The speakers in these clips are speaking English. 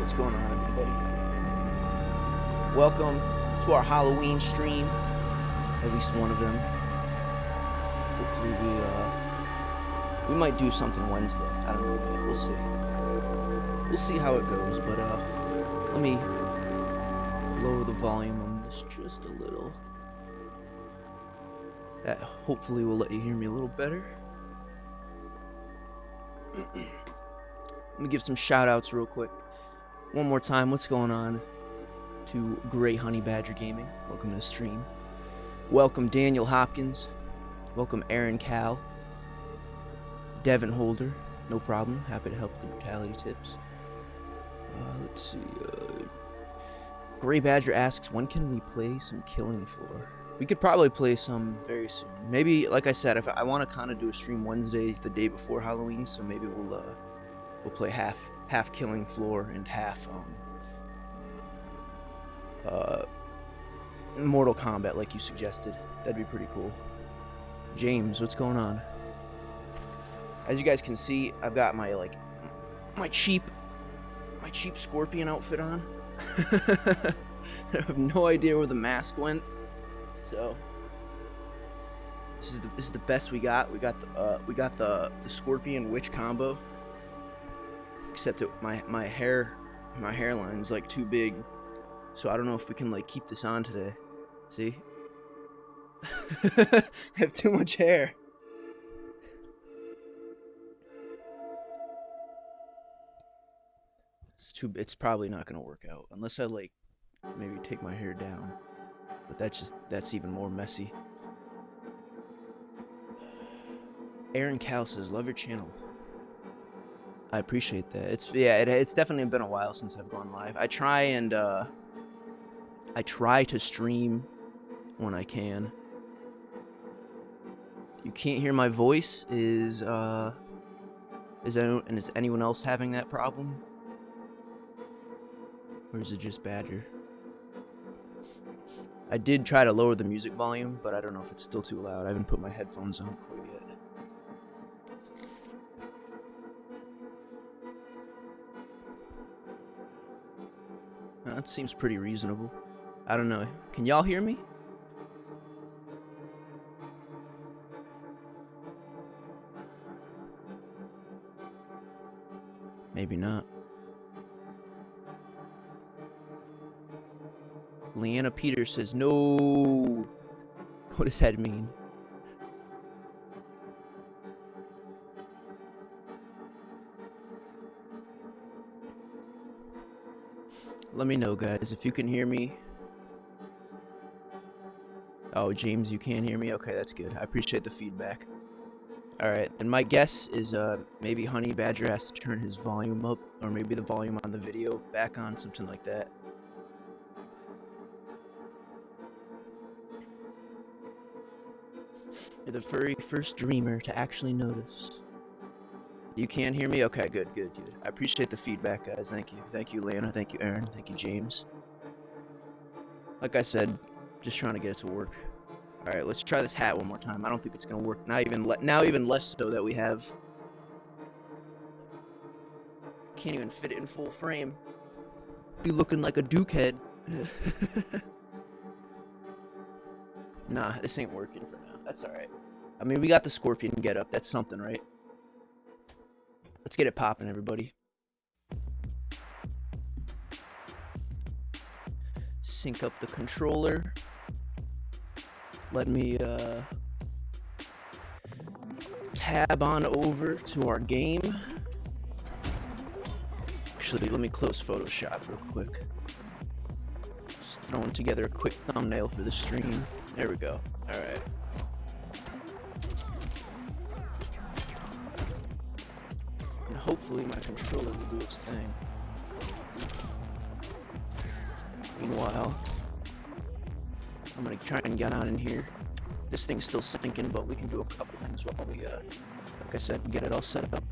What's going on, everybody? Welcome to our Halloween stream. At least one of them. Hopefully we might do something Wednesday. I don't know yet. We'll see. We'll see how it goes, but let me lower the volume on this just a little. That hopefully will let you hear me a little better. Let me give some shout outs real quick. One more time, what's going on to Gray Honey Badger Gaming? Welcome to the stream. Welcome Daniel Hopkins. Welcome Aaron Cal. Devin Holder, no problem. Happy to help with the brutality tips. Let's see. Gray Badger asks, when can we play some Killing Floor? We could probably play some very soon. Maybe, like I said, if I want to kind of do a stream Wednesday, the day before Halloween, so maybe we'll play half Killing Floor and half Mortal Kombat, like you suggested. That'd be pretty cool. James, what's going on? As you guys can see, I've got my cheap Scorpion outfit on. I have no idea where the mask went. So this is the best we got. We got the Scorpion Witch combo. Except that my hairline's like too big, so I don't know if we can like keep this on today. See, I have too much hair. It's probably not gonna work out unless I like maybe take my hair down. But that's even more messy. Aaron Cal says, love your channel. I appreciate that. It's definitely been a while since I've gone live. I try to stream when I can. You can't hear my voice. Is anyone else having that problem? Or is it just Badger? I did try to lower the music volume, but I don't know if it's still too loud. I haven't put my headphones on quite yet. That seems pretty reasonable. I don't know. Can y'all hear me? Maybe not. Leanna Peters says, no. What does that mean? Let me know, guys, if you can hear me. Oh, James, you can't hear me? Okay, that's good. I appreciate the feedback. Alright, and my guess is maybe Honey Badger has to turn his volume up, or maybe the volume on the video back on, something like that. You're the very first dreamer to actually notice. You can't hear me? Okay, good. I appreciate the feedback, guys. Thank you. Thank you, Lana. Thank you, Aaron. Thank you, James. Like I said, just trying to get it to work. Alright, let's try this hat one more time. I don't think it's going to work. Now even less so that we have... Can't even fit it in full frame. Be looking like a Duke head. Nah, this ain't working for now. That's alright. I mean, we got the Scorpion getup. That's something, right? Let's get it popping, everybody. Sync up the controller. Let me tab on over to our game. Actually, let me close Photoshop real quick. Just throwing together a quick thumbnail for the stream. There we go. Alright. And hopefully my controller will do its thing. Meanwhile, I'm gonna try and get on in here. This thing's still syncing, but we can do a couple things while we, like I said, get it all set up.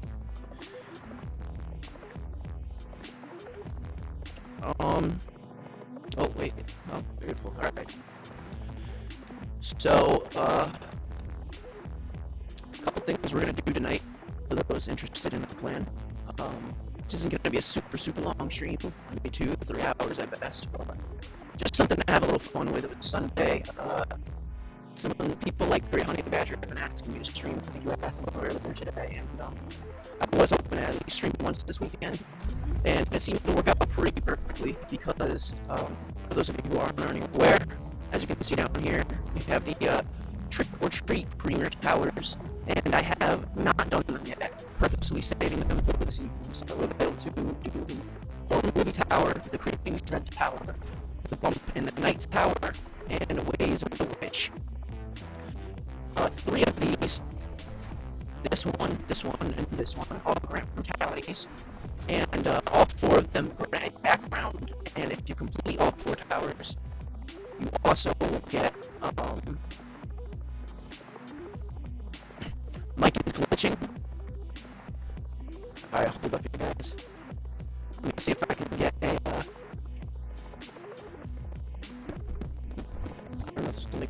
Oh, wait. Oh, beautiful. Alright. So, a couple things we're gonna do tonight, for those interested in the plan. This isn't going to be a super long stream, maybe 2-3 hours at best, but just something to have a little fun with. It was Sunday. Some people like Great Honey Badger have been asking me to stream. I think you asked them earlier today, and I was hoping to at least stream once this weekend, and it seemed to work out pretty perfectly because, for those of you who aren't already aware, as you can see down here, we have the Trick or Treat Premier Towers, and I have not done them yet, purposely saving them for this evening, so we'll be able to do the Horror Movie Tower, the Creeping Dread Tower, the Bump in the Night Tower, and Ways of the Witch. 3 of these, this one, and this one, all grant brutalities, and all 4 of them grant a background, and if you complete all 4 towers, you also get, Mike is glitching. Alright, hold up you guys. Let me see if I can get a, I don't know if this will make...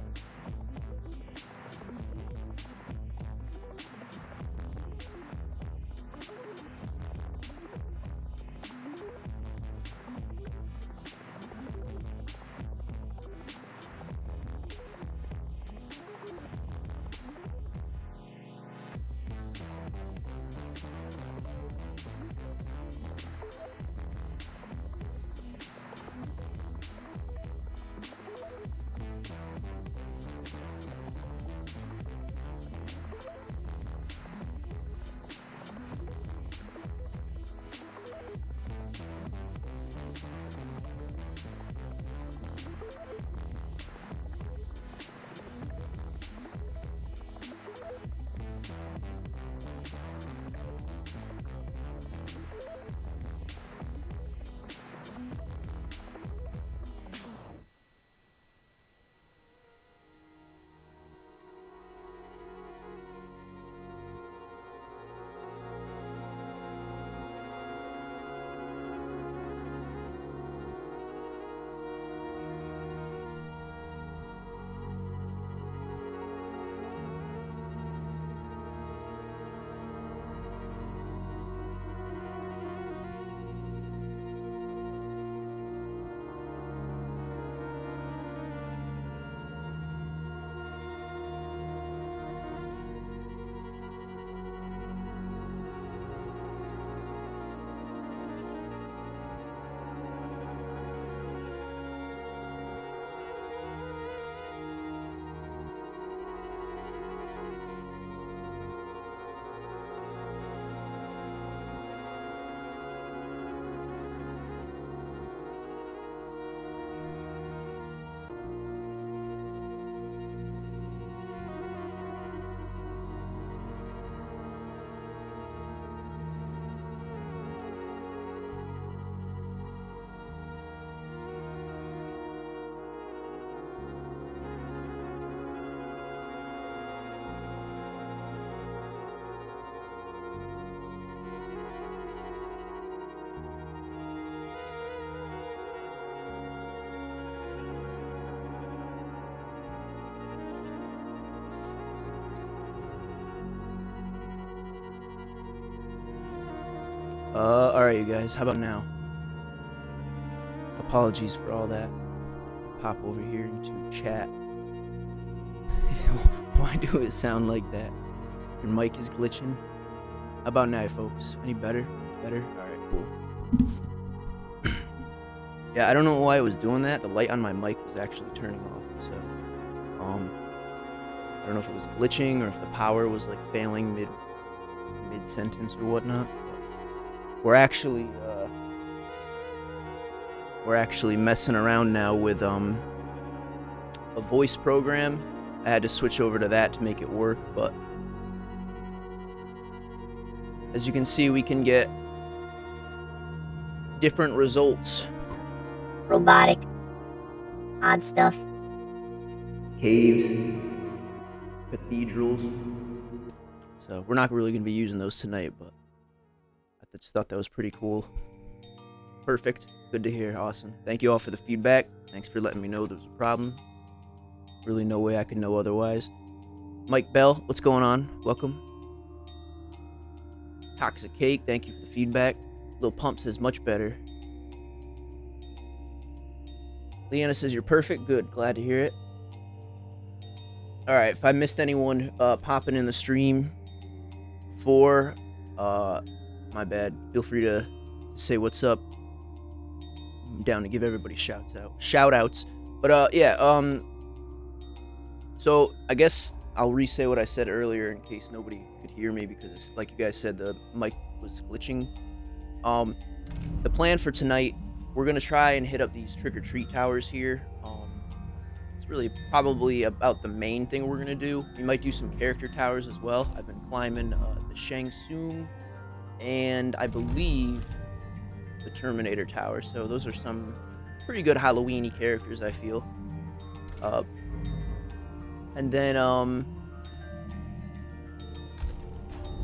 Alright you guys, how about now? Apologies for all that. Pop over here into chat. Why do it sound like that? Your mic is glitching. How about now, folks? Any better? Better? Alright, cool. Yeah, I don't know why I was doing that. The light on my mic was actually turning off, so I don't know if it was glitching or if the power was like failing mid sentence or whatnot. We're actually messing around now with a voice program. I had to switch over to that to make it work, but as you can see, we can get different results. Robotic, odd stuff. Caves, cathedrals. So we're not really going to be using those tonight, but I just thought that was pretty cool. Perfect. Good to hear. Awesome. Thank you all for the feedback. Thanks for letting me know there was a problem. Really no way I could know otherwise. Mike Bell, what's going on? Welcome. Toxic Cake, thank you for the feedback. Little Pump says much better. Leanna says you're perfect. Good. Glad to hear it. Alright, if I missed anyone popping in the stream for, my bad. Feel free to say what's up. I'm down to give everybody shout-outs. But, yeah, so I guess I'll re-say what I said earlier in case nobody could hear me because, it's, like you guys said, the mic was glitching. The plan for tonight, we're going to try and hit up these trick-or-treat towers here. It's really probably about the main thing we're going to do. We might do some character towers as well. I've been climbing the Shang Tsung and I believe the Terminator tower. So those are some pretty good Halloween-y characters, I feel. And then,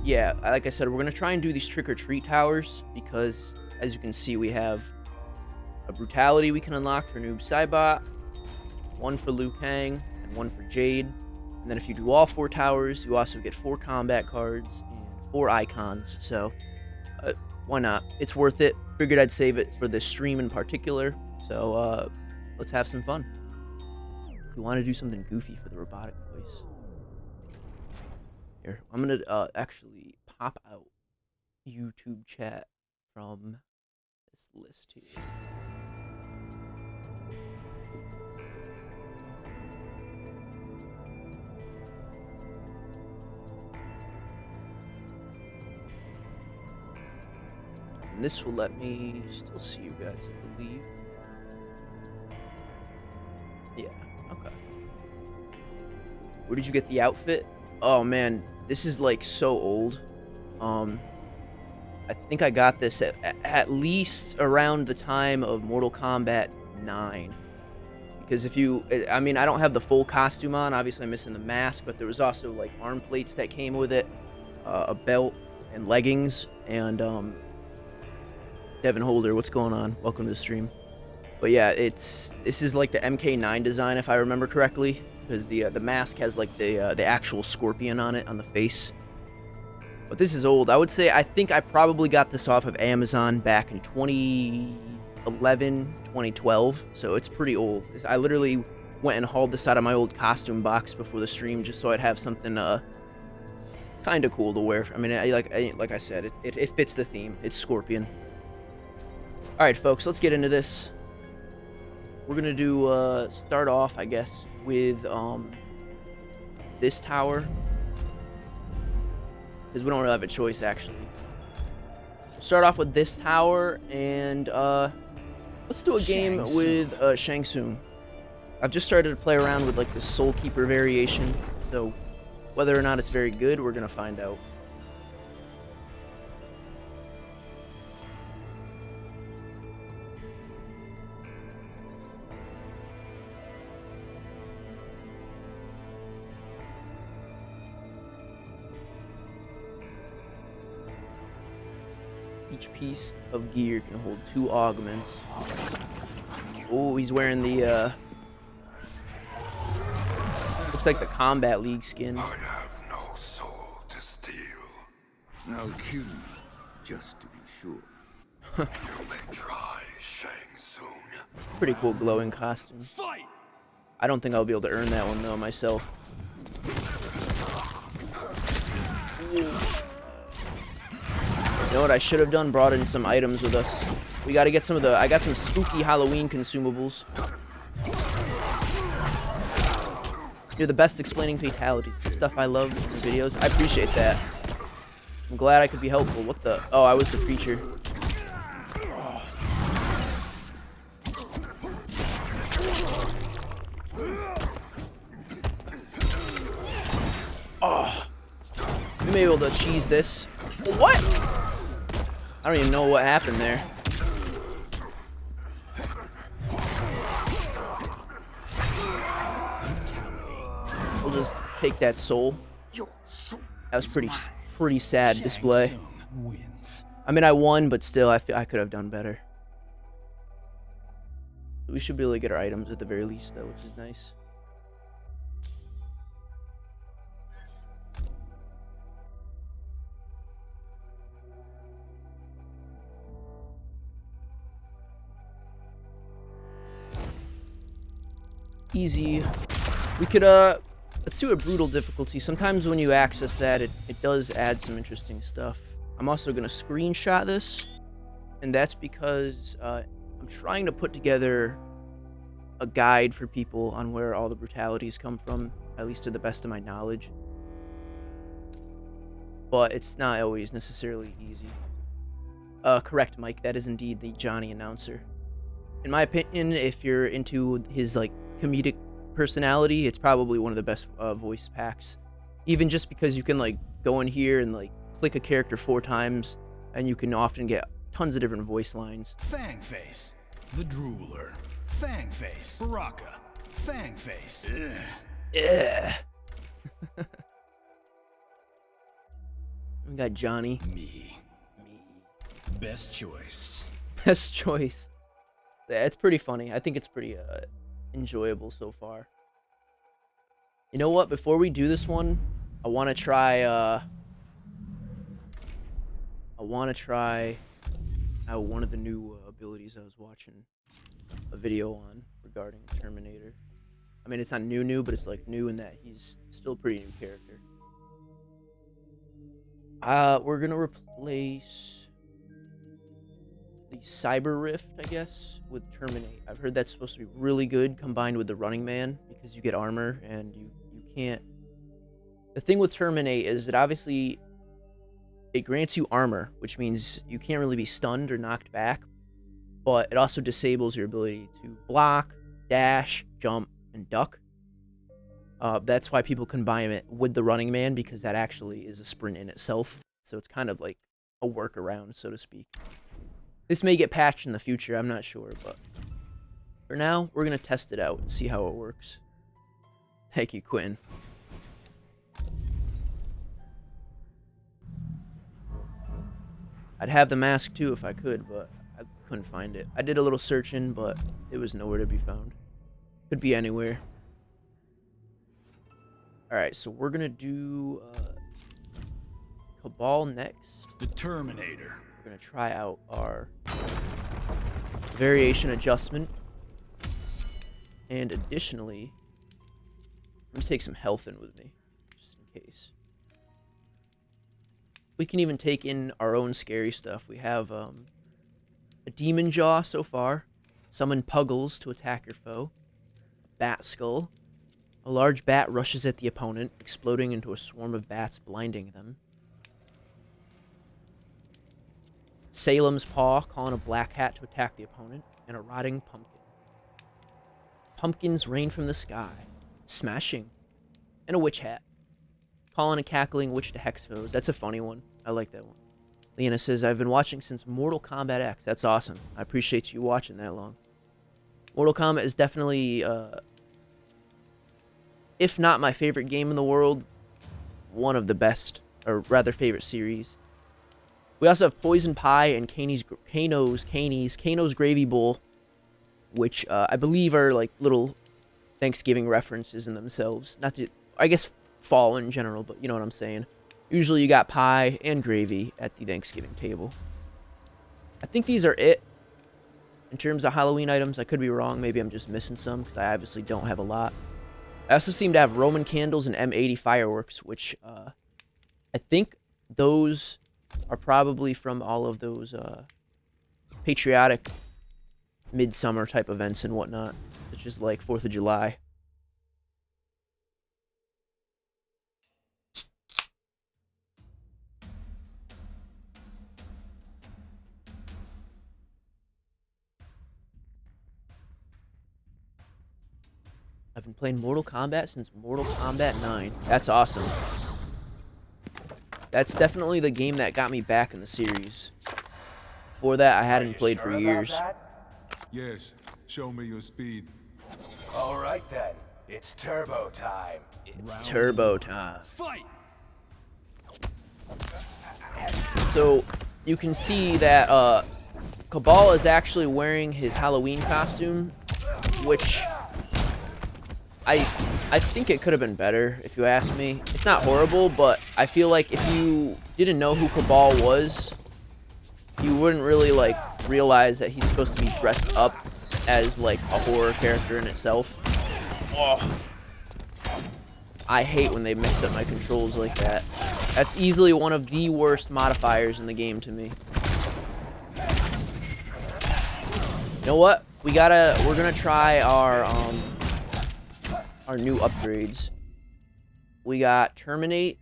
yeah, like I said, we're going to try and do these trick-or-treat towers because, as you can see, we have a brutality we can unlock for Noob Saibot, one for Liu Kang, and one for Jade. And then if you do all 4 towers, you also get 4 combat cards and 4 icons. So, why not? It's worth it. Figured I'd save it for this stream in particular. So, let's have some fun. You want to do something goofy for the robotic voice. Here, I'm going to actually pop out YouTube chat from this list here. And this will let me still see you guys, I believe. Yeah, okay. Where did you get the outfit? Oh man, this is like so old. I think I got this at least around the time of Mortal Kombat 9. Because if you, I mean, I don't have the full costume on. Obviously, I'm missing the mask, but there was also like arm plates that came with it, a belt, and leggings. And Devin Holder, what's going on? Welcome to the stream. But yeah, this is like the MK9 design, if I remember correctly, because the mask has like the actual scorpion on it on the face. But this is old. I think I probably got this off of Amazon back in 2011, 2012. So it's pretty old. I literally went and hauled this out of my old costume box before the stream just so I'd have something kind of cool to wear. I mean, like I said, it fits the theme. It's Scorpion. All right, folks, let's get into this. We're gonna do start off, I guess, with this tower. Because we don't really have a choice, actually. Start off with this tower, and let's do a game with Shang Tsung. I've just started to play around with like the Soul Keeper variation, so whether or not it's very good, we're gonna find out. Each piece of gear can hold 2 augments. Oh, he's wearing the, looks like the Combat League skin. I have no soul to steal. No kill, just to be sure. You may try, Shang Tsung. Pretty cool glowing costume. Fight! I don't think I'll be able to earn that one, though, myself. You know what I should have done? Brought in some items with us. We gotta get some of the... I got some spooky Halloween consumables. You're the best explaining fatalities. The stuff I love in videos. I appreciate that. I'm glad I could be helpful. What the... Oh, I was the preacher. Oh. We may be able to cheese this. What? I don't even know what happened there. We'll just take that soul. That was pretty sad display. I mean, I won, but still, I could have done better. We should be able to get our items at the very least, though, which is nice. Easy. We could, let's do a brutal difficulty. Sometimes when you access that, it does add some interesting stuff. I'm also going to screenshot this, and that's because I'm trying to put together a guide for people on where all the brutalities come from, at least to the best of my knowledge. But it's not always necessarily easy. Correct, Mike. That is indeed the Johnny announcer. In my opinion, if you're into his, like, comedic personality, it's probably one of the best voice packs. Even just because you can, like, go in here and, like, click a character 4 times, and you can often get tons of different voice lines. Fangface, the Drooler. Fangface, Baraka. Fangface. Yeah. We got Johnny. Me. Best choice. Best choice. Yeah, it's pretty funny. I think it's pretty enjoyable so far. You know what? Before we do this one, I want to try one of the new abilities I was watching a video on regarding Terminator. I mean, it's not new, but it's like new in that he's still a pretty new character. We're gonna replace the Cyber Rift, I guess, with Terminate. I've heard that's supposed to be really good combined with the Running Man, because you get armor and you can't. The thing with Terminate is that obviously it grants you armor, which means you can't really be stunned or knocked back, but it also disables your ability to block, dash, jump, and duck. That's why people combine it with the Running Man, because that actually is a sprint in itself. So it's kind of like a workaround, so to speak. This may get patched in the future, I'm not sure, but for now, we're going to test it out and see how it works. Thank you, Quentin. I'd have the mask too if I could, but I couldn't find it. I did a little searching, but it was nowhere to be found. Could be anywhere. Alright, so we're gonna do Cabal next. The Terminator. We're gonna try out our variation adjustment. And additionally, I'm gonna take some health in with me, just in case. We can even take in our own scary stuff. We have a Demon Jaw so far. Summon Puggles to attack your foe. Bat Skull. A large bat rushes at the opponent, exploding into a swarm of bats, blinding them. Salem's Paw, calling a black hat to attack the opponent. And a rotting pumpkin. Pumpkins rain from the sky, smashing. And a witch hat. Calling a cackling witch to hex foes. That's a funny one. I like that one. Leona says, I've been watching since Mortal Kombat X. That's awesome. I appreciate you watching that long. Mortal Kombat is definitely, if not my favorite game in the world, one of the best, or rather favorite series. We also have Poison Pie and Kano's Gravy Bowl, which I believe are like little Thanksgiving references in themselves. Not to, I guess, fall in general, but you know what I'm saying. Usually you got pie and gravy at the Thanksgiving table. I think these are it. In terms of Halloween items, I could be wrong. Maybe I'm just missing some, because I obviously don't have a lot. I also seem to have Roman candles and M80 fireworks, which I think those are probably from all of those patriotic midsummer type events and whatnot, such as like 4th of July. I've been playing Mortal Kombat since Mortal Kombat 9. That's awesome. That's definitely the game that got me back in the series. Before that, I hadn't played for years. Yes, show me your speed. All right then, it's turbo time. It's turbo time. Fight! So, you can see that Cabal is actually wearing his Halloween costume, which I think it could have been better, if you ask me. It's not horrible, but I feel like if you didn't know who Cabal was, you wouldn't really, like, realize that he's supposed to be dressed up as, like, a horror character in itself. Oh. I hate when they mix up my controls like that. That's easily one of the worst modifiers in the game to me. You know what? We're gonna try our new upgrades. We got Terminate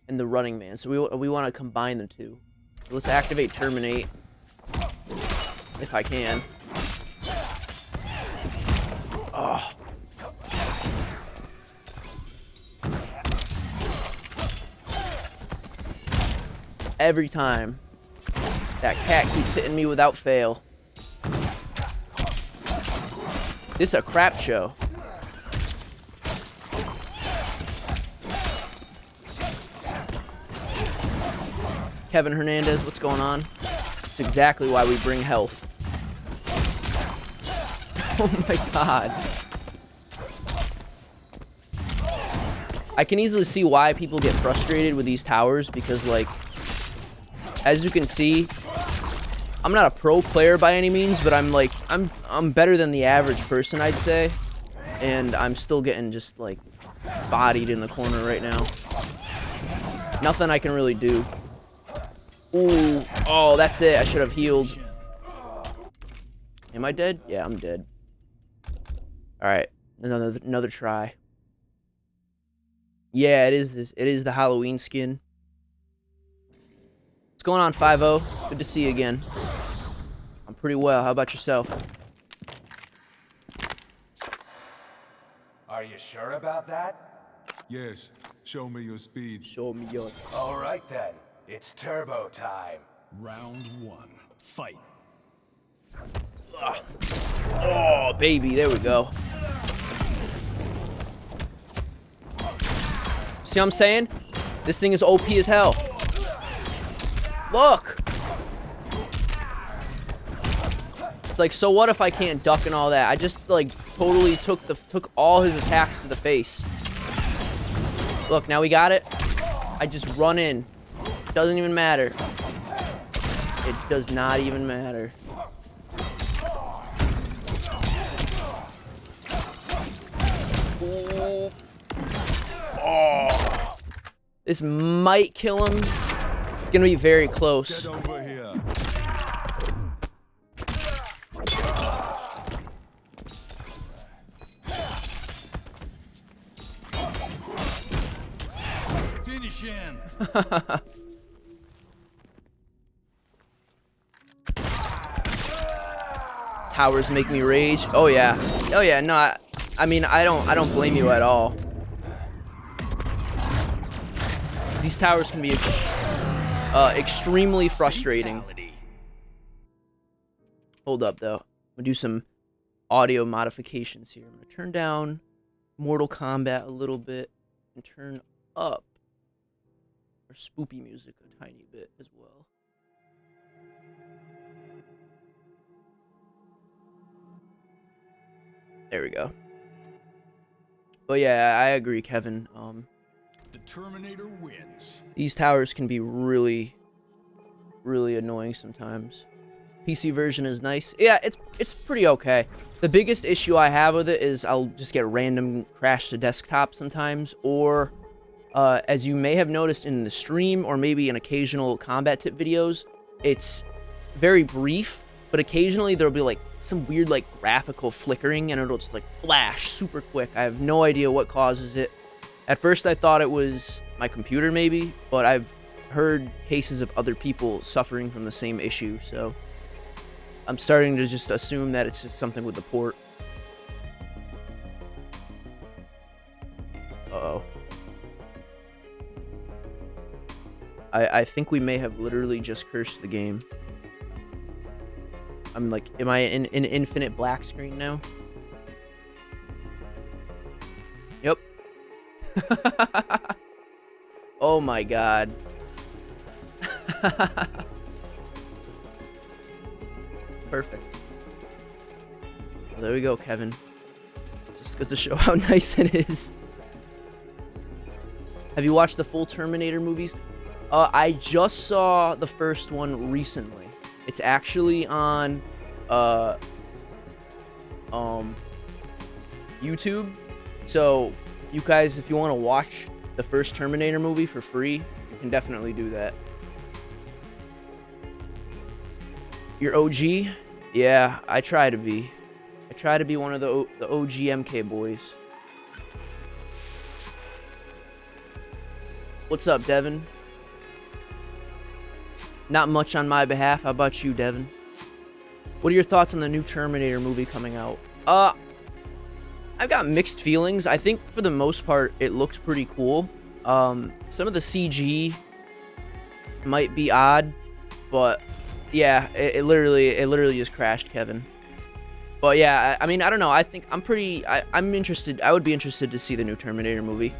and the Running Man. So we want to combine the two. So let's activate Terminate if I can. Oh. Every time that cat keeps hitting me without fail. This is a crap show. Kevin Hernandez, what's going on? It's exactly why we bring health. Oh my god. I can easily see why people get frustrated with these towers because, like, as you can see, I'm not a pro player by any means, but I'm better than the average person, I'd say. And I'm still getting just, like, bodied in the corner right now. Nothing I can really do. Ooh. Oh, that's it. I should have healed. Am I dead? Yeah, I'm dead. Alright. Another try. Yeah, it is this. It is the Halloween skin. What's going on, 5-0? Good to see you again. I'm pretty well. How about yourself? Are you sure about that? Yes, show me your speed. Show me yours. All right then, it's turbo time. Round 1. Fight. Oh, baby. There we go. See what I'm saying? This thing is OP as hell. Look! It's like, so what if I can't duck and all that? I just, like, totally took all his attacks to the face. Look, now we got it. I just run in. Doesn't even matter. It does not even matter. Oh. This might kill him. It's gonna be very close. Get over here. Finish him. Towers make me rage. Oh yeah. Oh yeah. No, I mean I don't blame you at all. These towers can be extremely frustrating. Brutality. Hold up though. I'm gonna do some audio modifications here. I'm gonna turn down Mortal Kombat a little bit and turn up our spoopy music a tiny bit as well. There we go. But yeah, I agree, Kevin. The Terminator wins. These towers can be really, really annoying sometimes. PC version is nice. Yeah, it's pretty okay. The biggest issue I have with it is I'll just get random crash to desktop sometimes, or as you may have noticed in the stream or maybe in occasional combat tip videos, it's very brief, but occasionally there'll be like some weird like graphical flickering and it'll just like flash super quick. I have no idea what causes it. At first I thought it was my computer maybe, but I've heard cases of other people suffering from the same issue, so I'm starting to just assume that it's just something with the port. Uh-oh. I think we may have literally just cursed the game. I'm like, am I in an infinite black screen now? Yep. Oh my god. Perfect. Well, there we go, Kevin. Just goes to show how nice it is. Have you watched the full Terminator movies? I just saw the first one recently. It's actually on YouTube. So you guys, if you want to watch the first Terminator movie for free, you can definitely do that. Your OG? Yeah, I try to be. I try to be one of the OG MK boys. What's up, Devin? Not much on my behalf. How about you, Devin? What are your thoughts on the new Terminator movie coming out? I've got mixed feelings. I think for the most part, it looks pretty cool. Some of the CG might be odd, but yeah, it literally just crashed, Kevin. But yeah, I mean, I don't know. I think I'm interested. I would be interested to see the new Terminator movie.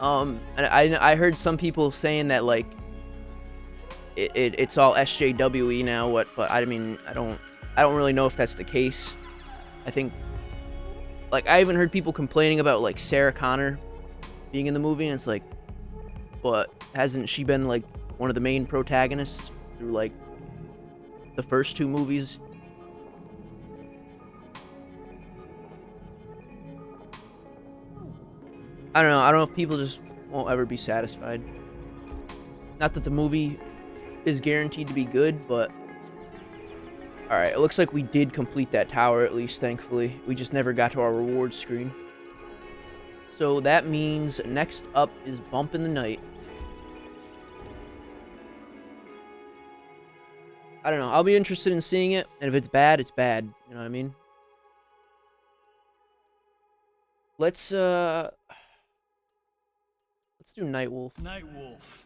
And I heard some people saying that like it's all SJWE now. But I mean, I don't really know if that's the case. I think, like, I even heard people complaining about like Sarah Connor being in the movie, and it's like, but hasn't she been like one of the main protagonists through like the first two movies? I don't know. I don't know if people just won't ever be satisfied. Not that the movie is guaranteed to be good, but alright, it looks like we did complete that tower at least, thankfully. We just never got to our rewards screen. So that means next up is Bump in the Night. I don't know. I'll be interested in seeing it, and if it's bad, it's bad. You know what I mean? Let's do Nightwolf. Nightwolf.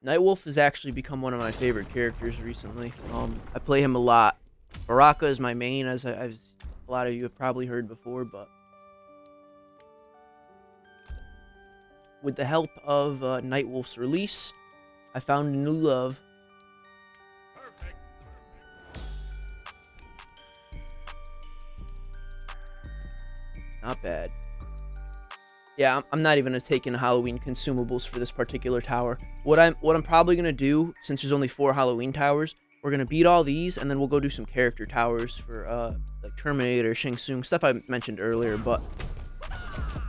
Nightwolf has actually become one of my favorite characters recently. I play him a lot. Baraka is my main, as a lot of you have probably heard before, but with the help of Nightwolf's release, I found a new love. Not bad. Yeah, I'm not even gonna take in Halloween consumables for this particular tower. What I'm probably gonna do, since there's only 4 Halloween towers, we're gonna beat all these, and then we'll go do some character towers for like Terminator, Shang Tsung, stuff I mentioned earlier. But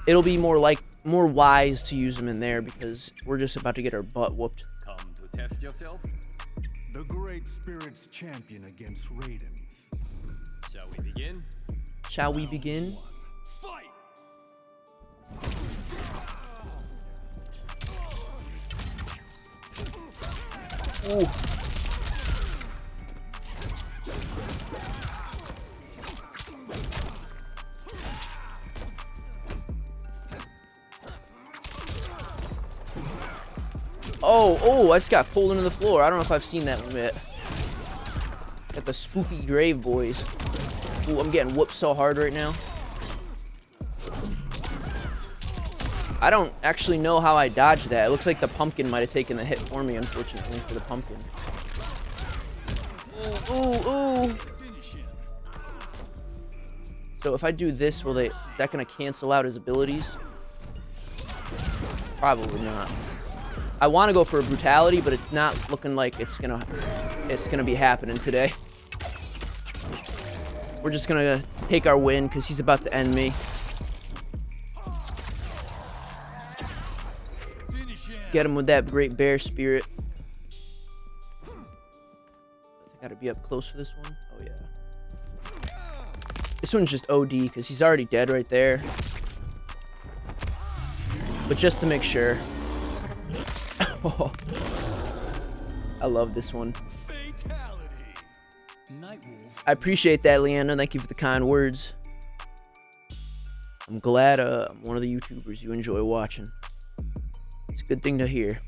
it'll be more wise to use them in there because we're just about to get our butt whooped. Come to test yourself? The great spirit's champion against Raidens. Shall we begin? Shall we begin? Fight! Ooh. Oh, I just got pulled into the floor. I don't know if I've seen that one yet. Got the spooky grave boys. Ooh, I'm getting whooped so hard right now. I don't actually know how I dodged that. It looks like the pumpkin might have taken the hit for me, unfortunately, for the pumpkin. Ooh. Finish him. So if I do this, is that gonna cancel out his abilities? Probably not. I want to go for a brutality, but it's not looking like it's gonna be happening today. We're just gonna take our win because he's about to end me. Finish him. Get him with that great bear spirit. I gotta be up close for this one. Oh yeah. This one's just OD because he's already dead right there. But just to make sure. I love this one. Fatality. Nightwolf. I appreciate that, Leanna. Thank you for the kind words. I'm glad I'm one of the YouTubers you enjoy watching. It's a good thing to hear.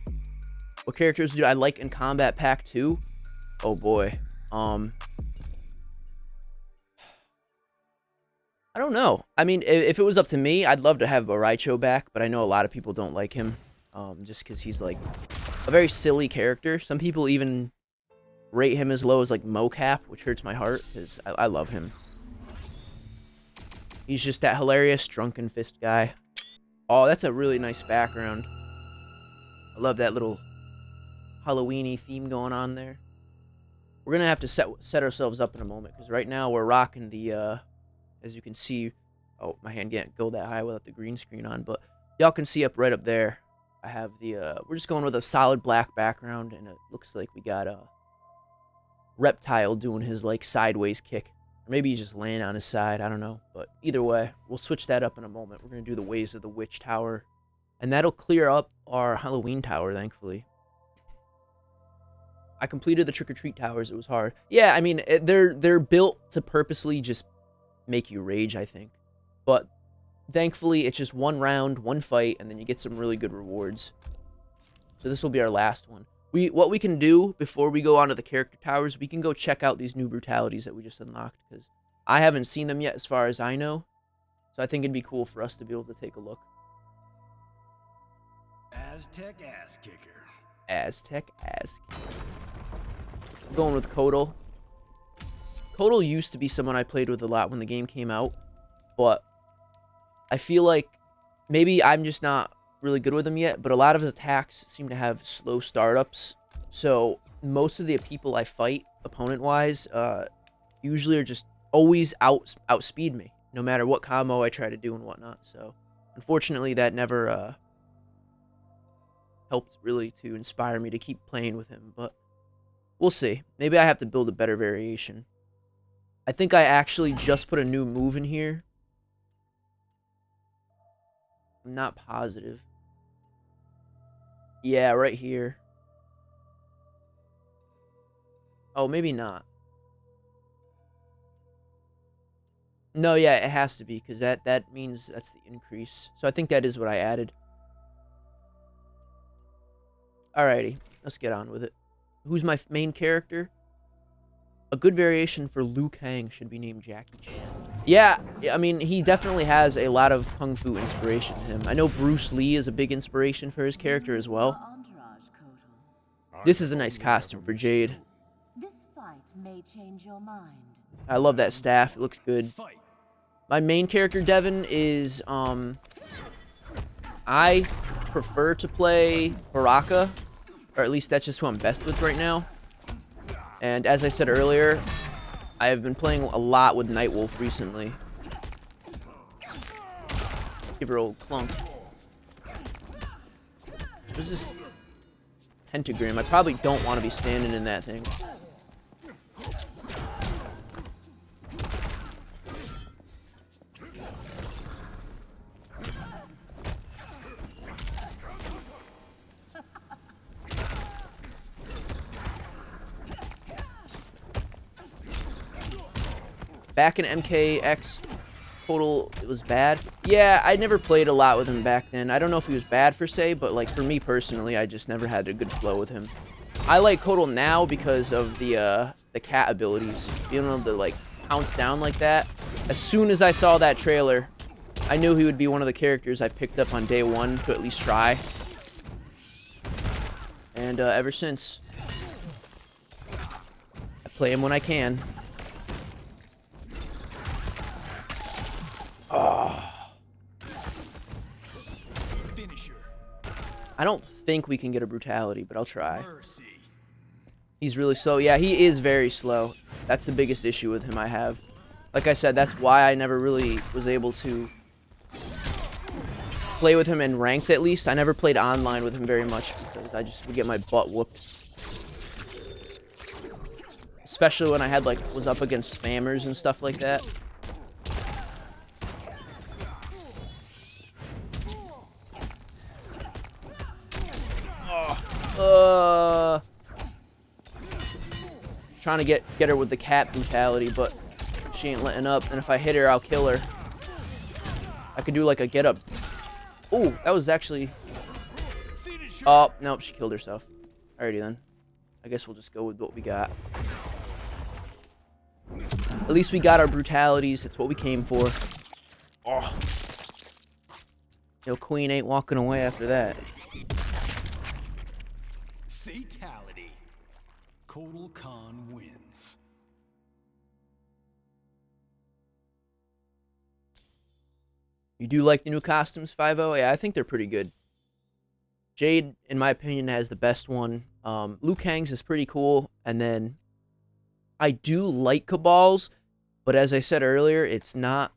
What characters do I like in Combat Pack 2? Oh boy. I don't know. I mean, if it was up to me, I'd love to have Baraicho back, but I know a lot of people don't like him. Just because he's like a very silly character. Some people even rate him as low as like mocap, which hurts my heart because I love him. He's just that hilarious drunken fist guy. Oh, that's a really nice background. I love that little Halloween-y theme going on there. We're gonna have to set ourselves up in a moment because right now we're rocking the as you can see. Oh, my hand can't go that high without the green screen on, but y'all can see up right up there. I have the, we're just going with a solid black background, and it looks like we got a Reptile doing his, like, sideways kick. Or maybe he's just laying on his side, I don't know. But either way, we'll switch that up in a moment. We're going to do the Ways of the Witch Tower, and that'll clear up our Halloween tower, thankfully. I completed the trick-or-treat towers. It was hard. Yeah, I mean, they're built to purposely just make you rage, I think. But thankfully, it's just one round, one fight, and then you get some really good rewards. So this will be our last one. What we can do before we go on to the character towers, we can go check out these new brutalities that we just unlocked, because I haven't seen them yet as far as I know. So I think it'd be cool for us to be able to take a look. Aztec ass kicker. Aztec ass kicker. I'm going with Kodal. Kodal used to be someone I played with a lot when the game came out, but I feel like maybe I'm just not really good with him yet, but a lot of his attacks seem to have slow startups. So most of the people I fight, opponent-wise, usually are just always outspeed me, no matter what combo I try to do and whatnot. So unfortunately, that never helped really to inspire me to keep playing with him, but we'll see. Maybe I have to build a better variation. I think I actually just put a new move in here. I'm not positive. Yeah, right here. Oh, maybe not. No, yeah, it has to be, because that means that's the increase. So I think that is what I added. Alrighty, let's get on with it. Who's my main character? A good variation for Liu Kang should be named Jackie Chan. Yeah, I mean, he definitely has a lot of Kung Fu inspiration in him. I know Bruce Lee is a big inspiration for his character as well. This is a nice costume for Jade. This fight may change your mind. I love that staff. It looks good. Fight. My main character, Devin, is, I prefer to play Baraka, or at least that's just who I'm best with right now. And as I said earlier, I have been playing a lot with Nightwolf recently. Give her old clunk. What is this? Pentagram. I probably don't want to be standing in that thing. Back in MKX, Total, it was bad. Yeah, I never played a lot with him back then. I don't know if he was bad per se, but like for me personally, I just never had a good flow with him. I like Kodal now because of the cat abilities. Being able to like pounce down like that. As soon as I saw that trailer, I knew he would be one of the characters I picked up on day one to at least try. And ever since, I play him when I can. Oh. Finisher. I don't think we can get a brutality, but I'll try. Mercy. He's really slow. Yeah, he is very slow. That's the biggest issue with him I have. Like I said, that's why I never really was able to play with him in ranked, at least. I never played online with him very much because I just would get my butt whooped. Especially when I had was up against spammers and stuff like that. Trying to get her with the cat brutality, but she ain't letting up. And if I hit her, I'll kill her. I could do like a get up. Ooh, that was actually. Oh, nope, she killed herself. Alrighty then. I guess we'll just go with what we got. At least we got our brutalities. That's what we came for. Oh. Yo, Queen ain't walking away after that. Fatality. Kodal Khan wins. You do like the new costumes, 5-0? Yeah, I think they're pretty good. Jade, in my opinion, has the best one. Liu Kang's is pretty cool. And then I do like Cabal's. But as I said earlier, it's not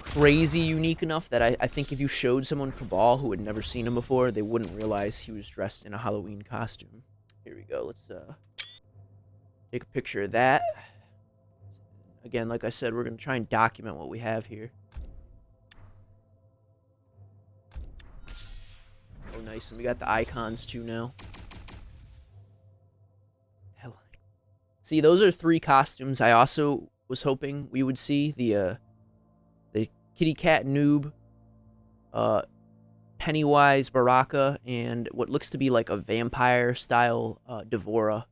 crazy unique enough that I think if you showed someone Cabal who had never seen him before, they wouldn't realize he was dressed in a Halloween costume. Here we go. Let's take a picture of that. Again, like I said, we're going to try and document what we have here. Oh, nice. And we got the icons too now. Hell. See, those are 3 costumes I also was hoping we would see. The Kitty Cat Noob, Pennywise Baraka, and what looks to be like a vampire-style Devora.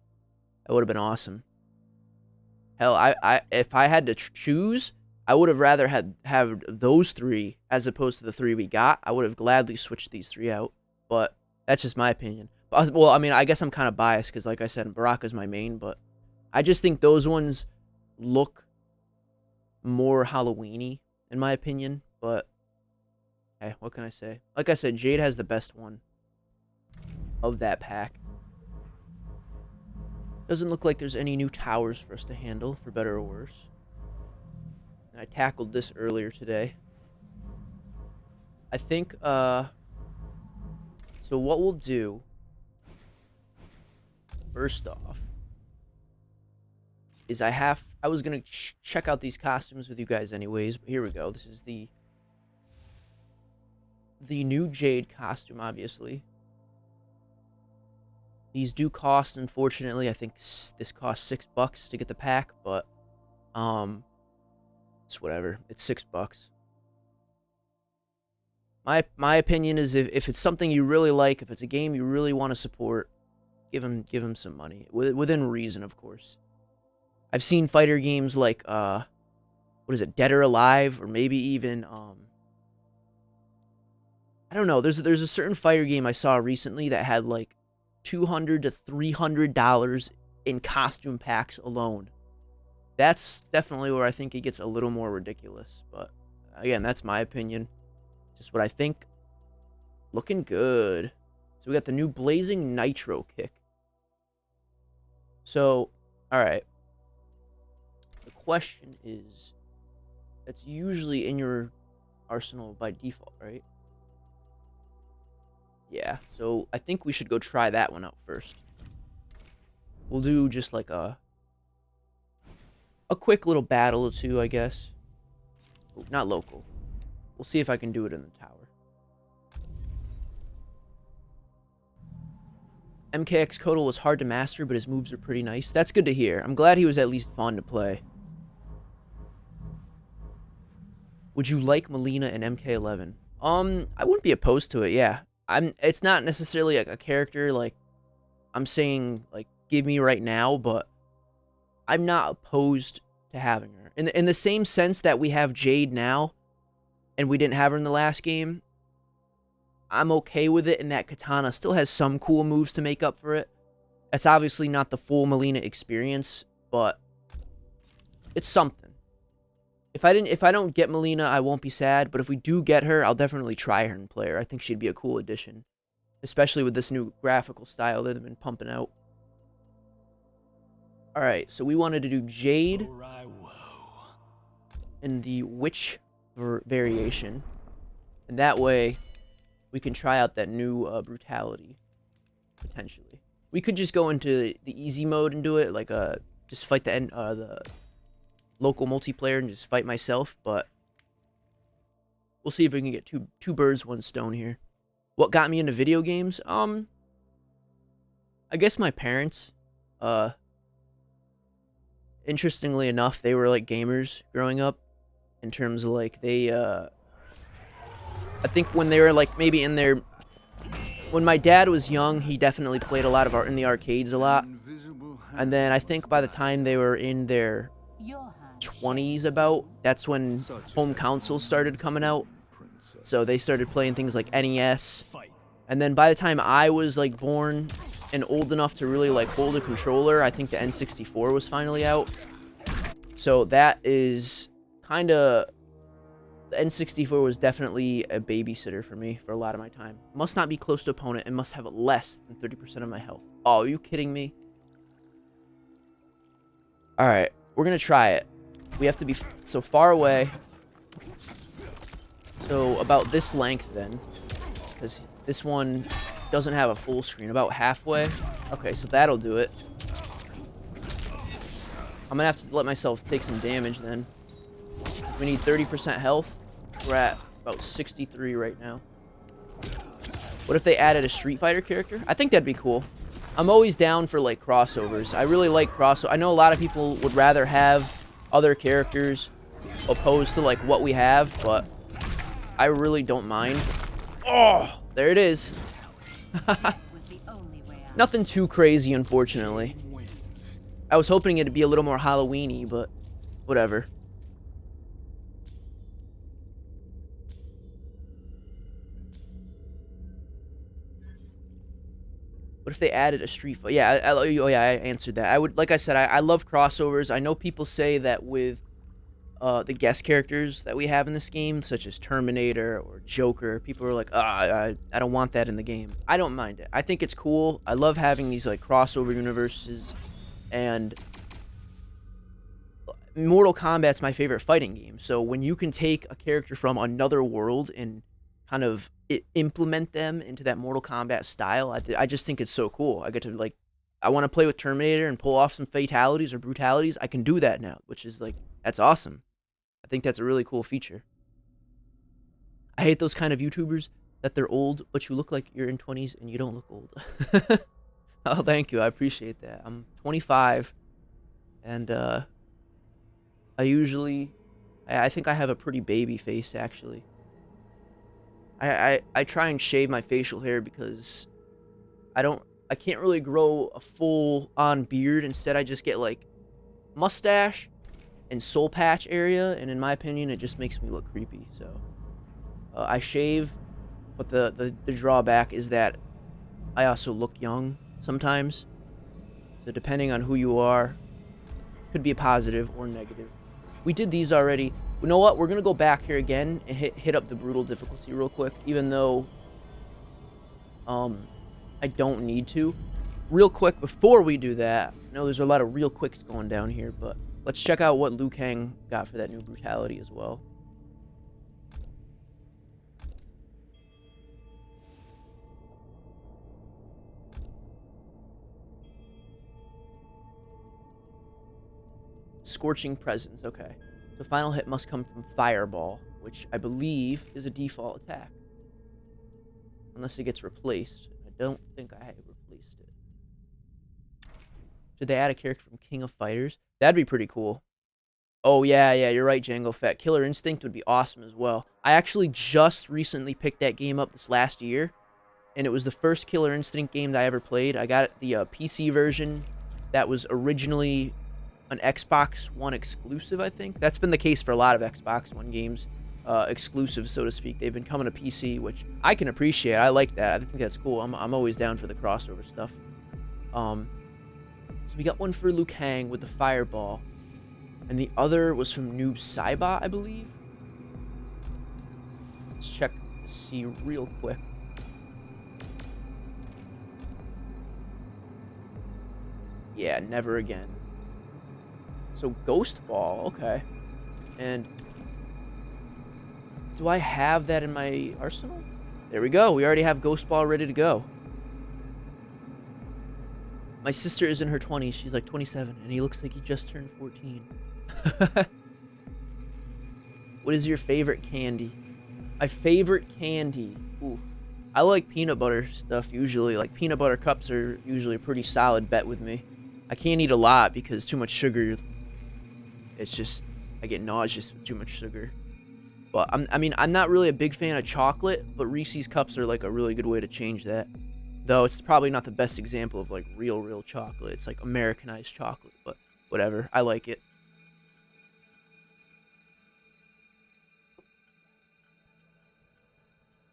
That would have been awesome. Hell, if I had to choose, I would have rather have those 3 as opposed to the 3 we got. I would have gladly switched these 3 out, but that's just my opinion. Well, I mean, I guess I'm kind of biased because, like I said, Baraka's my main, but I just think those ones look more Halloween-y, in my opinion, but hey, what can I say? Like I said, Jade has the best one of that pack. Doesn't look like there's any new towers for us to handle, for better or worse. And I tackled this earlier today. I think, so what we'll do, first off, is I was going to check out these costumes with you guys anyways, but here we go. This is the new Jade costume, obviously. These do cost, unfortunately. I think this costs $6 to get the pack, but it's whatever. It's $6. My opinion is if it's something you really like, if it's a game you really want to support, give him some money within reason, of course. I've seen fighter games like what is it, Dead or Alive, or maybe even I don't know. There's a certain fighter game I saw recently that had like $200 to $300 in costume packs alone. That's definitely where I think it gets a little more ridiculous. But again, that's my opinion. Just what I think. Looking good. So we got the new Blazing Nitro kick. So, alright. The question is, that's usually in your arsenal by default, right? Yeah, so I think we should go try that one out first. We'll do just like a quick little battle or two, I guess. Oh, not local. We'll see if I can do it in the tower. MKX Kotal was hard to master, but his moves are pretty nice. That's good to hear. I'm glad he was at least fun to play. Would you like Melina in MK11? I wouldn't be opposed to it, yeah. It's not necessarily like a character like I'm saying like give me right now, but I'm not opposed to having her. In the same sense that we have Jade now and we didn't have her in the last game, I'm okay with it, and that Katana still has some cool moves to make up for it. That's obviously not the full Melina experience, but it's something. If I don't get Melina, I won't be sad, but if we do get her, I'll definitely try her and play her. I think she'd be a cool addition, especially with this new graphical style that they've been pumping out. Alright, so we wanted to do Jade in the Witch variation, and that way we can try out that new brutality, potentially. We could just go into the easy mode and do it, like just fight the local multiplayer and just fight myself, but we'll see if we can get two birds, one stone here. What got me into video games? I guess my parents. Interestingly enough, they were like gamers growing up, in terms of like they I think when they were like maybe in their, when my dad was young, he definitely played a lot of in the arcades a lot, and then I think by the time they were in their 20s about, that's when home consoles started coming out, so they started playing things like NES, and then by the time I was like born and old enough to really like hold a controller, I think the N64 was finally out. So that is kind of, the N64 was definitely a babysitter for me for a lot of my time. Must not be close to opponent and must have less than 30% of my health. Oh, are you kidding me? Alright, we're gonna try it. We have to be so far away. So about this length then. Because this one doesn't have a full screen. About halfway. Okay, so that'll do it. I'm gonna have to let myself take some damage then. We need 30% health. We're at about 63 right now. What if they added a Street Fighter character? I think that'd be cool. I'm always down for like crossovers. I really like crossovers. I know a lot of people would rather have other characters opposed to like what we have, but I really don't mind. Oh, there it is. Nothing too crazy, unfortunately. I was hoping it'd be a little more Halloween-y, but whatever. What if they added a Street Fighter? Yeah, oh yeah, I answered that. I would, like I said, I love crossovers. I know people say that with the guest characters that we have in this game, such as Terminator or Joker, people are like, I don't want that in the game. I don't mind it. I think it's cool. I love having these like crossover universes, and Mortal Kombat's my favorite fighting game. So when you can take a character from another world and kind of implement them into that Mortal Kombat style, I just think it's so cool. I get to like, I want to play with Terminator and pull off some fatalities or brutalities. I can do that now, which is like, that's awesome. I think that's a really cool feature. I hate those kind of YouTubers that they're old, but you look like you're in 20s and you don't look old. Oh, thank you. I appreciate that. I'm 25, and I think I have a pretty baby face, actually. I try and shave my facial hair because I can't really grow a full-on beard. Instead, I just get, like, mustache and soul patch area, and in my opinion, it just makes me look creepy. So I shave, but the drawback is that I also look young sometimes. So depending on who you are, could be a positive or negative. We did these already. You know what? We're gonna go back here again and hit up the brutal difficulty real quick, even though I don't need to. Real quick before we do that, I know there's a lot of real quicks going down here, but let's check out what Liu Kang got for that new brutality as well. Scorching Presence, okay. The final hit must come from Fireball, which I believe is a default attack. Unless it gets replaced. I don't think I have replaced it. Should they add a character from King of Fighters? That'd be pretty cool. Oh, yeah, you're right, Django Fett. Killer Instinct would be awesome as well. I actually just recently picked that game up this last year, and it was the first Killer Instinct game that I ever played. I got the PC version that was originally an Xbox One exclusive, I think. That's been the case for a lot of Xbox One games, exclusive, so to speak. They've been coming to PC, which I can appreciate. I like that. I think that's cool. I'm always down for the crossover stuff. So we got one for Liu Kang with the Fireball, and the other was from Noob Saibot, I believe. Let's check to see real quick. Yeah, never again. So Ghost Ball, okay. And do I have that in my arsenal? There we go. We already have Ghost Ball ready to go. My sister is in her 20s. She's like 27, and he looks like he just turned 14. What is your favorite candy? My favorite candy. Ooh. I like peanut butter stuff usually. Like peanut butter cups are usually a pretty solid bet with me. I can't eat a lot because too much sugar. It's just, I get nauseous with too much sugar. But I'm not really a big fan of chocolate, but Reese's Cups are like a really good way to change that. Though it's probably not the best example of like real chocolate. It's like Americanized chocolate, but whatever. I like it.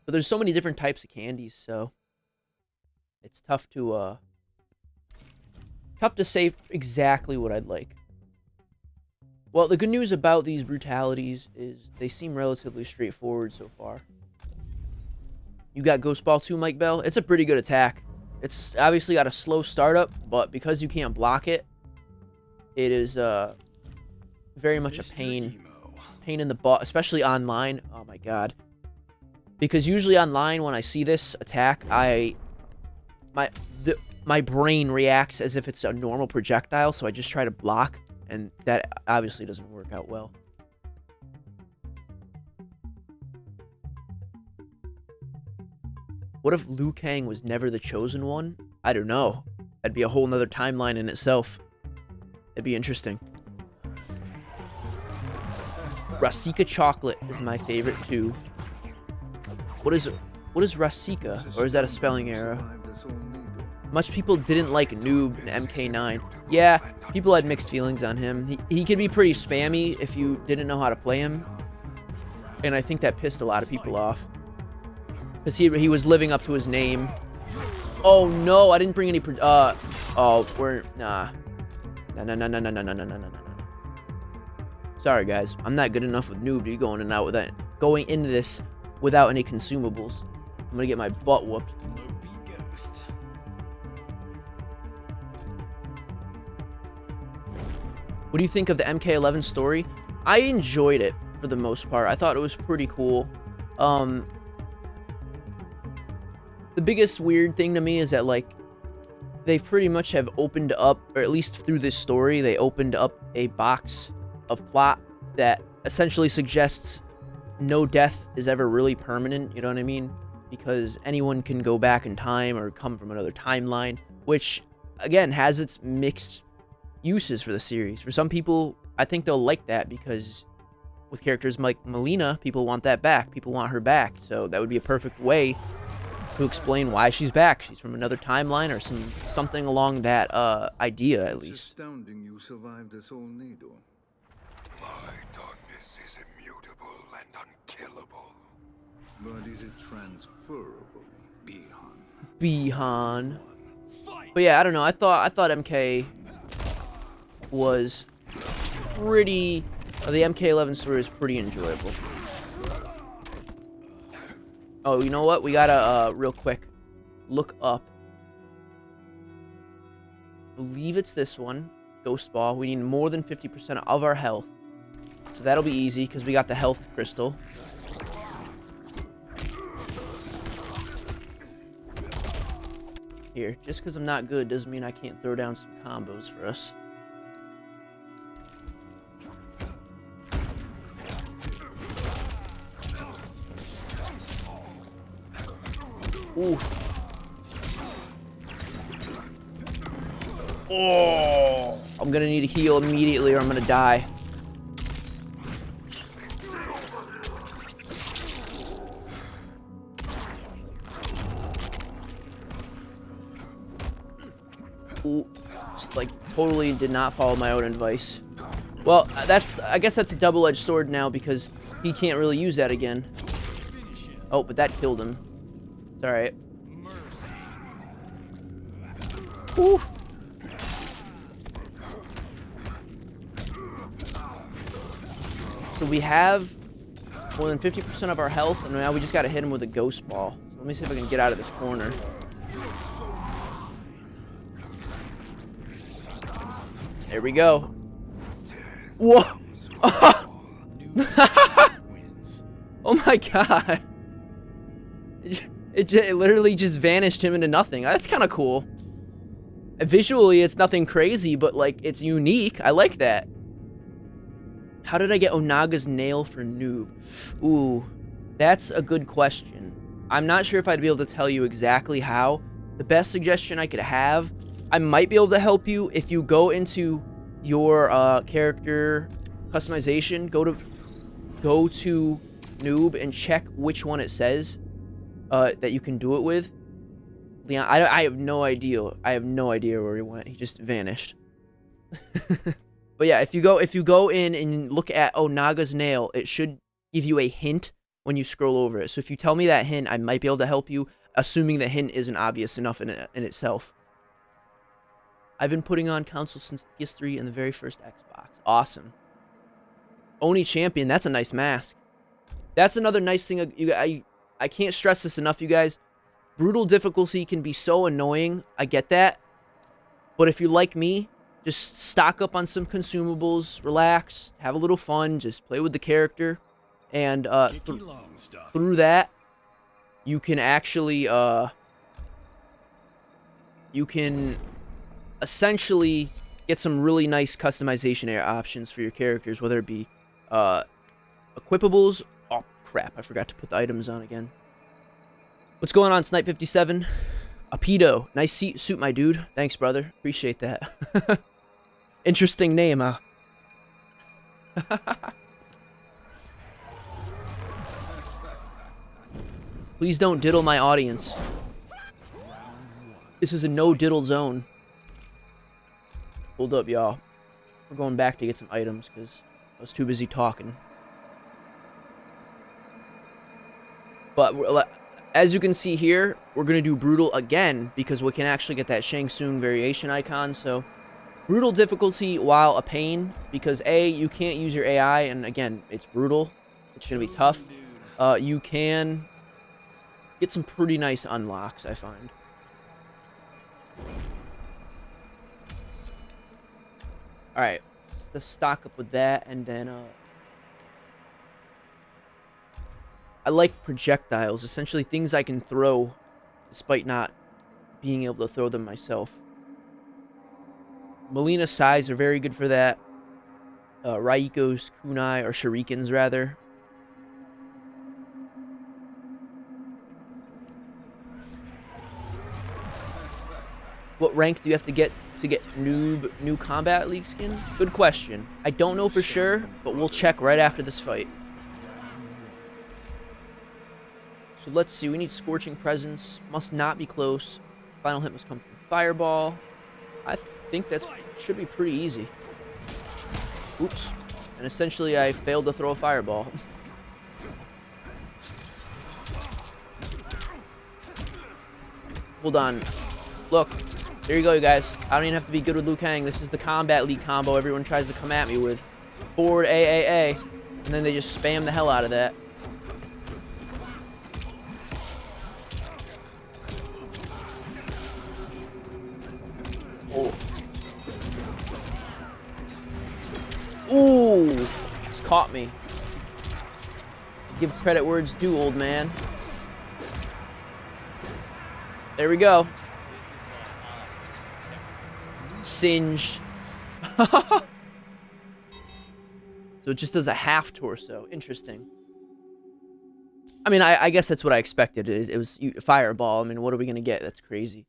But there's so many different types of candies, so it's tough to say exactly what I'd like. Well, the good news about these brutalities is they seem relatively straightforward so far. You got Ghost Ball too, Mike Bell? It's a pretty good attack. It's obviously got a slow startup, but because you can't block it, it is very much a Mr. pain. Emo. Pain in the butt, especially online. Oh my god. Because usually online when I see this attack, my brain reacts as if it's a normal projectile, so I just try to block, and that obviously doesn't work out well. What if Liu Kang was never the chosen one? I don't know. That'd be a whole nother timeline in itself. It'd be interesting. Rasika chocolate is my favorite too. What is Rasika? Or is that a spelling error? Much people didn't like Noob in MK9. Yeah, people had mixed feelings on him. He could be pretty spammy if you didn't know how to play him. And I think that pissed a lot of people off. Because he was living up to his name. Oh no, I didn't bring any nah. No. Sorry guys, I'm not good enough with Noob to be going into this without any consumables. I'm gonna get my butt whooped. Mopey Ghost. What do you think of the MK11 story? I enjoyed it for the most part. I thought it was pretty cool. The biggest weird thing to me is that, like, they pretty much have opened up, or at least through this story, they opened up a box of plot that essentially suggests no death is ever really permanent, you know what I mean? Because anyone can go back in time or come from another timeline, which, again, has its mixed uses for the series. For some people, I think they'll like that because with characters like Melina, people want that back. People want her back, so that would be a perfect way to explain why she's back. She's from another timeline or something along that idea, at least. Astounding you survived this old needle. My darkness is immutable and unkillable. But is it transferable, Bihan? Bihan. Fight. But yeah, I don't know. I thought MK was pretty. The MK11 story is pretty enjoyable. Oh, you know what? We gotta real quick look up. I believe it's this one, Ghost Ball. We need more than 50% of our health, so that'll be easy because we got the health crystal. Here, just because I'm not good doesn't mean I can't throw down some combos for us. Ooh. Oh, I'm gonna need a heal immediately or I'm gonna die. Ooh, just like totally did not follow my own advice. Well, I guess that's a double-edged sword now because he can't really use that again. Oh, but that killed him. It's alright. Oof. So we have more than 50% of our health, and now we just gotta hit him with a ghost ball. So let me see if I can get out of this corner. There we go. Whoa! Oh my god! It literally just vanished him into nothing. That's kind of cool. Visually, it's nothing crazy, but, like, it's unique. I like that. How did I get Onaga's nail for Noob? Ooh, that's a good question. I'm not sure if I'd be able to tell you exactly how. The best suggestion I could have, I might be able to help you if you go into your character customization, go to Noob and check which one it says that you can do it with. Leon, I have no idea. I have no idea where he went. He just vanished. But yeah, if you go in and look at Onaga's nail, it should give you a hint when you scroll over it. So if you tell me that hint, I might be able to help you, assuming the hint isn't obvious enough in itself. I've been putting on console since PS3 and the very first Xbox. Awesome. Oni Champion, that's a nice mask. That's another nice thing. I can't stress this enough, you guys. Brutal difficulty can be so annoying. I get that. But if you're like me, just stock up on some consumables, relax, have a little fun, just play with the character, and through that, you can actually you can essentially get some really nice customization options for your characters, whether it be equipables. Oh crap, I forgot to put the items on again. What's going on, Snipe 57? Apido, nice suit, my dude. Thanks, brother. Appreciate that. Interesting name, huh? Please don't diddle my audience. This is a no diddle zone. Hold up, y'all. We're going back to get some items because I was too busy talking. But as you can see here, we're going to do brutal again because we can actually get that Shang Tsung variation icon. So brutal difficulty while a pain because A, you can't use your AI, and again, it's brutal. It's going to be tough. You can get some pretty nice unlocks, I find. Alright, let's stock up with that, and then, I like projectiles, essentially things I can throw, despite not being able to throw them myself. Melina Sais are very good for that. Raiko's kunai, or shurikens, rather. What rank do you have to get new Combat League skin? Good question. I don't know for sure, but we'll check right after this fight. So let's see. We need Scorching Presence. Must not be close. Final hit must come from Fireball. I think that should be pretty easy. Oops. And essentially, I failed to throw a Fireball. Hold on. Look. There you go, you guys. I don't even have to be good with Liu Kang. This is the Combat League combo everyone tries to come at me with. Forward AAA. And then they just spam the hell out of that. Oh. Ooh. Caught me. Give credit where it's due, old man. There we go. Singed. So it just does a half torso. Interesting. I mean, I guess that's what I expected. It was Fireball. I mean, what are we gonna get? That's crazy.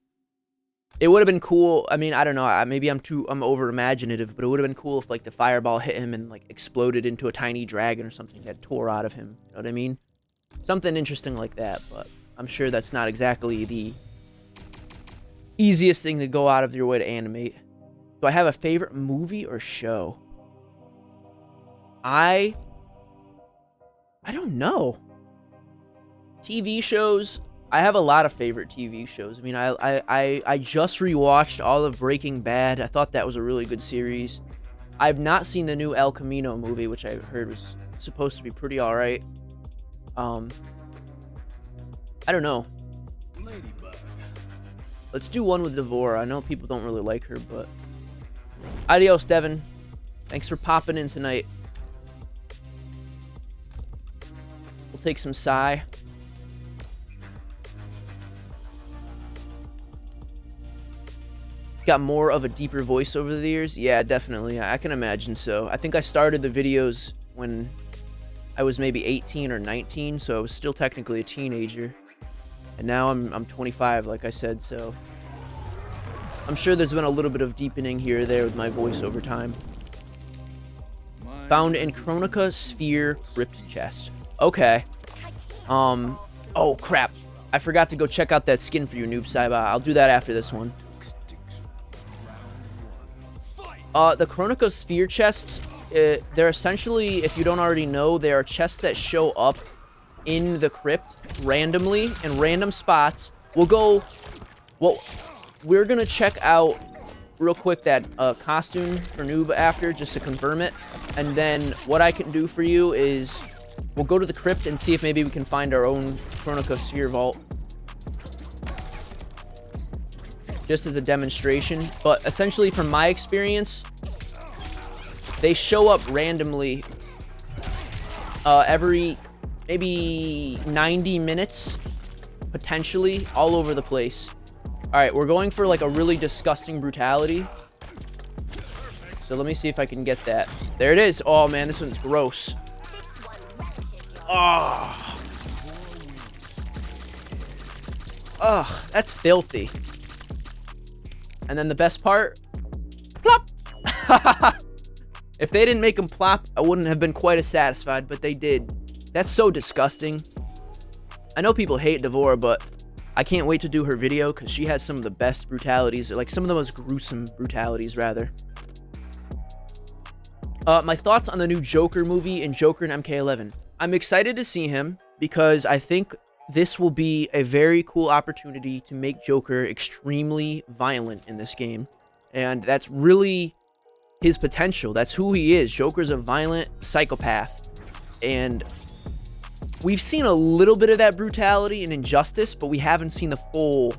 It would have been cool. I mean, I don't know. Maybe I'm over imaginative, but it would have been cool if like the Fireball hit him and like exploded into a tiny dragon or something that tore out of him. You know what I mean? Something interesting like that. But I'm sure that's not exactly the easiest thing to go out of your way to animate. Do I have a favorite movie or show? I don't know. TV shows. I have a lot of favorite TV shows. I mean, I just rewatched all of Breaking Bad. I thought that was a really good series. I've not seen the new El Camino movie, which I heard was supposed to be pretty alright. I don't know. Let's do one with Devora. I know people don't really like her, but... Adios, Devin. Thanks for popping in tonight. We'll take some Psy. Got more of a deeper voice over the years? Yeah, definitely. I can imagine so. I think I started the videos when I was maybe 18 or 19, so I was still technically a teenager. And now I'm 25, like I said, so... I'm sure there's been a little bit of deepening here or there with my voice over time. Found in Chronica Sphere Krypt chest. Okay. Oh, crap. I forgot to go check out that skin for you, Noob Saibot. I'll do that after this one. The Chronica Sphere chests, they're essentially, if you don't already know, they are chests that show up in the crypt randomly in random spots. We're gonna check out real quick that costume for Noob after, just to confirm it. And then what I can do for you is we'll go to the crypt and see if maybe we can find our own Chronica Sphere vault. just as a demonstration. But essentially, from my experience, they show up randomly every maybe 90 minutes, potentially, all over the place. All right, we're going for like a really disgusting brutality. So let me see if I can get that. There it is. Oh man, this one's gross. Oh. Ugh, that's filthy. And then the best part, plop. If they didn't make him plop, I wouldn't have been quite as satisfied, but they did. That's so disgusting. I know people hate Devora, but I can't wait to do her video because she has some of the best brutalities, like some of the most gruesome brutalities, rather. My thoughts on the new Joker movie and Joker in MK11. I'm excited to see him because I think this will be a very cool opportunity to make Joker extremely violent in this game. And that's really his potential. That's who he is. Joker's a violent psychopath. And we've seen a little bit of that brutality and injustice, but we haven't seen the full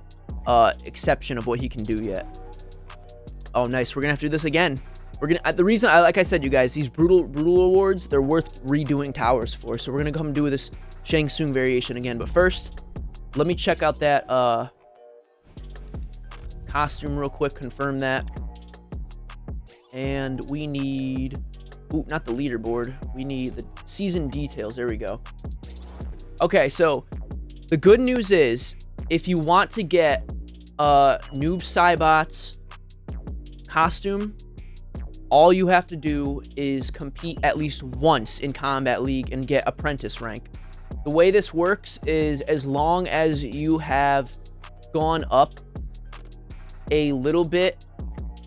exception of what he can do yet. Oh, nice. We're going to have to do this again. We're gonna. The reason, like I said, you guys, these brutal awards, they're worth redoing towers for. So we're gonna come do this Shang Tsung variation again. But first, let me check out that costume real quick. Confirm that. And we need, ooh, not the leaderboard. We need the season details. There we go. Okay, so the good news is, if you want to get Noob Saibot's costume, all you have to do is compete at least once in Combat League and get apprentice rank. The way this works is, as long as you have gone up a little bit,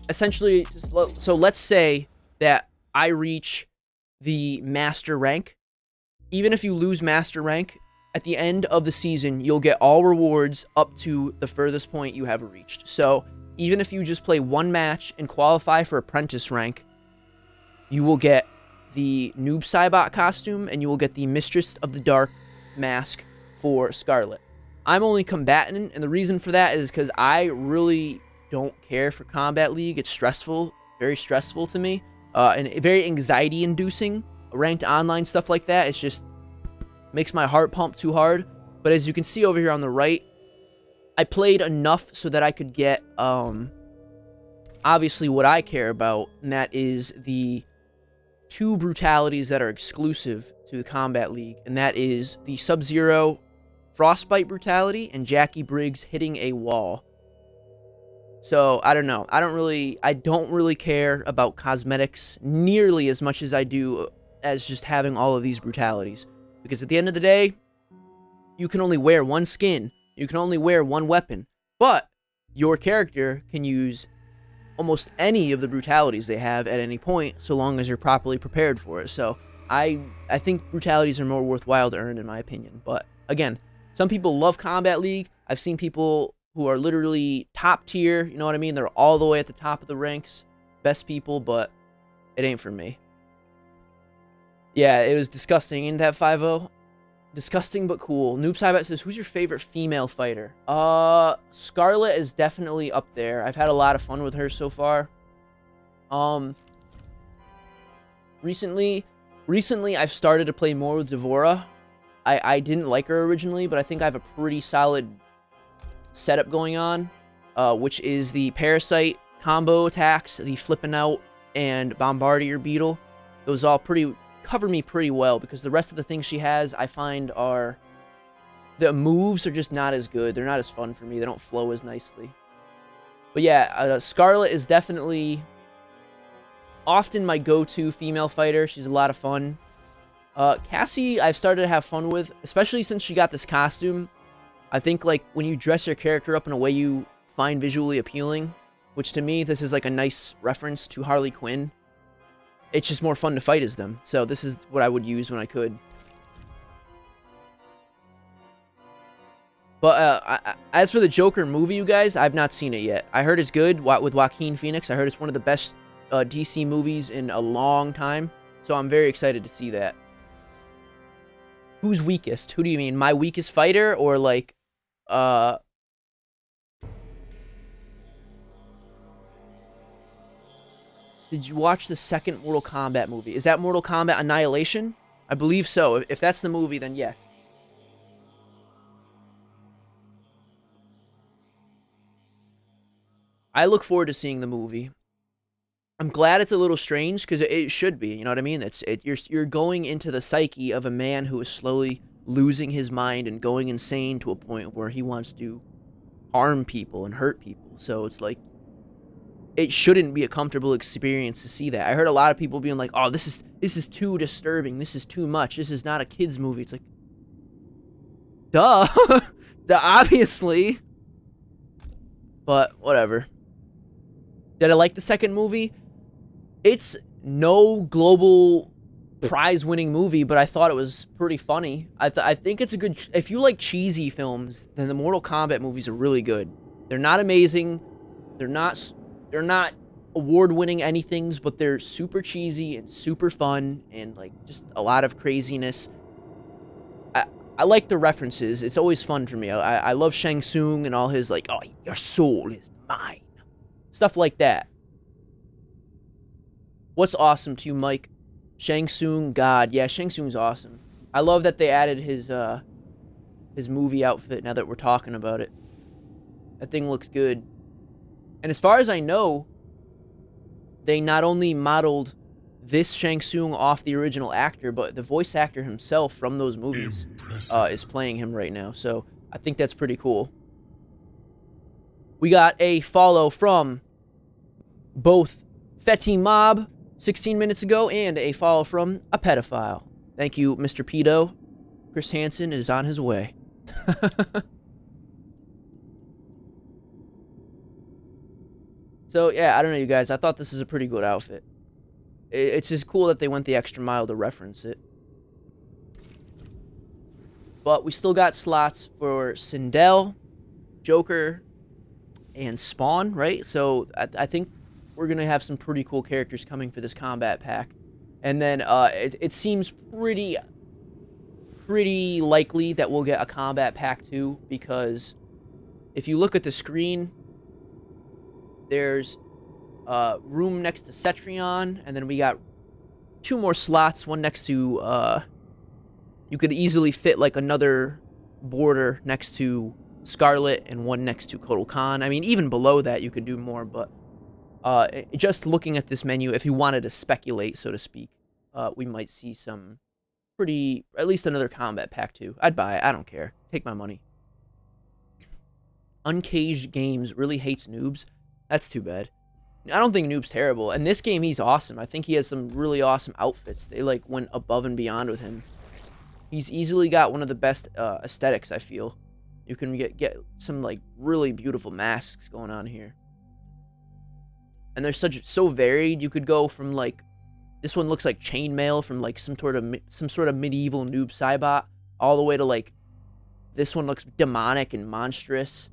essentially, so let's say that I reach the master rank. Even if you lose master rank, at the end of the season, you'll get all rewards up to the furthest point you have reached. So even if you just play one match and qualify for apprentice rank, you will get the Noob Saibot costume and you will get the Mistress of the Dark mask for Scarlet. I'm only combatant, and the reason for that is because I really don't care for Combat League. It's stressful, very stressful to me, and very anxiety-inducing. Ranked online stuff like that, it's just makes my heart pump too hard. But as you can see over here on the right, I played enough so that I could get, obviously what I care about, and that is the 2 brutalities that are exclusive to the Combat League, and that is the Sub-Zero Frostbite brutality and Jackie Briggs hitting a wall. So, I don't know. I don't really care about cosmetics nearly as much as I do as just having all of these brutalities. Because at the end of the day, you can only wear one skin. You can only wear one weapon. But your character can use almost any of the brutalities they have at any point, so long as you're properly prepared for it. So, I think brutalities are more worthwhile to earn, in my opinion. But, again, some people love Combat League. I've seen people who are literally top tier, you know what I mean? They're all the way at the top of the ranks. Best people, but it ain't for me. Yeah, it was disgusting. Ain't that 5-0? Disgusting but cool. Noob Saibot says, who's your favorite female fighter? Scarlet is definitely up there. I've had a lot of fun with her so far. Recently I've started to play more with Devora. I didn't like her originally, but I think I have a pretty solid setup going on, which is the Parasite combo attacks, the Flipping Out, and Bombardier Beetle. Those all cover me pretty well, because the rest of the things she has, I find the moves are just not as good. They're not as fun for me. They don't flow as nicely. But yeah, Scarlet is definitely often my go-to female fighter. She's a lot of fun. Cassie, I've started to have fun with, especially since she got this costume. I think, like, when you dress your character up in a way you find visually appealing, which to me, this is like a nice reference to Harley Quinn. It's just more fun to fight as them. So this is what I would use when I could. But as for the Joker movie, you guys, I've not seen it yet. I heard it's good with Joaquin Phoenix. I heard it's one of the best DC movies in a long time. So I'm very excited to see that. Who's weakest? Who do you mean? My weakest fighter, or like Did you watch the second Mortal Kombat movie? Is that Mortal Kombat Annihilation? I believe so. If that's the movie, then yes. I look forward to seeing the movie. I'm glad it's a little strange because it should be. You know what I mean? You're going into the psyche of a man who is slowly losing his mind and going insane to a point where he wants to harm people and hurt people. So it's like, it shouldn't be a comfortable experience to see that. I heard a lot of people being like, "Oh, this is too disturbing. This is too much. This is not a kids movie." It's like, duh, obviously. But whatever. Did I like the second movie? It's no global prize-winning movie, but I thought it was pretty funny. I think it's a good. If you like cheesy films, then the Mortal Kombat movies are really good. They're not amazing. They're not award-winning anythings, but they're super cheesy and super fun and like just a lot of craziness. I like the references. It's always fun for me. I love Shang Tsung and all his like, "Oh, your soul is mine." Stuff like that. What's awesome to you, Mike? Shang Tsung, God. Yeah, Shang Tsung's awesome. I love that they added his movie outfit now that we're talking about it. That thing looks good. And as far as I know, they not only modeled this Shang Tsung off the original actor, but the voice actor himself from those movies is playing him right now. So I think that's pretty cool. We got a follow from both Fetty Mob 16 minutes ago and a follow from a pedophile. Thank you, Mr. Pedo. Chris Hansen is on his way. So, yeah, I don't know, you guys. I thought this is a pretty good outfit. It's just cool that they went the extra mile to reference it. But we still got slots for Sindel, Joker, and Spawn, right? So, I think we're going to have some pretty cool characters coming for this combat pack. And then it seems pretty likely that we'll get a combat pack too, because if you look at the screen, there's room next to Cetrion, and then we got 2 more slots, one next to, you could easily fit like another border next to Scarlet and one next to Kotal Khan. I mean, even below that you could do more, but just looking at this menu, if you wanted to speculate, so to speak, we might see some at least another combat pack too. I'd buy it. I don't care. Take my money. Uncaged Games really hates Noobs. That's too bad. I don't think Noob's terrible. In this game, he's awesome. I think he has some really awesome outfits. They like went above and beyond with him. He's easily got one of the best aesthetics, I feel. You can get some like really beautiful masks going on here. And they're so varied. You could go from like, this one looks like chainmail from like some sort of medieval Noob Saibot, all the way to like, this one looks demonic and monstrous.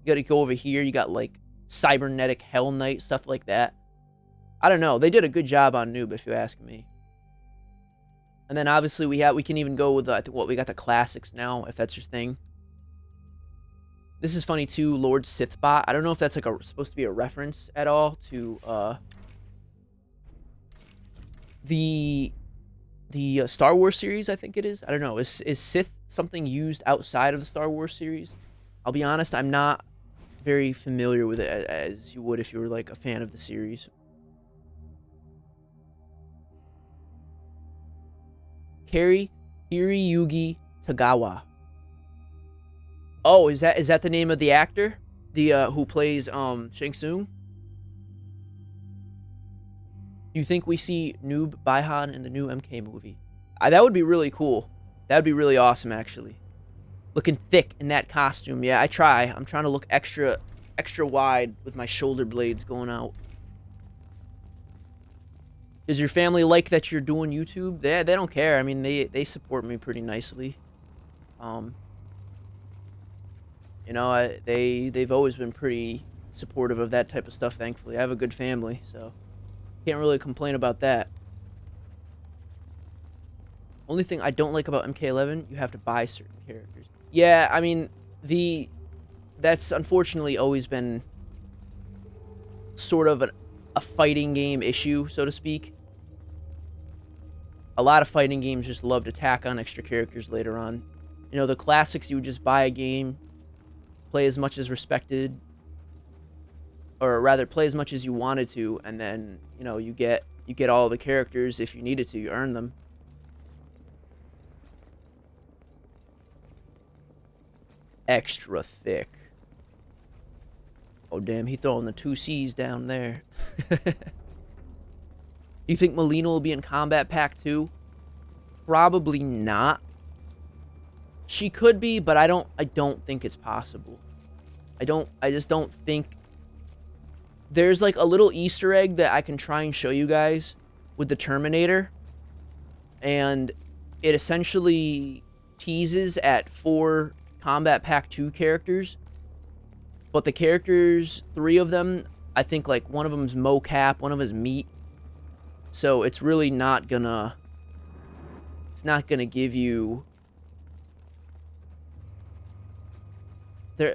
You gotta go over here, you got like cybernetic Hell Knight, stuff like that. I don't know. They did a good job on Noob, if you ask me. And then obviously we can even go with I think we got the classics now, if that's your thing. This is funny too, Lord Sithbot. I don't know if that's like supposed to be a reference at all to the Star Wars series. I think it is. I don't know. Is Sith something used outside of the Star Wars series? I'll be honest, I'm not very familiar with it as you would if you were like a fan of the series. Hiroyuki Tagawa. Oh, is that the name of the actor? The who plays Shang Tsung? Do you think we see Noob Baihan in the new MK movie? That would be really cool. That would be really awesome, actually. Looking thick in that costume. Yeah, I'm trying to look extra wide with my shoulder blades going out. Does your family like that you're doing YouTube? They don't care. I mean, they support me pretty nicely. You know, they've always been pretty supportive of that type of stuff, thankfully. I have a good family, so can't really complain about that. Only thing I don't like about MK11, you have to buy certain characters. Yeah, I mean, that's unfortunately always been sort of a fighting game issue, so to speak. A lot of fighting games just love to tack on extra characters later on. You know, the classics, you would just buy a game, play as much as respected, or rather play as much as you wanted to, and then, you know, you get all the characters if you needed to, you earn them. Extra thick. Oh damn, he throwing the 2 C's down there. You think Melina will be in Combat Pack 2? Probably not. She could be, but I don't think it's possible. I just don't think. There's like a little Easter egg that I can try and show you guys with the Terminator. And it essentially teases at 4 Combat Pack 2 characters. But the characters, 3 of them, I think like one of them's mocap, one of them is meat. So it's really not gonna... It's not gonna give you...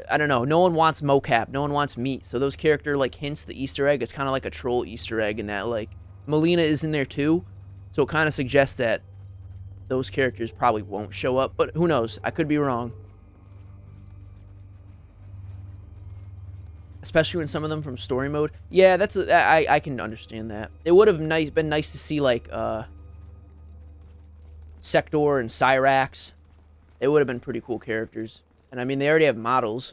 I don't know. No one wants mocap. No one wants meat. So those character like hints, the Easter egg, it's kind of like a troll Easter egg in that like Melina is in there too. So it kind of suggests that those characters probably won't show up. But who knows? I could be wrong. Especially when some of them from story mode. Yeah, I can understand that. It would have been nice to see like Sector and Cyrax. It would have been pretty cool characters. And I mean, they already have models.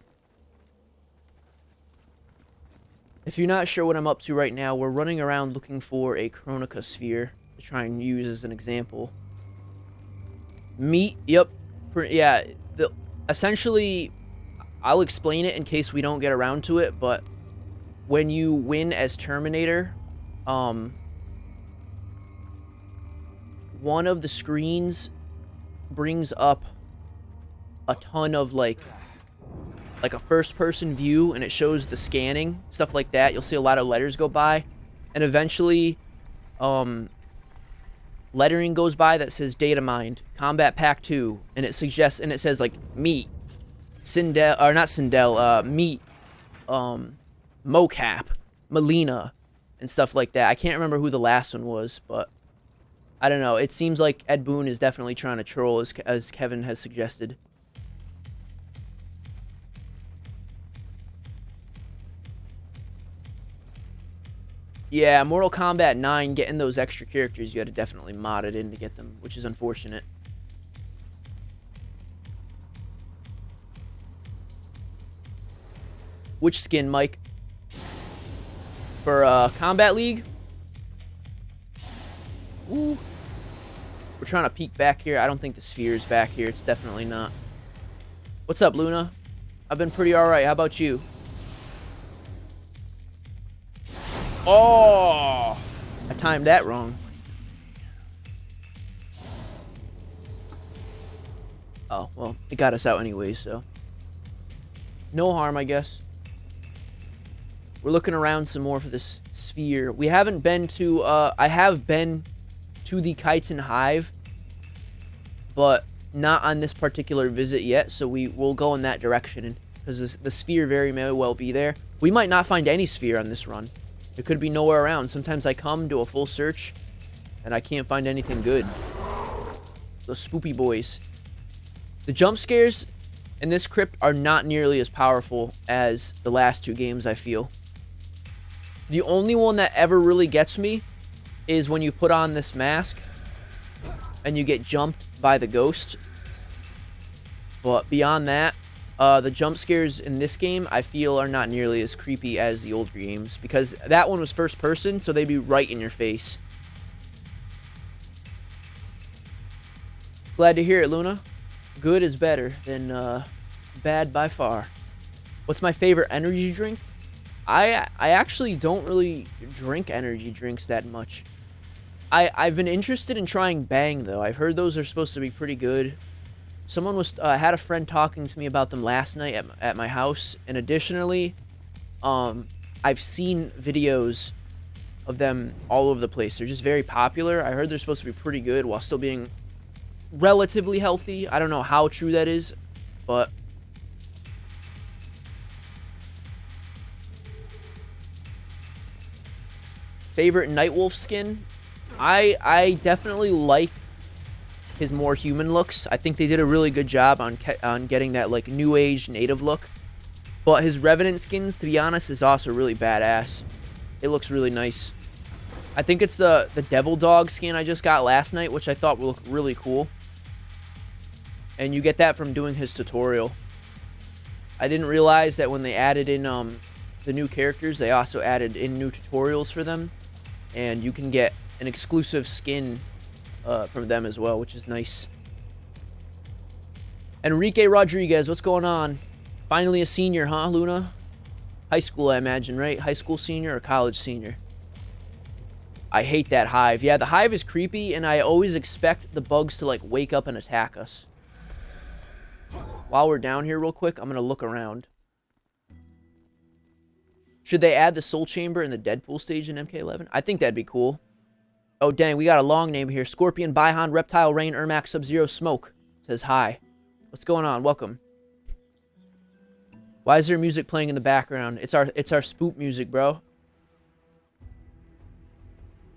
If you're not sure what I'm up to right now, we're running around looking for a Chronica sphere to try and use as an example. Meat, yep. Yeah, essentially, I'll explain it in case we don't get around to it, but when you win as Terminator, one of the screens brings up a ton of like a first-person view, and it shows the scanning, stuff like that. You'll see a lot of letters go by, and eventually, lettering goes by that says data mined, Combat Pack 2, and it suggests, and it says like meat, Sindel, or not Sindel, meat, mocap, Melina, and stuff like that. I can't remember who the last one was, but I don't know. It seems like Ed Boon is definitely trying to troll, as Kevin has suggested. Yeah, Mortal Kombat 9, getting those extra characters, you had to definitely mod it in to get them, which is unfortunate. Which skin, Mike? For Combat League? Ooh. We're trying to peek back here. I don't think the sphere is back here. It's definitely not. What's up, Luna? I've been pretty alright. How about you? Oh! I timed that wrong. Oh, well, it got us out anyways, so. No harm, I guess. We're looking around some more for this sphere. We haven't been to, I have been to the Chitin Hive, but not on this particular visit yet, so we will go in that direction, because the sphere very may well be there. We might not find any sphere on this run. It could be nowhere around. Sometimes I come, do a full search, and I can't find anything good. Those spoopy boys. The jump scares in this Krypt are not nearly as powerful as the last 2 games, I feel. The only one that ever really gets me is when you put on this mask and you get jumped by the ghost. But beyond that, the jump scares in this game, I feel, are not nearly as creepy as the older games, because that one was first person, so they'd be right in your face. Glad to hear it, Luna. Good is better than bad by far. What's my favorite energy drink? I actually don't really drink energy drinks that much. I've been interested in trying Bang, though. I've heard those are supposed to be pretty good. Someone was had a friend talking to me about them last night at my house, and additionally, I've seen videos of them all over the place. They're just very popular. I heard they're supposed to be pretty good while still being relatively healthy. I don't know how true that is, but Favorite Nightwolf skin? I definitely like his more human looks. I think they did a really good job on getting that like new age native look. But his Revenant skins, to be honest, is also really badass. It looks really nice. I think it's the Devil Dog skin I just got last night, which I thought would look really cool. And you get that from doing his tutorial. I didn't realize that when they added in the new characters, they also added in new tutorials for them. And you can get an exclusive skin from them as well, which is nice. Enrique Rodriguez, what's going on? Finally a senior, huh, Luna? High school, I imagine, right? High school senior or college senior? I hate that hive. Yeah, the hive is creepy, and I always expect the bugs to, like, wake up and attack us. While we're down here real quick, I'm going to look around. Should they add the Soul Chamber in the Deadpool stage in MK11? I think that'd be cool. Oh, dang, we got a long name here. Scorpion, Baihan, Reptile, Rain, Ermac, Sub-Zero, Smoke. Says hi. What's going on? Welcome. Why is there music playing in the background? It's our spook music, bro.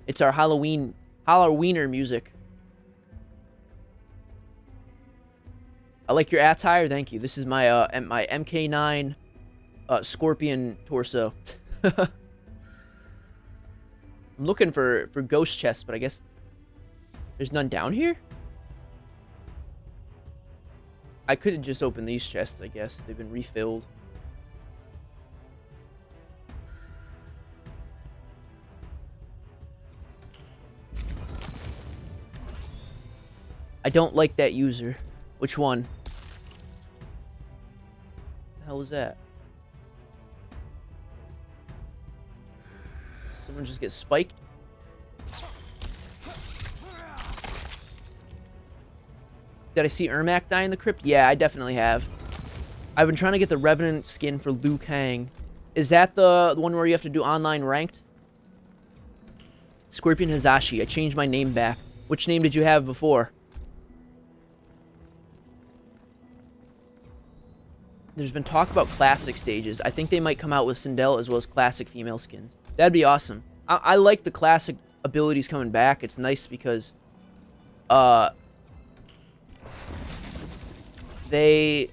It's our Halloweener music. I like your attire. Thank you. This is my my MK9 Scorpion torso. I'm looking for ghost chests, but I guess there's none down here. I could have just opened these chests, I guess. They've been refilled. I don't like that user. Which one? The hell is that? Someone just get spiked? Did I see Ermac die in the crypt? Yeah, I definitely have. I've been trying to get the Revenant skin for Liu Kang. Is that the one where you have to do online ranked? Scorpion Hazashi. I changed my name back. Which name did you have before? There's been talk about classic stages. I think they might come out with Sindel as well as classic female skins. That'd be awesome. I like the classic abilities coming back. It's nice because they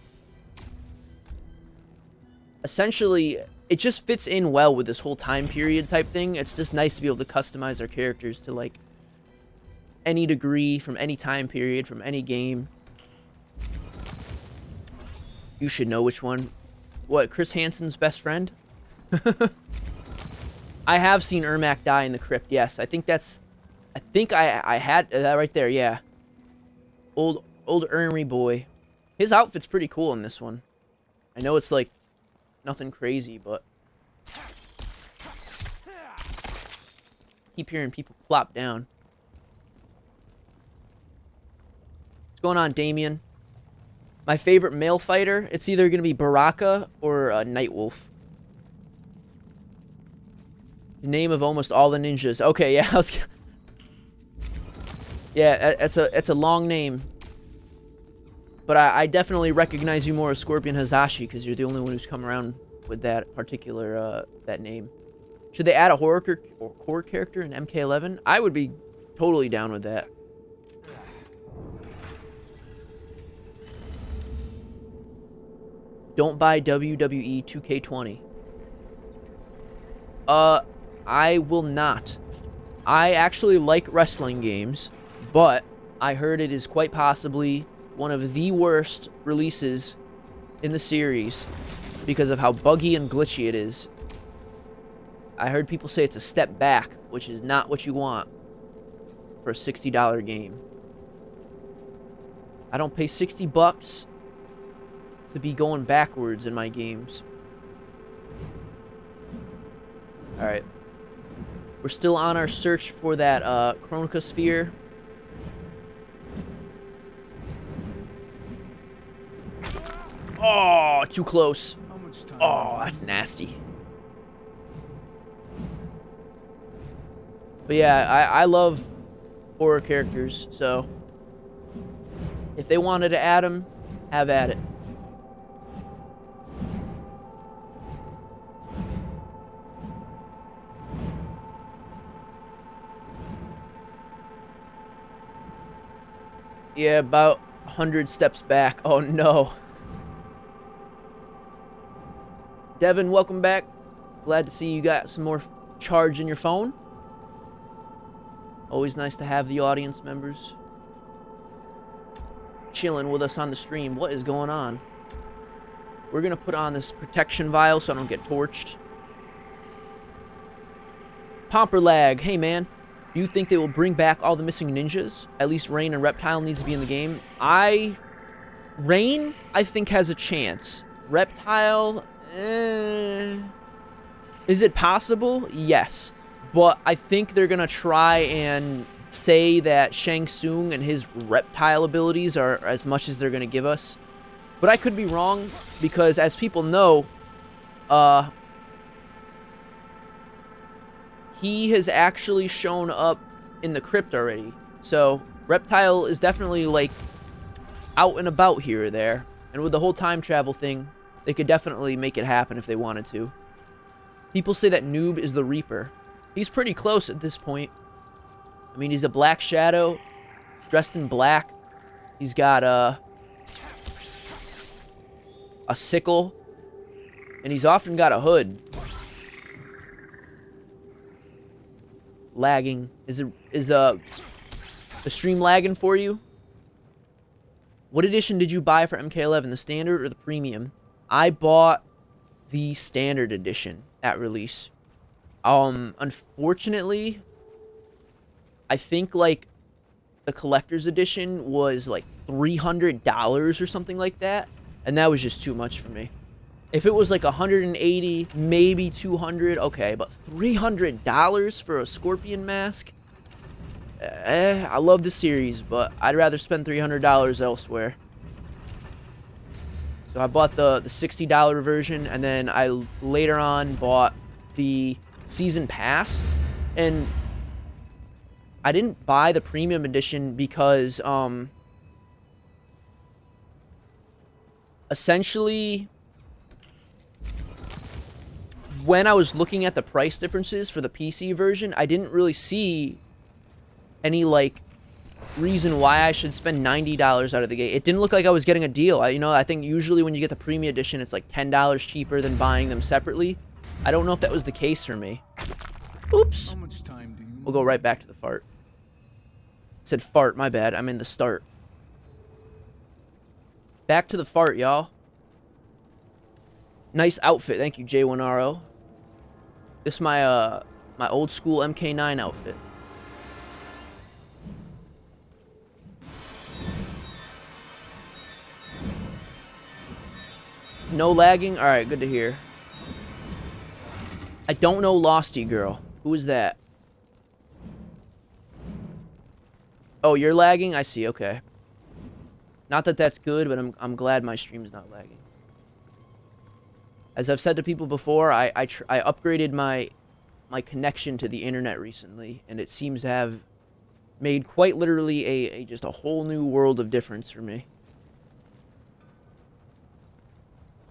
essentially, it just fits in well with this whole time period type thing. It's just nice to be able to customize our characters to like any degree from any time period from any game. You should know which one. What, Chris Hansen's best friend? I have seen Ermac die in the crypt. Yes, I think that's, I think I had that right there. Yeah, old Ermy boy. His outfit's pretty cool in this one. I know it's like nothing crazy, but keep hearing people plop down. What's going on, Damien? My favorite male fighter, it's either going to be Baraka or Nightwolf. The name of almost all the ninjas. Okay, yeah, yeah, it's a long name. But I definitely recognize you more as Scorpion Hazashi because you're the only one who's come around with that particular that name. Should they add a horror character in MK11? I would be totally down with that. Don't buy WWE 2K20. I will not. I actually like wrestling games, but I heard it is quite possibly one of the worst releases in the series because of how buggy and glitchy it is. I heard people say it's a step back, which is not what you want for a $60 game. I don't pay $60 to be going backwards in my games. Alright. We're still on our search for that Chronica Sphere. Oh, too close. Oh, that's nasty. But yeah, I love horror characters, so if they wanted to add them, have at it. Yeah, about 100 steps back. Oh no. Devin, welcome back. Glad to see you got some more charge in your phone. Always nice to have the audience members chilling with us on the stream. What is going on? We're gonna put on this protection vial so I don't get torched. Pomper Lag, hey man, do you think they will bring back all the missing ninjas? At least Rain and Reptile needs to be in the game. Rain, I think, has a chance. Reptile, is it possible? Yes. But I think they're gonna try and say that Shang Tsung and his reptile abilities are as much as they're gonna give us. But I could be wrong, because as people know, he has actually shown up in the Krypt already. So, Reptile is definitely, like, out and about here or there. And with the whole time travel thing, they could definitely make it happen if they wanted to. People say that Noob is the Reaper. He's pretty close at this point. I mean, he's a black shadow, dressed in black. He's got a sickle, and he's often got a hood. Lagging. Is the stream lagging for you? What edition did you buy for MK11, the standard or the premium? I bought the standard edition at release. Unfortunately, I think like the collector's edition was like $300 or something like that, and that was just too much for me. If it was like 180, maybe 200, okay, but $300 for a Scorpion mask? I love the series, but I'd rather spend $300 elsewhere. So I bought the $60 version, and then I later on bought the season pass, and I didn't buy the premium edition because essentially when I was looking at the price differences for the PC version, I didn't really see any, like, reason why I should spend $90 out of the gate. It didn't look like I was getting a deal. I think usually when you get the premium edition, it's like $10 cheaper than buying them separately. I don't know if that was the case for me. Oops. How much time do you We'll go right back to the fart. Said fart, my bad. I'm in the start. Back to the fart, y'all. Nice outfit. Thank you, J1RO. This is my my old school MK9 outfit. No lagging? Alright, good to hear. I don't know Losty Girl. Who is that? Oh, you're lagging? I see, okay. Not that that's good, but I'm glad my stream's not lagging. As I've said to people before, I upgraded my connection to the internet recently, and it seems to have made quite literally just a whole new world of difference for me.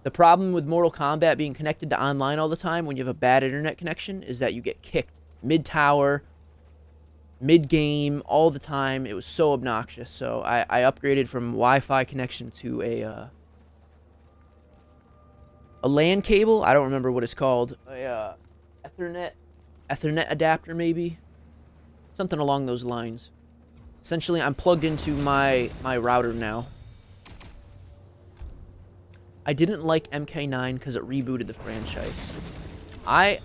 The problem with Mortal Kombat being connected to online all the time when you have a bad internet connection is that you get kicked mid-tower, mid-game, all the time. It was so obnoxious, so I upgraded from Wi-Fi connection to a LAN cable. I don't remember what it's called. A Ethernet adapter, maybe? Something along those lines. Essentially, I'm plugged into my router now. I didn't like MK9 because it rebooted the franchise. I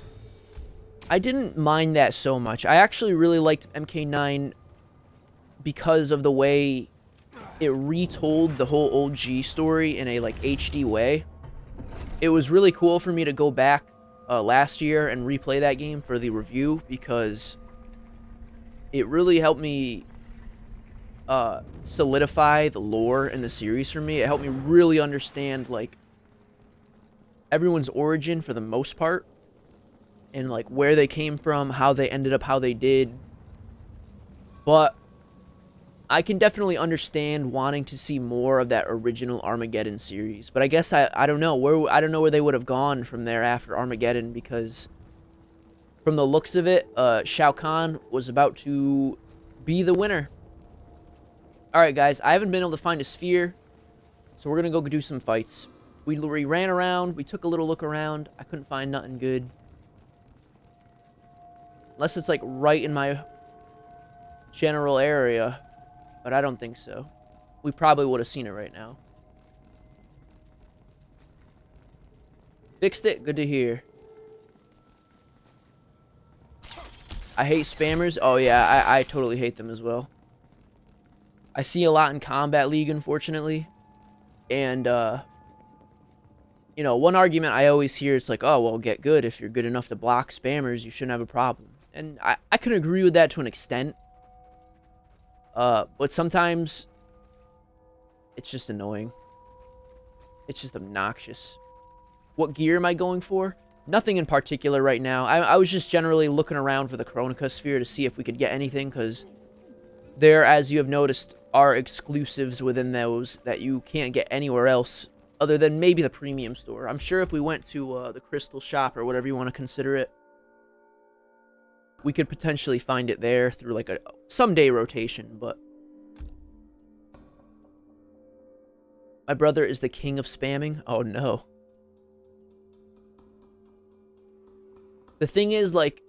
didn't mind that so much. I actually really liked MK9 because of the way it retold the whole OG story in a, like, HD way. It was really cool for me to go back last year and replay that game for the review because it really helped me solidify the lore in the series for me. It helped me really understand, like, everyone's origin for the most part, and, like, where they came from, how they ended up how they did. But I can definitely understand wanting to see more of that original Armageddon series. But I guess I don't know where they would have gone from there after Armageddon, because from the looks of it, Shao Kahn was about to be the winner. Alright, guys. I haven't been able to find a sphere. So we're going to go do some fights. We ran around. We took a little look around. I couldn't find nothing good. Unless it's like right in my general area. But I don't think so. We probably would have seen it right now. Fixed it. Good to hear. I hate spammers. Oh, yeah. I totally hate them as well. I see a lot in Combat League, unfortunately. And, you know, one argument I always hear is like, oh, well, get good. If you're good enough to block spammers, you shouldn't have a problem. And I can agree with that to an extent. But sometimes it's just annoying. It's just obnoxious. What gear am I going for? Nothing in particular right now. I was just generally looking around for the Chronica Sphere to see if we could get anything, because there, as you have noticed, are exclusives within those that you can't get anywhere else other than maybe the premium store. I'm sure if we went to the Crystal Shop or whatever you want to consider it, we could potentially find it there through like a someday rotation, but my brother is the king of spamming. Oh no. The thing is, like,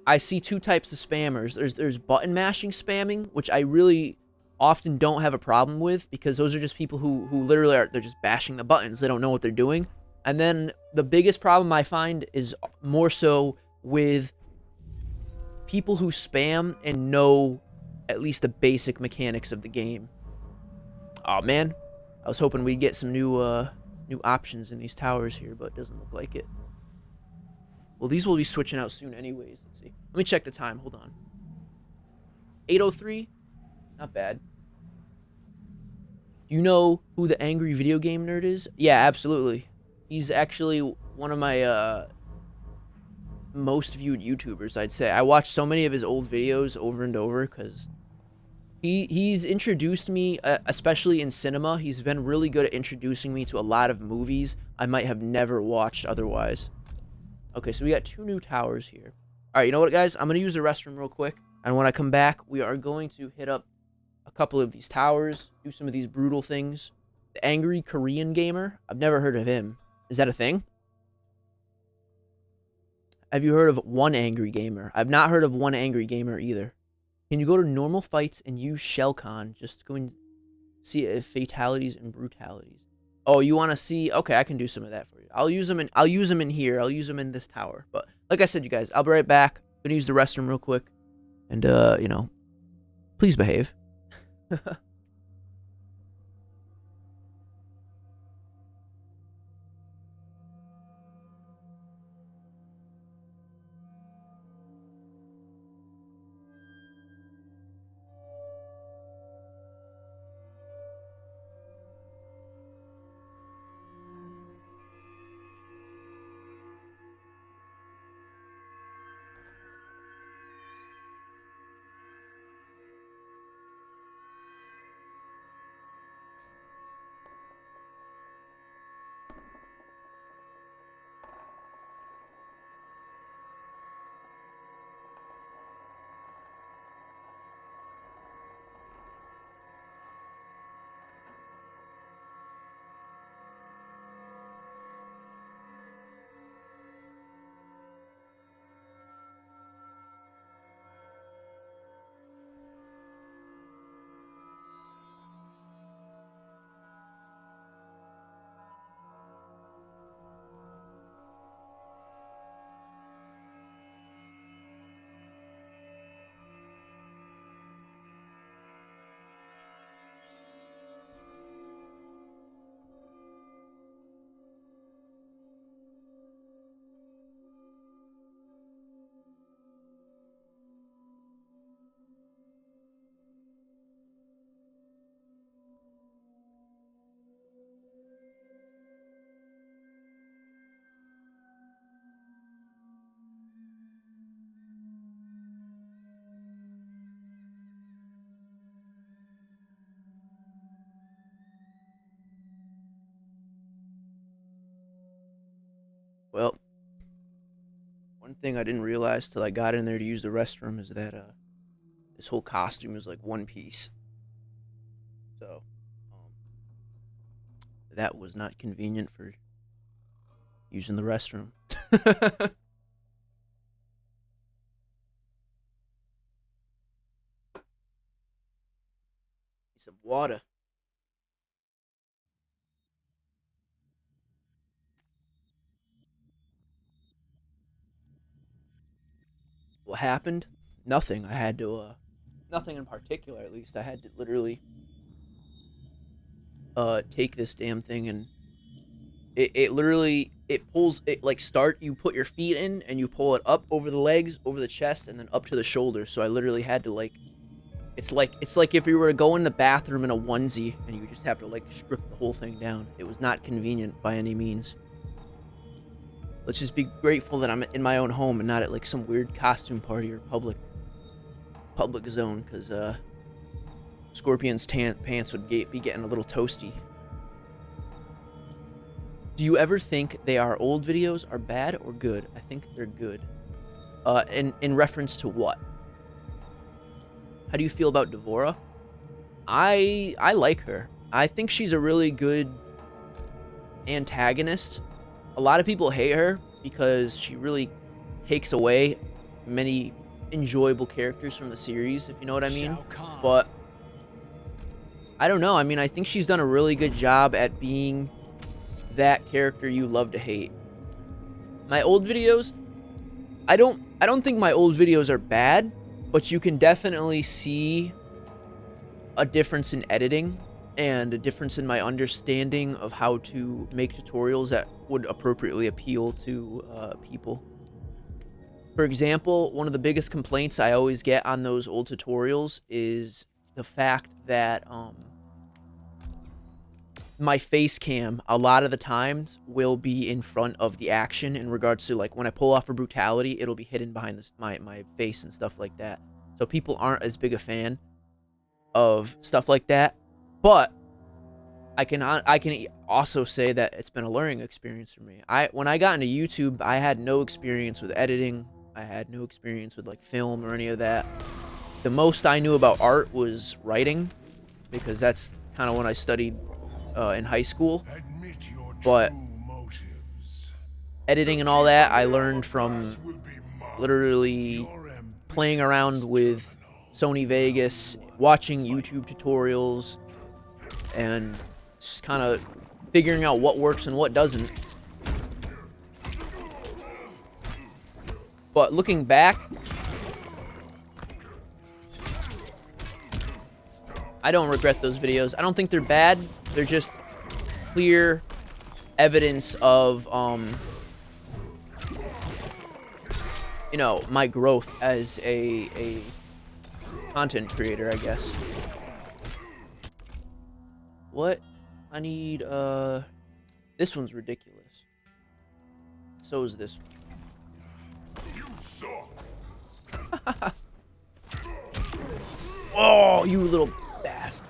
I see two types of spammers. There's button mashing spamming, which I really often don't have a problem with, because those are just people who literally they're just bashing the buttons. They don't know what they're doing. And then the biggest problem I find is more so with people who spam and know at least the basic mechanics of the game. Oh man, I was hoping we'd get some new options in these towers here, but it doesn't look like it. Well, these will be switching out soon anyways. Let's see. Let me check the time. Hold on. 8:03? Not bad. Do you know who the Angry Video Game Nerd is? Yeah, absolutely. He's actually one of my most viewed YouTubers, I'd say. I watch so many of his old videos over and over because he's introduced me, especially in cinema. He's been really good at introducing me to a lot of movies I might have never watched otherwise. Okay, so we got two new towers here. All right, you know what, guys? I'm going to use the restroom real quick. And when I come back, we are going to hit up a couple of these towers, do some of these brutal things. The Angry Korean Gamer. I've never heard of him. Is that a thing? Have you heard of One Angry Gamer? I've not heard of One Angry Gamer either. Can you go to normal fights and use Shellcon? Just go and see if fatalities and brutalities. Oh, you want to see? Okay, I can do some of that for you. I'll use them in here. I'll use them in this tower. But like I said, you guys, I'll be right back. I'm gonna use the restroom real quick. And you know, please behave. Well, one thing I didn't realize till I got in there to use the restroom is that this whole costume is like one piece. So, that was not convenient for using the restroom. Some water. What happened? Nothing. I had to, nothing in particular, at least. I had to literally, take this damn thing and it literally, it pulls, it like you put your feet in and you pull it up over the legs, over the chest, and then up to the shoulders. So I literally had to like, it's like if you were to go in the bathroom in a onesie and you just have to like strip the whole thing down. It was not convenient by any means. Let's just be grateful that I'm in my own home and not at like some weird costume party or public zone, because Scorpion's pants would be getting a little toasty. Do you ever think they are old videos are bad or good? I think they're good. In reference to what? How do you feel about Devora? I like her. I think she's a really good antagonist. A lot of people hate her because she really takes away many enjoyable characters from the series, if you know what I mean. But I don't know. I mean, I think she's done a really good job at being that character you love to hate. My old videos, I don't think my old videos are bad, but you can definitely see a difference in editing and a difference in my understanding of how to make tutorials that would appropriately appeal to people. For example, one of the biggest complaints I always get on those old tutorials is the fact that my face cam a lot of the times will be in front of the action, in regards to like when I pull off a brutality, it'll be hidden behind this, my face and stuff like that. So people aren't as big a fan of stuff like that. But I can also say that it's been a learning experience for me. When I got into YouTube, I had no experience with editing. I had no experience with like film or any of that. The most I knew about art was writing, because that's kind of when I studied in high school. But editing and all that, I learned from literally playing around with Sony Vegas, watching YouTube tutorials, and just kind of figuring out what works and what doesn't. But looking back, I don't regret those videos. I don't think they're bad. They're just clear evidence of, you know, my growth as a content creator, I guess. What? I need, this one's ridiculous. So is this one. Oh, you little bastard.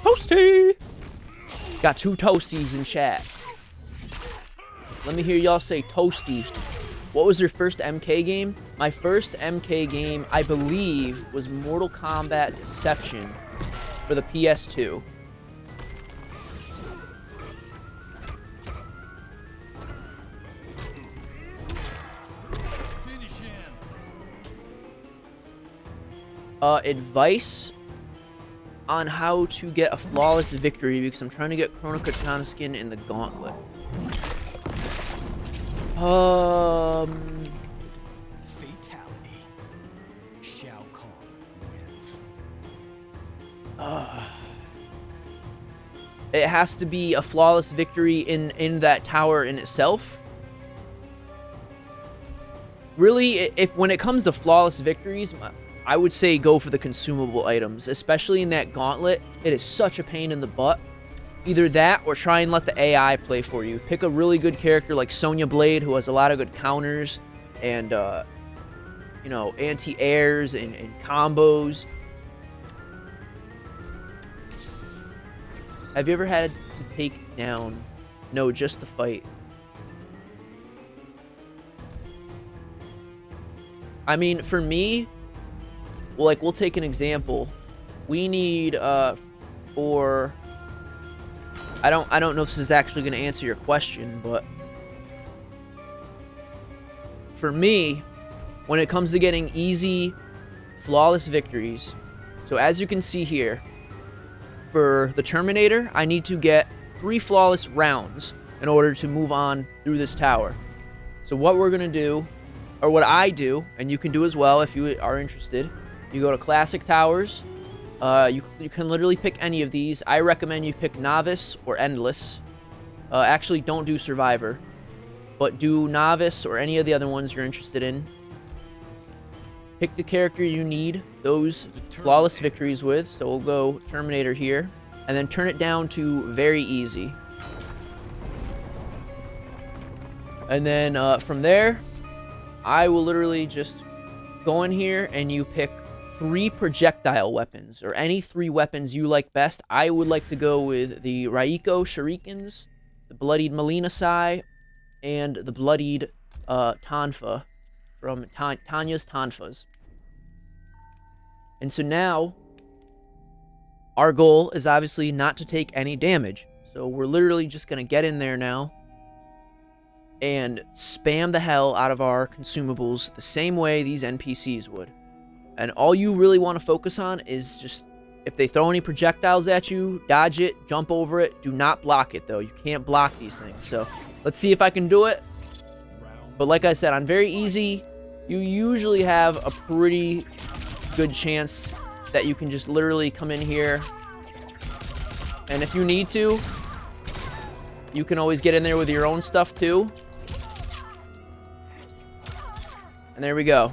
Toasty! Got 2 toasties in chat. Let me hear y'all say toasty. What was your first MK game? My first MK game, I believe, was Mortal Kombat Deception for the PS2. Finish him. Advice on how to get a flawless victory, because I'm trying to get Chrono Katana skin in the gauntlet. Fatality. Shao Kahn wins. It has to be a flawless victory in that tower in itself. Really, if when it comes to flawless victories, I would say go for the consumable items, especially in that gauntlet. It is such a pain in the butt. Either that or try and let the AI play for you. Pick a really good character like Sonya Blade, who has a lot of good counters and, you know, anti-airs and combos. Have you ever had to take down? No, just the fight. I mean, for me, well, like, we'll take an example. We need, for... I don't know if this is actually going to answer your question, but for me, when it comes to getting easy, flawless victories, so as you can see here, for the Terminator, I need to get 3 flawless rounds in order to move on through this tower. So what we're going to do, or what I do, and you can do as well if you are interested, you go to Classic Towers. You can literally pick any of these. I recommend you pick Novice or Endless. Actually, don't do Survivor, but do Novice or any of the other ones you're interested in. Pick the character you need those flawless victories with. So we'll go Terminator here, and then turn it down to very easy. And then from there, I will literally just go in here and you pick 3 projectile weapons, or any 3 weapons you like best. I would like to go with the Raiko Shurikens, the Bloodied Melina Sai, and the Bloodied Tonfa from Tanya's Tonfas. And so now, our goal is obviously not to take any damage. So we're literally just going to get in there now and spam the hell out of our consumables the same way these NPCs would. And all you really want to focus on is just, if they throw any projectiles at you, dodge it, jump over it. Do not block it, though. You can't block these things. So let's see if I can do it. But like I said, on very easy, you usually have a pretty good chance that you can just literally come in here. And if you need to, you can always get in there with your own stuff, too. And there we go.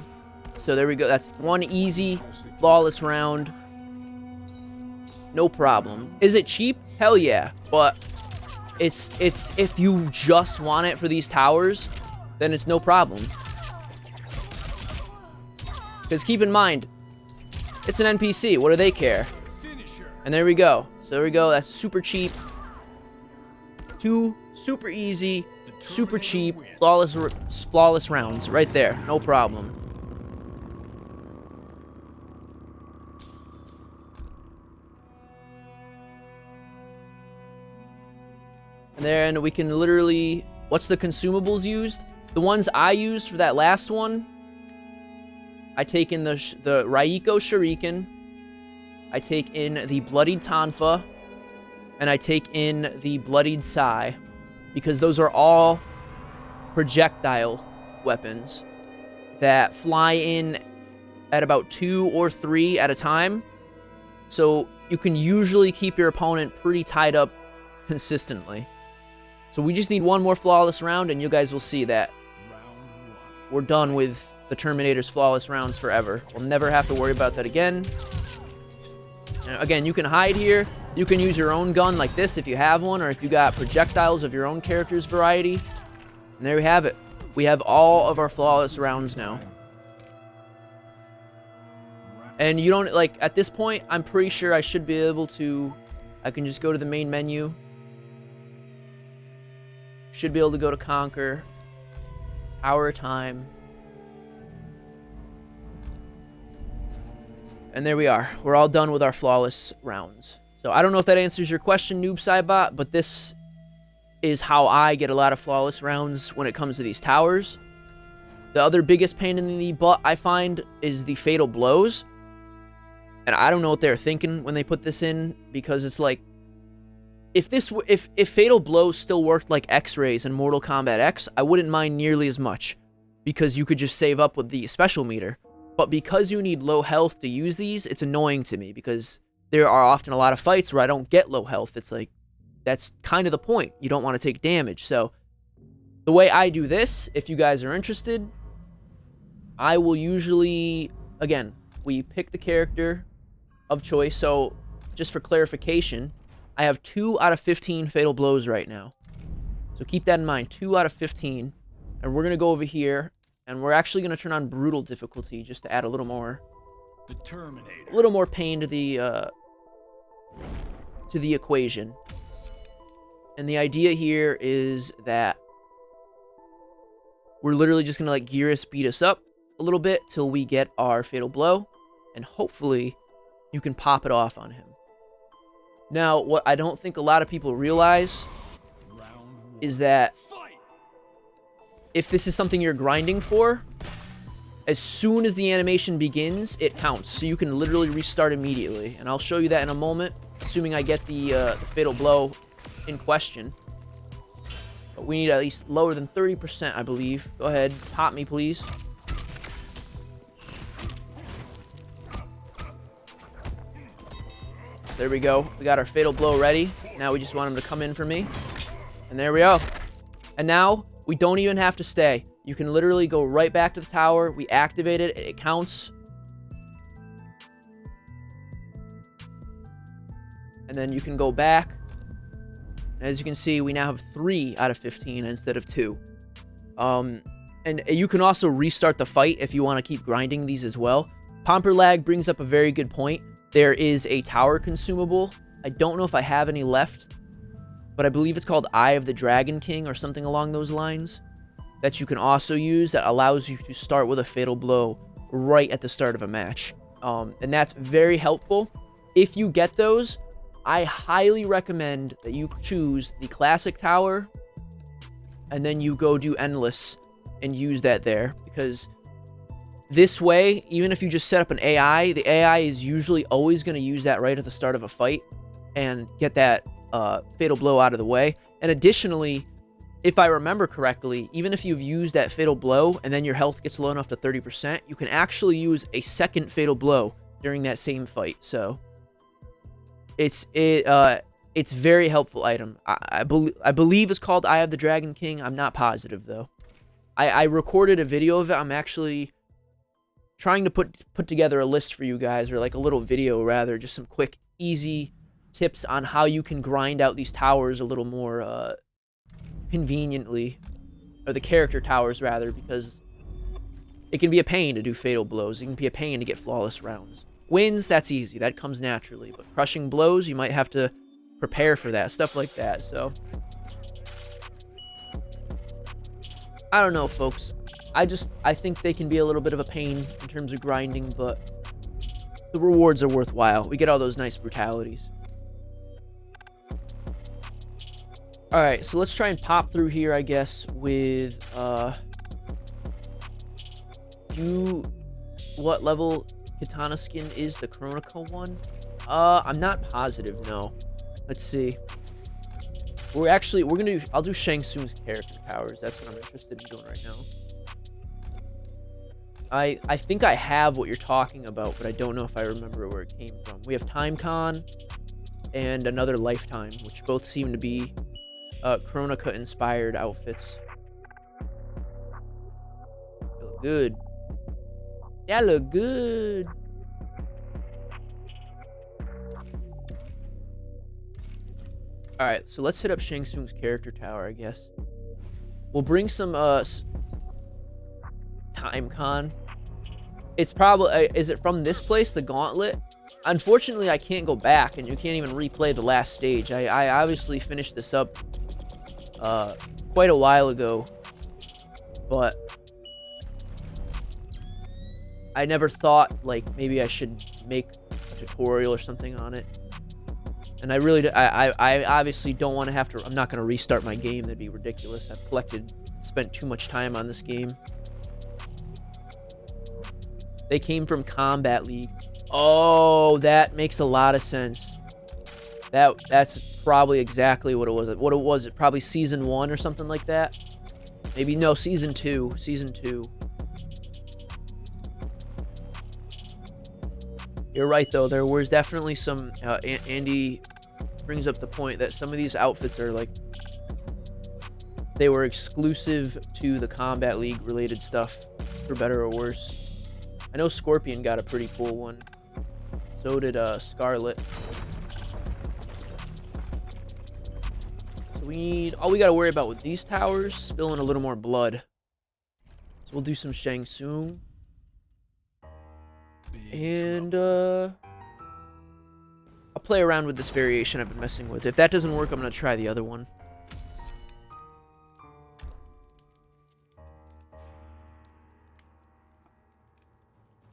So there we go. That's 1 easy, flawless round. No problem. Is it cheap? Hell yeah. But it's if you just want it for these towers, then it's no problem. Because keep in mind, it's an NPC. What do they care? And there we go. So there we go. That's super cheap. 2 super easy, super cheap, flawless rounds right there. No problem. And then we can literally... What's the consumables used? The ones I used for that last one, I take in the Raiko Shuriken, I take in the Bloodied Tonfa, and I take in the Bloodied Sai, because those are all projectile weapons that fly in at about 2 or 3 at a time. So you can usually keep your opponent pretty tied up consistently. So we just need 1 more flawless round, and you guys will see that we're done with the Terminator's flawless rounds forever. We'll never have to worry about that again. And again, you can hide here. You can use your own gun like this if you have one, or if you got projectiles of your own character's variety. And there we have it. We have all of our flawless rounds now. And you don't, like, at this point, I'm pretty sure I should be able to... I can just go to the main menu. Should be able to go to Conquer. Hour time. And there we are. We're all done with our flawless rounds. So I don't know if that answers your question, Noob Saibot, but this is how I get a lot of flawless rounds when it comes to these towers. The other biggest pain in the butt I find is the fatal blows. And I don't know what they're thinking when they put this in, because it's like, if fatal blows still worked like X-rays in Mortal Kombat X, I wouldn't mind nearly as much, because you could just save up with the special meter. But because you need low health to use these, it's annoying to me, because there are often a lot of fights where I don't get low health. It's like, that's kind of the point. You don't want to take damage. So the way I do this, if you guys are interested, I will usually, again, we pick the character of choice. So just for clarification, I have 2 out of 15 fatal blows right now. So keep that in mind, 2 out of 15. And we're going to go over here, and we're actually going to turn on brutal difficulty just to add a little more, pain to the equation. And the idea here is that we're literally just going to let Gearus beat us up a little bit till we get our fatal blow, and hopefully you can pop it off on him. Now, what I don't think a lot of people realize is that if this is something you're grinding for, as soon as the animation begins, it counts. So you can literally restart immediately. And I'll show you that in a moment, assuming I get the fatal blow in question. But we need at least lower than 30%, I believe. Go ahead, pop me, please. There we go. We got our fatal blow ready. Now we just want him to come in for me. And there we go. And now we don't even have to stay. You can literally go right back to the tower. We activate it. It counts. And then you can go back. As you can see, we now have 3 out of 15 instead of 2. And you can also restart the fight if you want to keep grinding these as well. Pomper Lag brings up a very good point. There is a tower consumable. I don't know if I have any left, but I believe it's called Eye of the Dragon King or something along those lines that you can also use that allows you to start with a fatal blow right at the start of a match. And that's very helpful. If you get those, I highly recommend that you choose the classic tower and then you go do endless and use that there, because this way, even if you just set up an AI, the AI is usually always going to use that right at the start of a fight and get that fatal blow out of the way. And additionally, if I remember correctly, even if you've used that fatal blow and then your health gets low enough to 30%, you can actually use a second fatal blow during that same fight. So it's very helpful item. I believe it's called Eye of the Dragon King. I'm not positive though. I recorded a video of it. I'm actually trying to put together a list for you guys, or like a little video rather, just some quick, easy tips on how you can grind out these towers a little more conveniently, or the character towers rather, because it can be a pain to do fatal blows. It can be a pain to get flawless rounds. Wins, that's easy. That comes naturally. But crushing blows, you might have to prepare for that. Stuff like that. So I don't know, folks. I think they can be a little bit of a pain in terms of grinding, but the rewards are worthwhile. We get all those nice brutalities. Alright, so let's try and pop through here, I guess, with, what level Katana skin is the Chronica one? I'm not positive, no. Let's see. I'll do Shang Tsung's character powers. That's what I'm interested in doing right now. I think I have what you're talking about, but I don't know if I remember where it came from. We have Time Con and another Lifetime, which both seem to be Chronica-inspired outfits. They look good. That look good. Alright, so let's hit up Shang Tsung's character tower, I guess. We'll bring some Time Con. It's probably, is it from this place, the Gauntlet? Unfortunately, I can't go back, and you can't even replay the last stage. I obviously finished this up quite a while ago, but I never thought, like, maybe I should make a tutorial or something on it. And I really, I obviously don't want to have to, I'm not going to restart my game. That'd be ridiculous. I've spent too much time on this game. They came from Kombat League. Oh, that makes a lot of sense. That's probably exactly what it was. What it was, it probably season 1 or something like that. Maybe, no, season 2. Season 2. You're right, though. There was definitely some... Andy brings up the point that some of these outfits are, like... They were exclusive to the Kombat League related stuff, for better or worse. I know Scorpion got a pretty cool one. So did Scarlet. So we need... All we gotta worry about with these towers, spilling a little more blood. So we'll do some Shang Tsung. And, I'll play around with this variation I've been messing with. If that doesn't work, I'm gonna try the other one.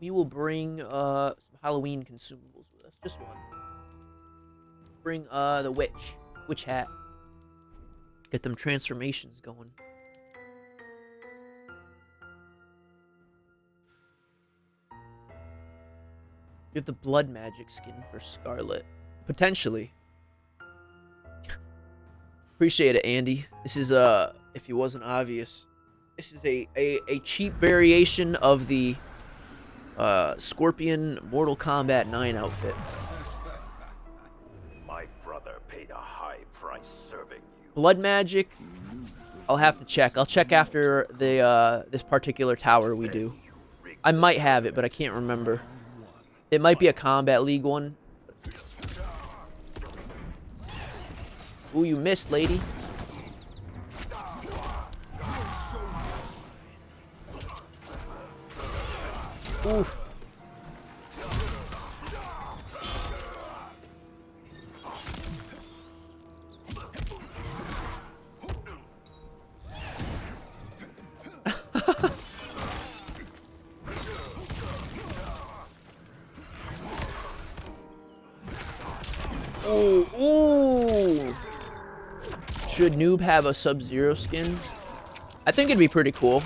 We will bring, some Halloween consumables with us. Just one. bring the witch hat. Get them transformations going. You have the blood magic skin for Scarlet. Potentially. Appreciate it, Andy. This is, if it wasn't obvious, this is a cheap variation of the Scorpion Mortal Kombat 9 outfit. My brother paid a high price serving you. Blood magic, I'll have to check. I'll check after the this particular tower we do. I might have it, but I can't remember. It might be a Combat League one. Ooh, you missed, lady. Oof. Ooh, ooh. Should Noob have a Sub-Zero skin? I think it'd be pretty cool.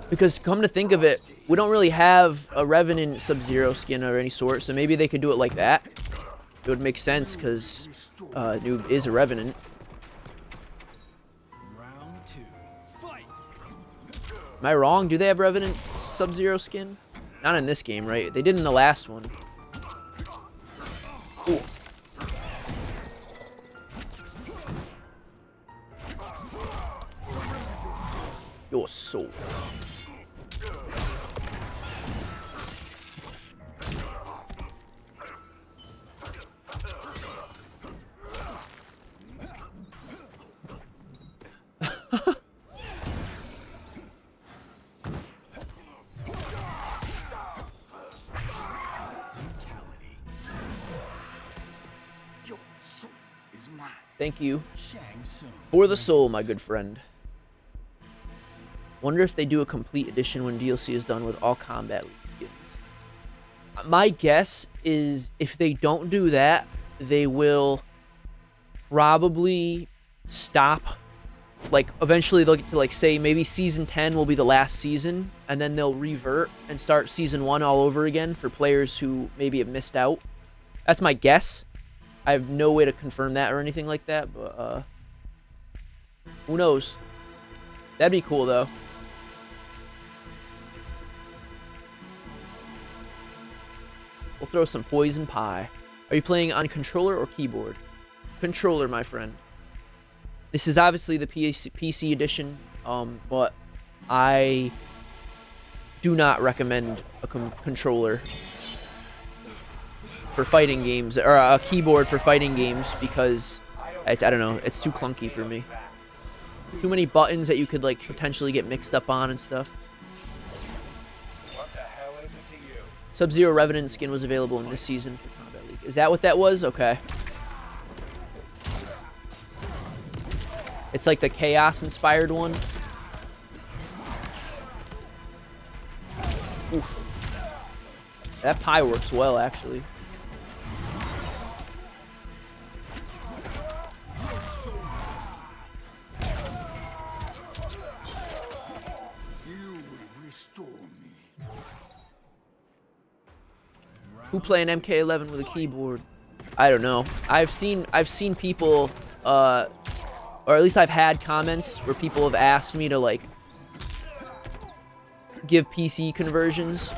Because come to think of it, we don't really have a Revenant Sub-Zero skin of any sort, so maybe they could do it like that. It would make sense, because Noob is a Revenant. Round 2. Fight. Am I wrong? Do they have Revenant Sub-Zero skin? Not in this game, right? They did in the last one. Ooh. Your soul. Your soul is mine. Thank you Shang Tsung. for the soul, my good friend. Wonder if they do a complete edition when DLC is done with all Combat League skins. My guess is if they don't do that, they will probably stop. Like, eventually they'll get to, like, say, maybe Season 10 will be the last season, and then they'll revert and start Season 1 all over again for players who maybe have missed out. That's my guess. I have no way to confirm that or anything like that, but, who knows? That'd be cool, though. We'll throw some poison pie. Are you playing on controller or keyboard? Controller, my friend. This is obviously the PC edition, but I do not recommend a controller for fighting games, or a keyboard for fighting games, because I don't know, it's too clunky for me. Too many buttons that you could, like, potentially get mixed up on and stuff. What the hell is it to you? Sub-Zero Revenant skin was available in this season for Combat League. Is that what that was? Okay. It's like the Chaos-inspired one. Oof. That pie works well, actually. You will restore me. Who play an MK11 with a keyboard? I don't know. I've seen people, or at least I've had comments where people have asked me to, like, give PC conversions.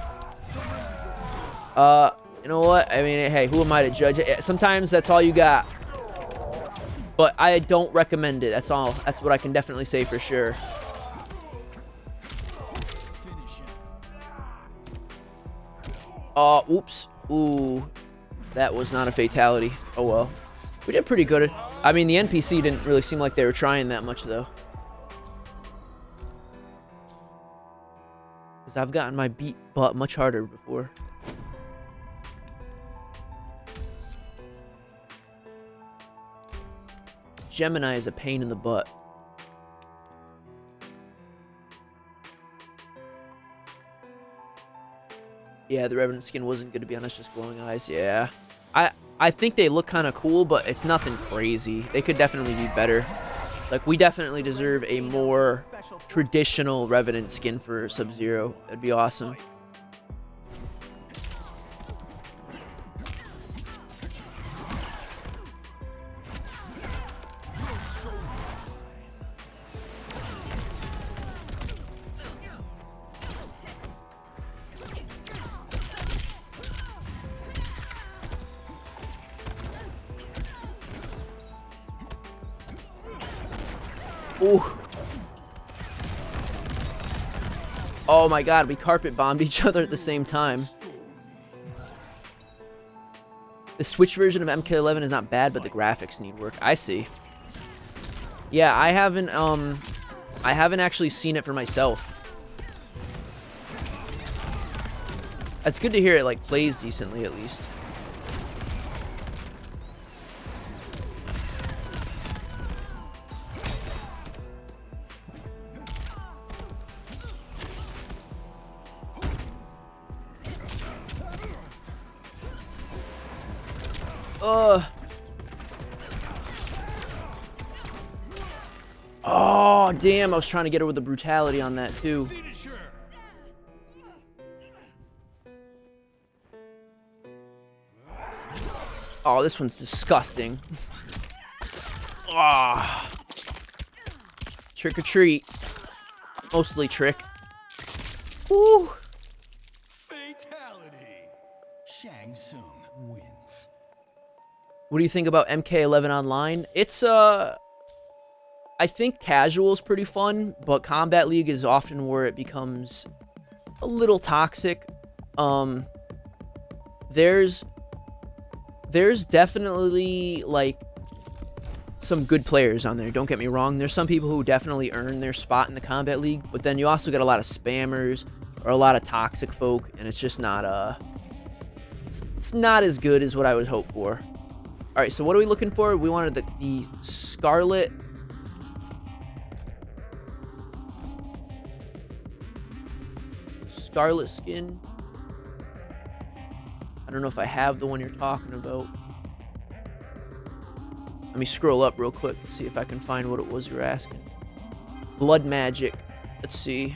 You know what? I mean, hey, who am I to judge? Sometimes that's all you got. But I don't recommend it. That's all. That's what I can definitely say for sure. Finish him. Oops. Ooh. That was not a fatality. Oh, well. We did pretty good. I mean, the NPC didn't really seem like they were trying that much, though. Because I've gotten my butt much harder before. Gemini is a pain in the butt. Yeah, the Revenant skin wasn't good, to be honest, just glowing eyes. Yeah. I think they look kind of cool, but it's nothing crazy. They could definitely be better. Like, we definitely deserve a more traditional Revenant skin for Sub-Zero. That'd be awesome. Ooh. Oh my god, we carpet bombed each other at the same time. The Switch version of MK11 is not bad, but the graphics need work. I see. Yeah, I haven't actually seen it for myself. It's good to hear it like plays decently at least. Oh, damn. I was trying to get her with the brutality on that, too. Oh, this one's disgusting. Ah. Trick or treat. Mostly trick. Woo. Fatality. Shang Tsung wins. What do you think about MK11 Online? It's, I think casual is pretty fun, but Combat League is often where it becomes a little toxic. There's definitely, like, some good players on there, don't get me wrong. There's some people who definitely earn their spot in the Combat League, but then you also get a lot of spammers or a lot of toxic folk, and it's just not, it's not as good as what I would hope for. All right, so what are we looking for? We wanted the Scarlet... Scarlet skin. I don't know if I have the one you're talking about. Let me scroll up real quick and see if I can find what it was you're asking. Blood magic. Let's see.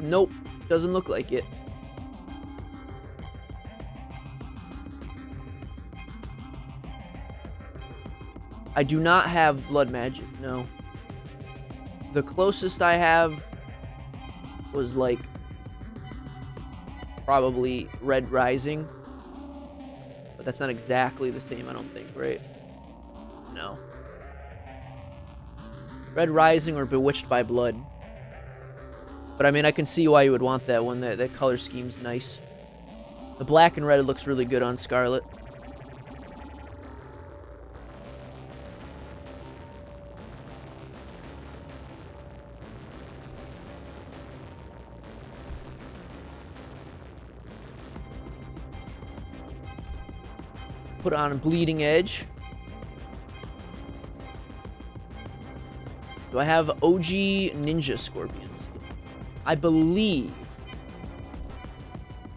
Nope, doesn't look like it. I do not have blood magic, no. The closest I have was like probably Red Rising, but that's not exactly the same, I don't think, right? No. Red Rising or Bewitched by Blood. But I mean, I can see why you would want that one. That color scheme's nice. The black and red looks really good on Scarlet. Put on a Bleeding Edge. Do I have OG Ninja Scorpions? I believe.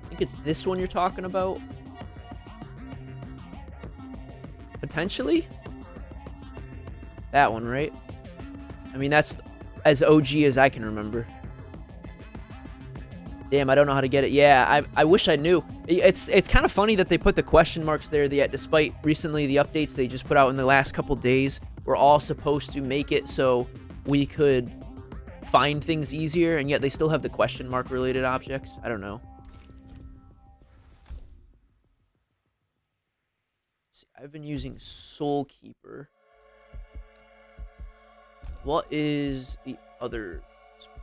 I think it's this one you're talking about. Potentially? That one, right? I mean, that's as OG as I can remember. Damn, I don't know how to get it. Yeah, I wish I knew. It's kind of funny that they put the question marks there, that despite recently the updates they just put out in the last couple days were all supposed to make it so we could find things easier, and yet they still have the question mark related objects. I don't know. See, I've been using Soul Keeper. What is the other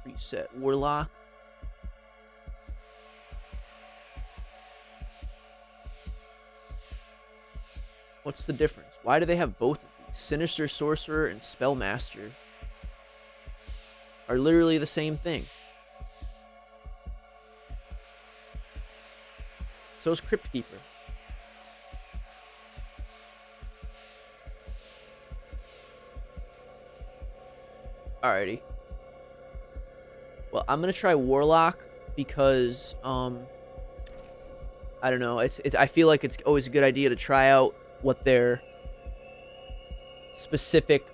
preset? Warlock? What's the difference? Why do they have both of these? Sinister Sorcerer and Spellmaster are literally the same thing. So is Krypt Keeper. Alrighty. Well, I'm gonna try Warlock because I don't know. It's I feel like it's always a good idea to try out what their specific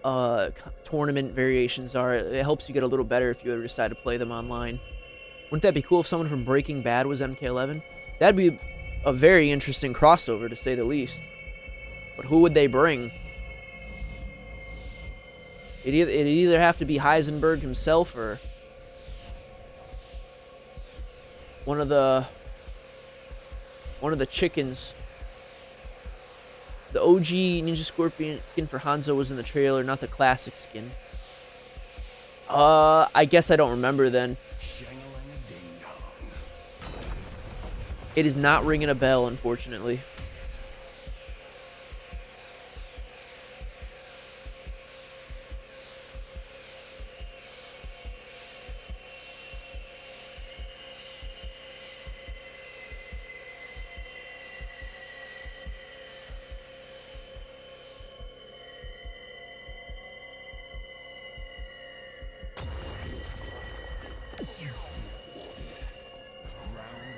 tournament variations are. It helps you get a little better if you ever decide to play them online. Wouldn't that be cool if someone from Breaking Bad was MK11? That'd be a very interesting crossover, to say the least. But who would they bring? It'd either have to be Heisenberg himself or one of the chickens. The OG Ninja Scorpion skin for Hanzo was in the trailer, not the classic skin. I guess I don't remember then. It is not ringing a bell, unfortunately.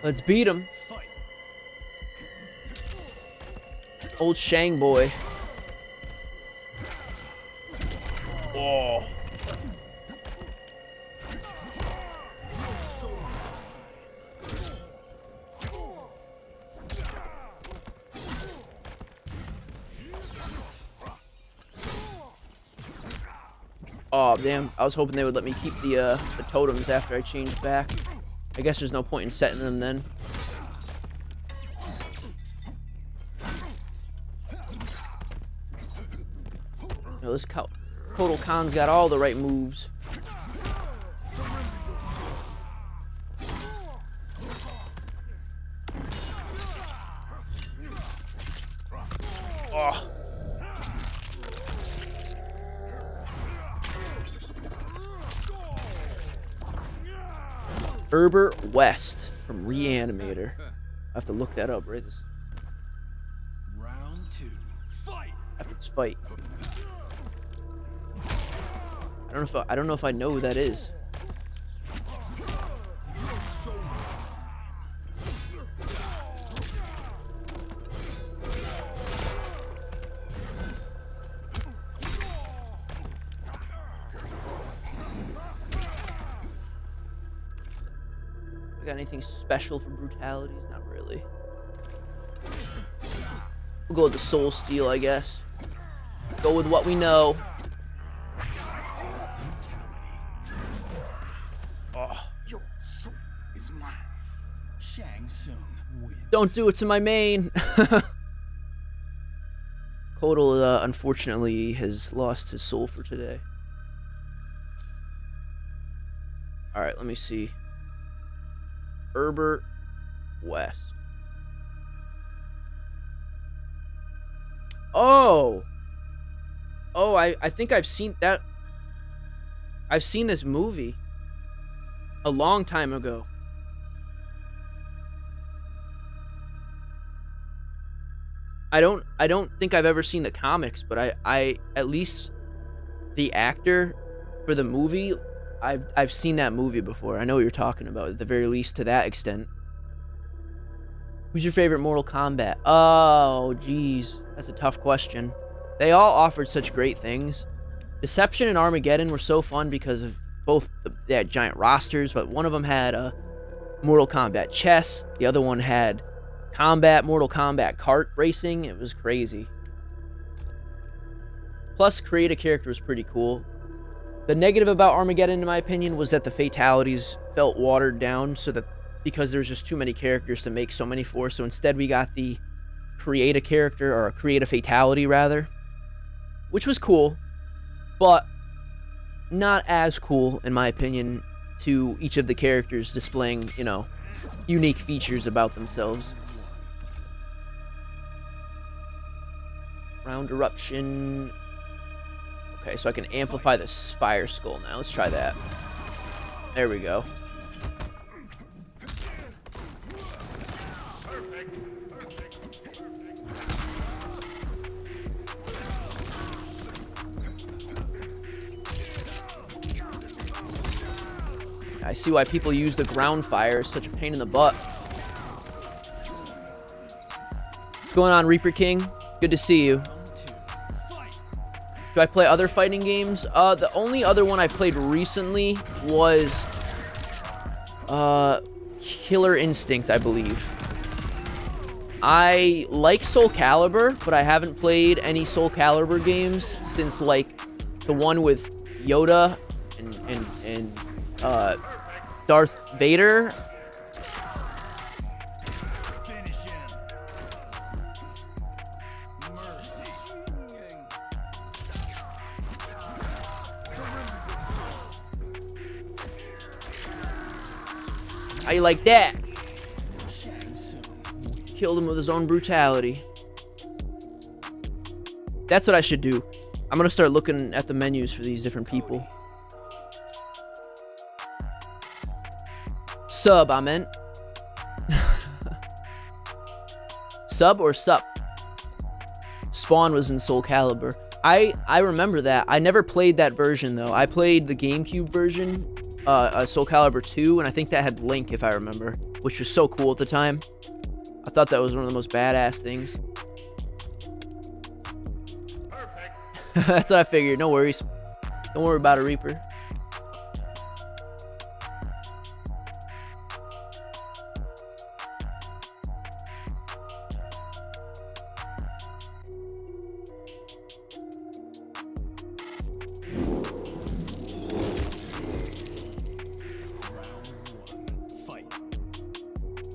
Let's beat him. Old Shang boy. Oh. Oh, damn. I was hoping they would let me keep the totems after I changed back. I guess there's no point in setting them then. No, this Kotal Khan's got all the right moves. Oh. Herbert West from Reanimator. I have to look that up, right? Round 2. Fight. After this fight. I don't know if I know who that is. Got anything special for brutalities? Not really. We'll go with the soul steal, I guess. Go with what we know. Oh. Your soul is mine. Shang Tsung wins. Don't do it to my main. Kotal, unfortunately, has lost his soul for today. Alright, let me see. Herbert West. Oh, I think I've seen that. I've seen this movie a long time ago. I don't think I've ever seen the comics, but I at least the actor for the movie, I've seen that movie before. I know what you're talking about, at the very least to that extent. Who's your favorite Mortal Kombat? Oh, geez. That's a tough question. They all offered such great things. Deception and Armageddon were so fun because of both they had giant rosters, but one of them had a Mortal Kombat chess. The other one had Mortal Kombat kart racing. It was crazy. Plus, create a character was pretty cool. The negative about Armageddon, in my opinion, was that the fatalities felt watered down, so that because there's just too many characters to make so many for. So instead, we got the create a character, or create a fatality rather, which was cool, but not as cool, in my opinion, to each of the characters displaying, you know, unique features about themselves. Round eruption. Okay, so I can amplify this fire skull now. Let's try that. There we go. I see why people use the ground fire. It's such a pain in the butt. What's going on, Reaper King? Good to see you. Do I play other fighting games? The only other one I played recently was Killer Instinct, I believe. I like Soul Calibur, but I haven't played any Soul Calibur games since, like, the one with Yoda and Darth Vader. Finish him. Mercy. How you like that? Shang Tsung. Killed him with his own brutality. That's what I should do. I'm gonna start looking at the menus for these different people. Sub, I meant. Sub or sup? Spawn was in Soul Calibur. I remember that. I never played that version, though. I played the GameCube version, Soul Calibur 2, and I think that had Link, if I remember, which was so cool at the time. I thought that was one of the most badass things. That's what I figured. No worries. Don't worry about a Reaper.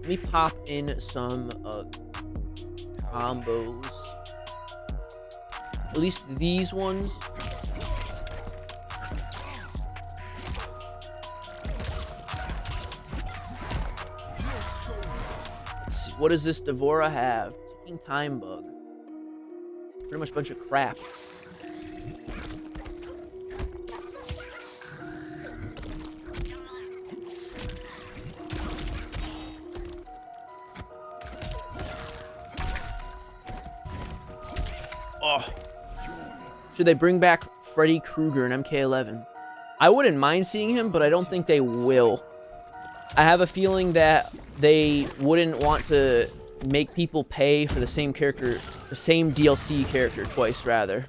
Let me pop in some combos. At least these ones. Let's see, what does this Devora have? Ticking time bug. Pretty much a bunch of crap. Oh. Should they bring back Freddy Krueger in MK11? I wouldn't mind seeing him, but I don't think they will. I have a feeling that they wouldn't want to make people pay for the same character, the same DLC character twice, rather.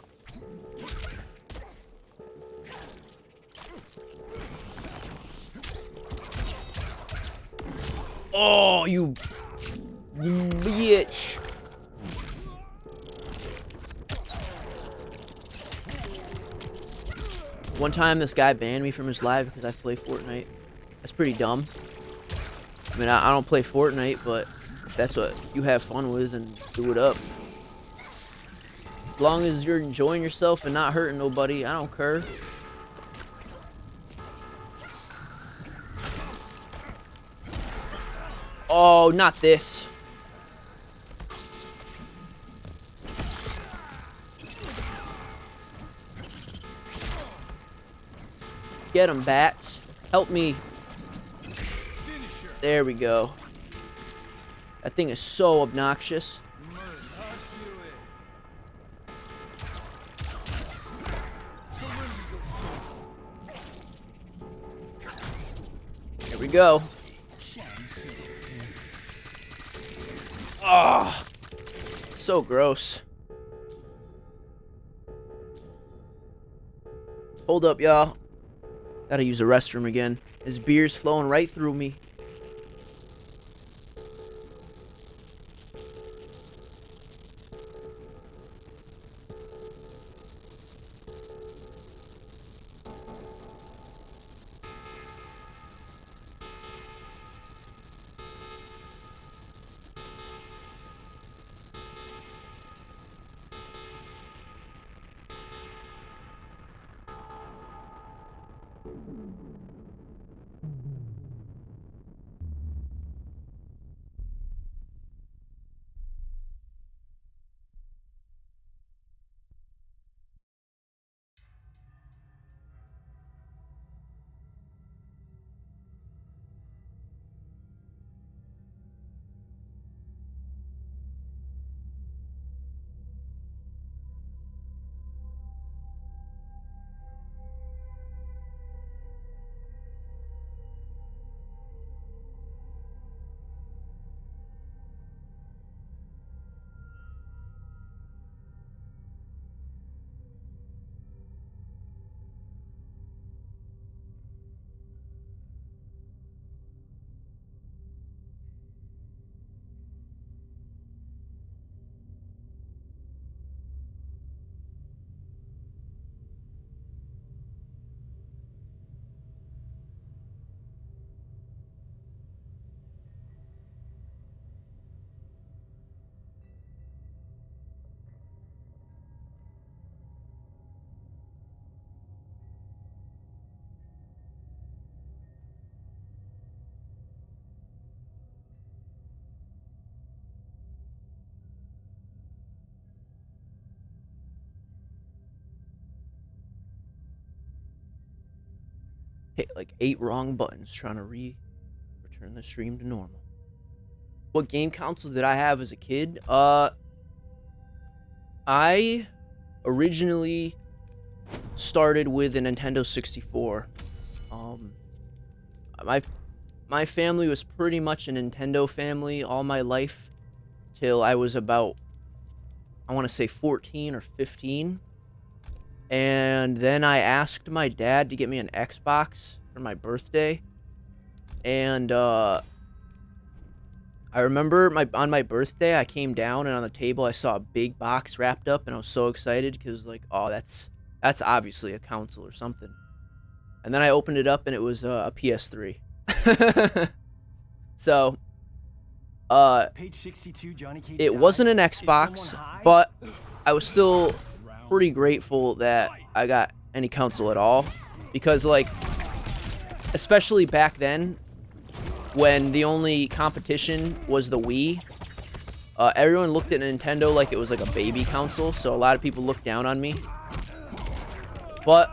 Oh, you bitch. One time, this guy banned me from his live because I play Fortnite. That's pretty dumb. I mean, I don't play Fortnite, but if that's what you have fun with, and do it up. As long as you're enjoying yourself and not hurting nobody, I don't care. Oh, not this. Get him, bats. Help me. There we go. That thing is so obnoxious. There we go. Ah, it's so gross. Hold up, y'all. Gotta use the restroom again. His beer's flowing right through me. hit like 8 wrong buttons trying to return the stream to normal. What game console did I have as a kid? I originally started with a Nintendo 64. My family was pretty much a Nintendo family all my life till I was about, I want to say 14 or 15. And then I asked my dad to get me an Xbox for my birthday. And I remember on my birthday, I came down and on the table I saw a big box wrapped up, and I was so excited because like, oh, that's obviously a console or something. And then I opened it up and it was a PS3. So, Page 62, Johnny Cage it dies. wasn't an Is Xbox, someone high? but I was still pretty grateful that I got any console at all, because like, especially back then, when the only competition was the Wii, everyone looked at Nintendo like it was like a baby console, so a lot of people looked down on me. But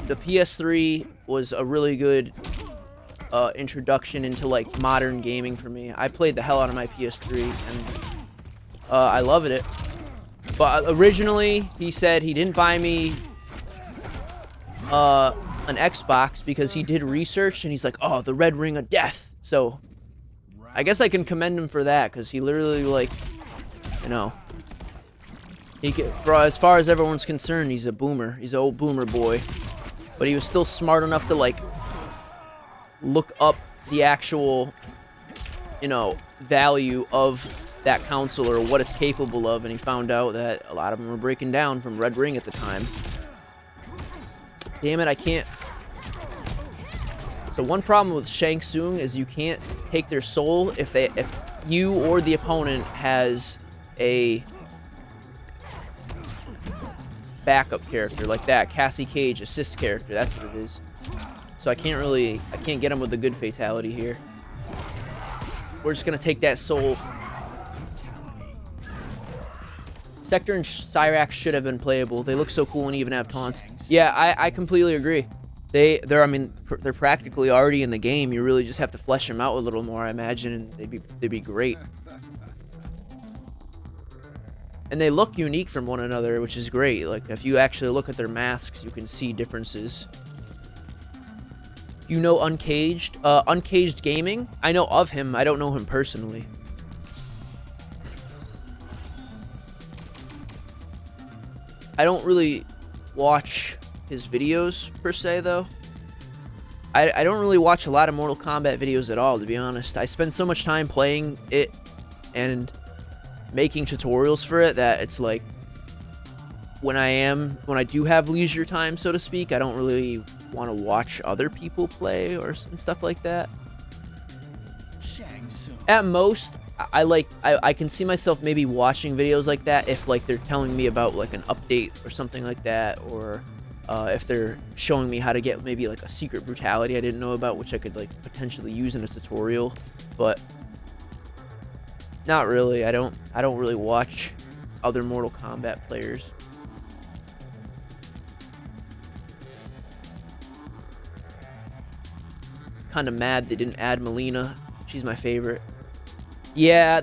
the PS3 was a really good introduction into like modern gaming for me. I played the hell out of my PS3 and I loved it. But originally he said he didn't buy me an Xbox because he did research and he's like, oh, the red ring of death. So I guess I can commend him for that, because he literally, like, you know, for as far as everyone's concerned, he's a boomer. He's an old boomer boy. But he was still smart enough to, like, look up the actual, you know, value of that console or what it's capable of, and he found out that a lot of them were breaking down from Red Ring at the time. Damn it, I can't. So one problem with Shang Tsung is you can't take their soul if you or the opponent has a backup character like that. Cassie Cage, assist character, that's what it is. So I can't get him with a good fatality here. We're just gonna take that soul. Sector and Cyrax should have been playable. They look so cool and even have taunts. Yeah, I completely agree. I mean, they're practically already in the game. You really just have to flesh them out a little more, I imagine, and they'd be great. And they look unique from one another, which is great. Like, if you actually look at their masks, you can see differences. You know Uncaged? Uncaged Gaming? I know of him. I don't know him personally. I don't really watch his videos, per se, though. I don't really watch a lot of Mortal Kombat videos at all, to be honest. I spend so much time playing it and making tutorials for it that it's like, when I do have leisure time, so to speak, I don't really want to watch other people play and stuff like that. Shang Tsung. At most, I can see myself maybe watching videos like that if like they're telling me about like an update or something like that, or if they're showing me how to get maybe like a secret brutality I didn't know about, which I could like potentially use in a tutorial. But not really. I don't really watch other Mortal Kombat players. Kind of mad they didn't add Melina. She's my favorite. Yeah,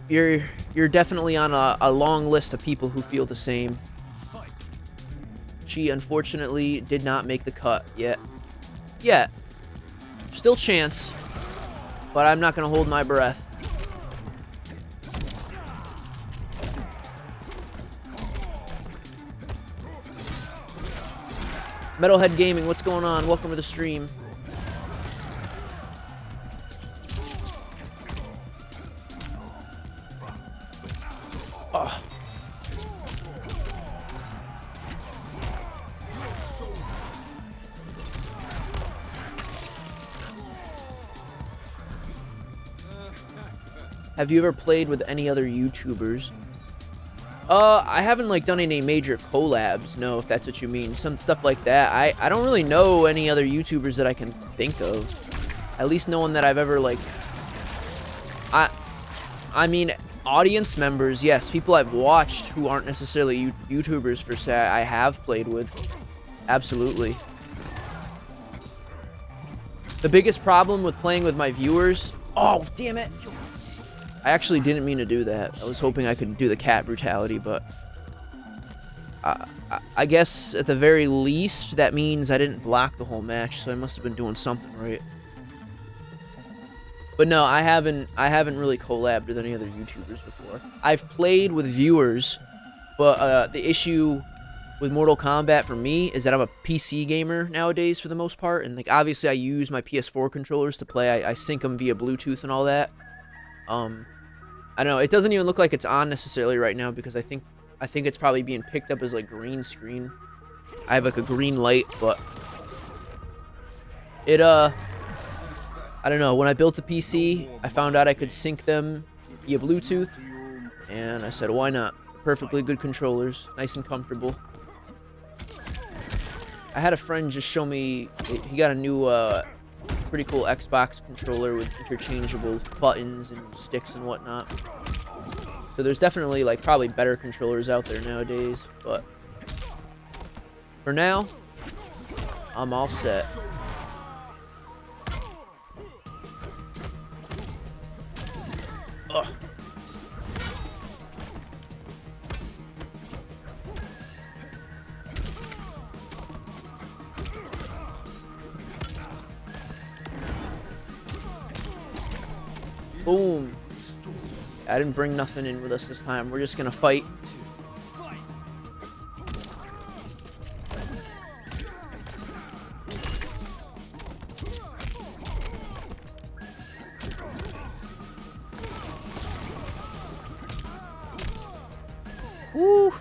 you're definitely on a long list of people who feel the same. She unfortunately did not make the cut yet. Still chance, but I'm not gonna hold my breath. Metalhead Gaming, what's going on? Welcome to the stream. Oh. Have you ever played with any other YouTubers? I haven't like done any major collabs, no, if that's what you mean. Some stuff like that. I don't really know any other YouTubers that I can think of. At least no one that I've ever like... I mean, audience members, yes. People I've watched who aren't necessarily YouTubers per se, I have played with. Absolutely. The biggest problem with playing with my viewers... Oh, damn it! I actually didn't mean to do that. I was hoping I could do the cat brutality, but... I guess at the very least, that means I didn't block the whole match, so I must have been doing something right. But no, I haven't really collabed with any other YouTubers before. I've played with viewers, but the issue with Mortal Kombat for me is that I'm a PC gamer nowadays for the most part, and like obviously I use my PS4 controllers to play. I sync them via Bluetooth and all that. I don't know. It doesn't even look like it's on necessarily right now because I think it's probably being picked up as like green screen. I have like a green light, but it I don't know. When I built a PC, I found out I could sync them via Bluetooth, and I said, why not? Perfectly good controllers, nice and comfortable. I had a friend just show me, he got a new, pretty cool Xbox controller with interchangeable buttons and sticks and whatnot. So there's definitely, like, probably better controllers out there nowadays, but for now, I'm all set. Ugh. Boom. I didn't bring nothing in with us this time. We're just gonna fight. Woo.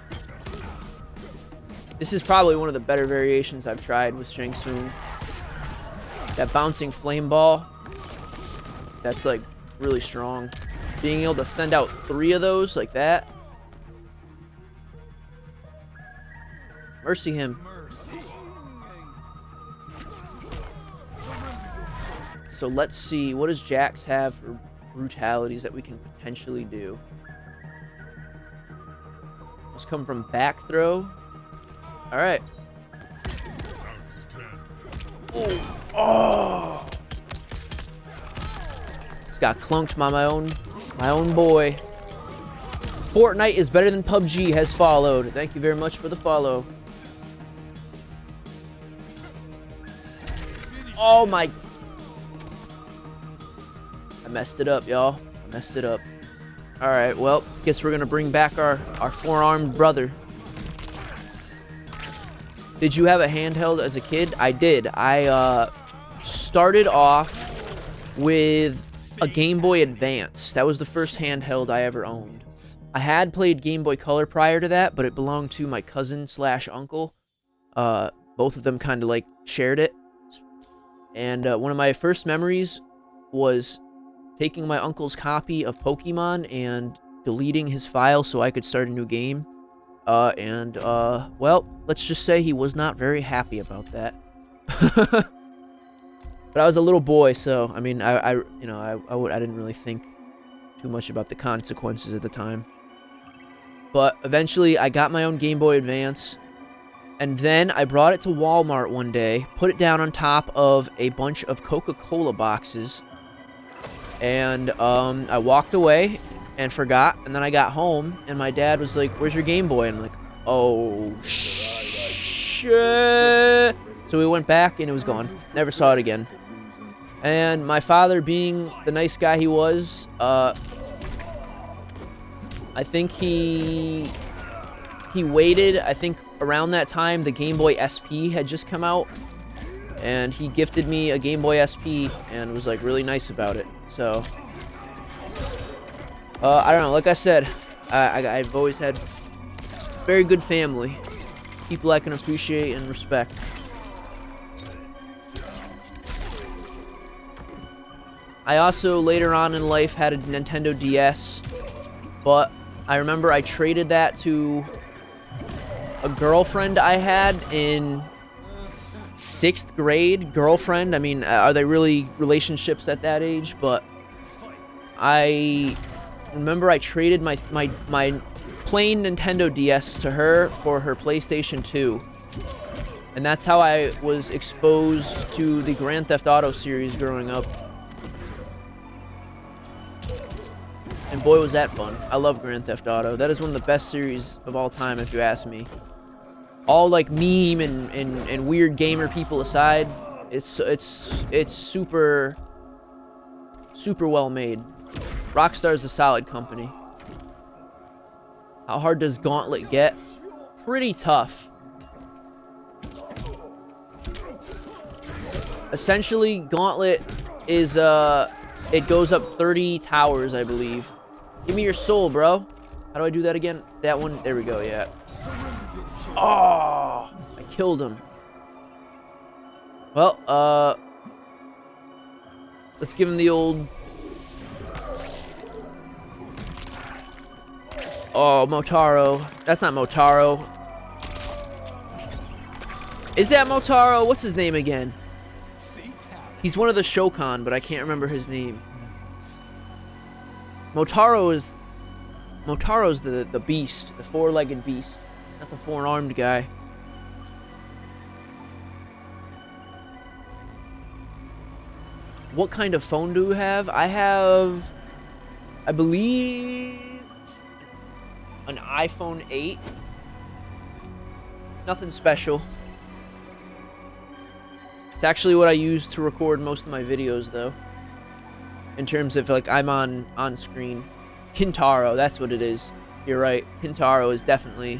This is probably one of the better variations I've tried with Shang Tsung. That bouncing flame ball, that's like really strong. Being able to send out 3 of those like that. Mercy him. So let's see, what does Jax have for brutalities that we can potentially do? Let's come from back throw. All right. Oh! Just got clunked by my own boy. Fortnite is better than PUBG has followed. Thank you very much for the follow. Oh my! I messed it up, y'all. I messed it up. All right. Well, guess we're gonna bring back our four-armed brother. Did you have a handheld as a kid? I did. I started off with a Game Boy Advance. That was the first handheld I ever owned. I had played Game Boy Color prior to that, but it belonged to my cousin / uncle. Both of them kind of like shared it. And one of my first memories was taking my uncle's copy of Pokemon and deleting his file so I could start a new game. Well, let's just say he was not very happy about that. But I was a little boy, so I mean, I didn't really think too much about the consequences at the time. But eventually, I got my own Game Boy Advance, and then I brought it to Walmart one day, put it down on top of a bunch of Coca-Cola boxes, and I walked away and forgot, and then I got home, and my dad was like, "Where's your Game Boy?" And I'm like, "Oh, shit." So we went back, and it was gone. Never saw it again. And my father, being the nice guy he was, I think he waited. I think around that time, the Game Boy SP had just come out, and he gifted me a Game Boy SP, and was like really nice about it. So I don't know. Like I said, I've always had very good family, people I can appreciate and respect. I also, later on in life, had a Nintendo DS, but I remember I traded that to a girlfriend I had in 6th grade. Girlfriend, I mean, are they really relationships at that age? But I remember I traded my plain Nintendo DS to her for her PlayStation 2. And that's how I was exposed to the Grand Theft Auto series growing up. And boy, was that fun. I love Grand Theft Auto. That is one of the best series of all time, if you ask me. All like meme and weird gamer people aside, it's super well made. Rockstar's a solid company. How hard does Gauntlet get? Pretty tough. Essentially, Gauntlet is it goes up 30 towers, I believe. Give me your soul, bro. How do I do that again? That one. There we go. Yeah. Oh, I killed him. Well, let's give him the old. Oh, Motaro. That's not Motaro. Is that Motaro? What's his name again? He's one of the Shokan, but I can't remember his name. Motaro's the beast, the four-legged beast, not the four-armed guy. What kind of phone do you have? I have, I believe, an iPhone 8. Nothing special. It's actually what I use to record most of my videos, though. In terms of, like, I'm on screen. Kintaro, that's what it is. You're right. Kintaro is definitely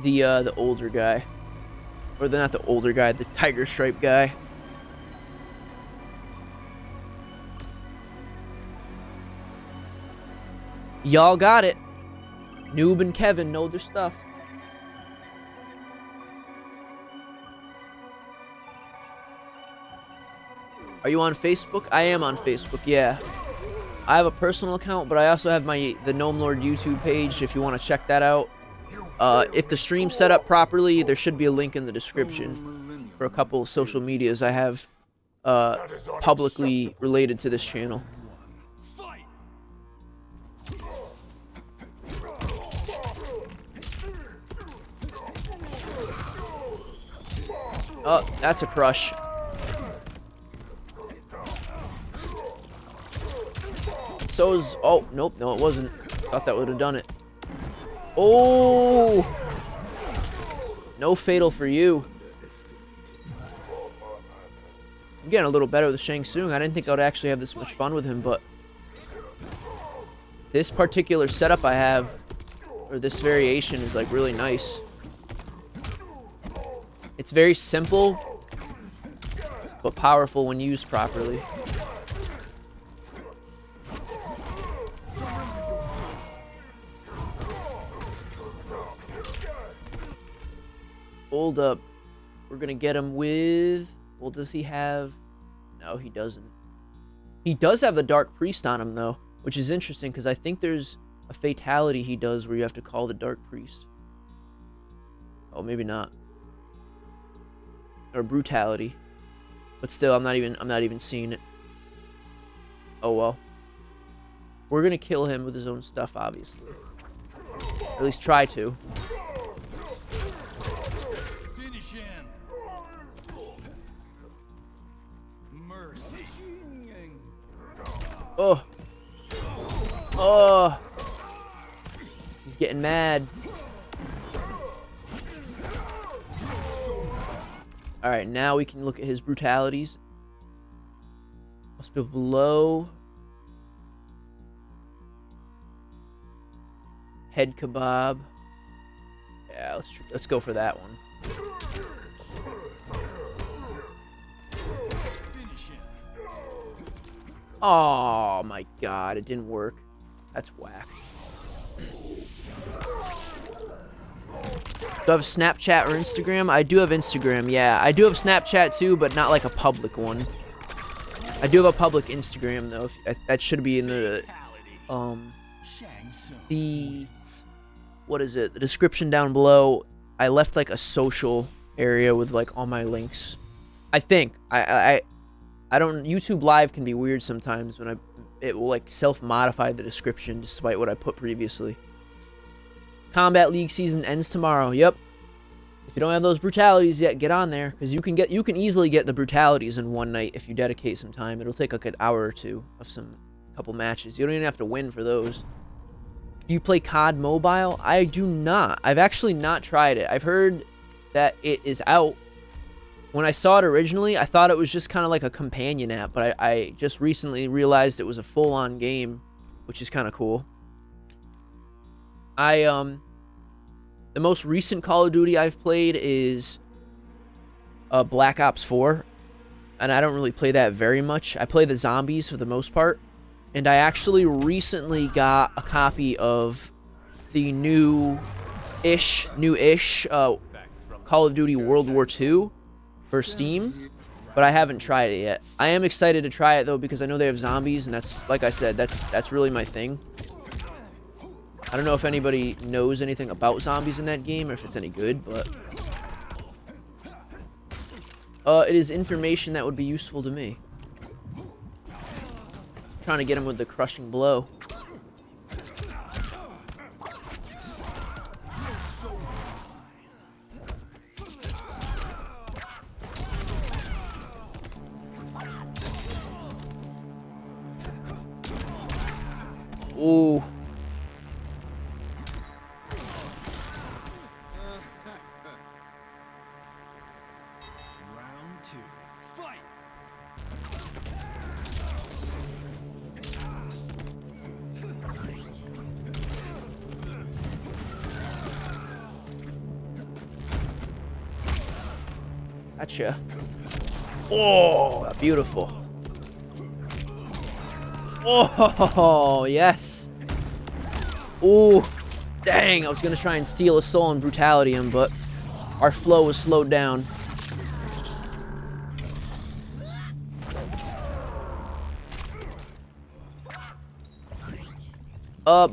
the older guy. Or not the older guy, the tiger stripe guy. Y'all got it. Noob and Kevin know their stuff. Are you on Facebook? I am on Facebook, yeah. I have a personal account, but I also have the Gnome Lord YouTube page if you want to check that out. If the stream's set up properly, there should be a link in the description for a couple of social medias I have publicly related to this channel. Oh, that's a crush. So's... Oh, nope. No, it wasn't. Thought that would have done it. Oh! No fatal for you. I'm getting a little better with Shang Tsung. I didn't think I would actually have this much fun with him, but... this particular setup I have, or this variation, is, like, really nice. It's very simple, but powerful when used properly. Hold up. We're gonna get him with... well, does he have... no, he doesn't. He does have the Dark Priest on him, though, which is interesting, because I think there's a fatality he does where you have to call the Dark Priest. Oh, maybe not. Or brutality. But still, I'm not even seeing it. Oh, well. We're gonna kill him with his own stuff, obviously. Or at least try to. Oh. Oh. He's getting mad. Alright, now we can look at his brutalities. Must be below. Head kebab. Yeah, let's go for that one. Oh my god, it didn't work. That's whack. Do I have Snapchat or Instagram? I do have Instagram, yeah. I do have Snapchat too, but not like a public one. I do have a public Instagram though. That should be in the what is it? The description down below. I left like a social area with like all my links. I think I don't. YouTube Live can be weird sometimes when it will like self-modify the description despite what I put previously. Combat League season ends tomorrow. Yep. If you don't have those brutalities yet, get on there, because you can easily get the brutalities in one night if you dedicate some time. It'll take like an hour or two of couple matches. You don't even have to win for those. Do you play COD Mobile? I do not. I've actually not tried it. I've heard that it is out. When I saw it originally, I thought it was just kind of like a companion app, but I just recently realized it was a full-on game, which is kind of cool. The most recent Call of Duty I've played is Black Ops 4, and I don't really play that very much. I play the zombies for the most part, and I actually recently got a copy of the new-ish Call of Duty World War II for Steam, but I haven't tried it yet. I am excited to try it though, because I know they have zombies, and that's, like I said, that's really my thing. I don't know if anybody knows anything about zombies in that game, or if it's any good, but it is information that would be useful to me. Trying to get him with the crushing blow. Ooh. Round 2. Fight! Gotcha. Oh, beautiful. Oh, yes. Oh, dang. I was going to try and steal a soul and brutality him, but our flow was slowed down.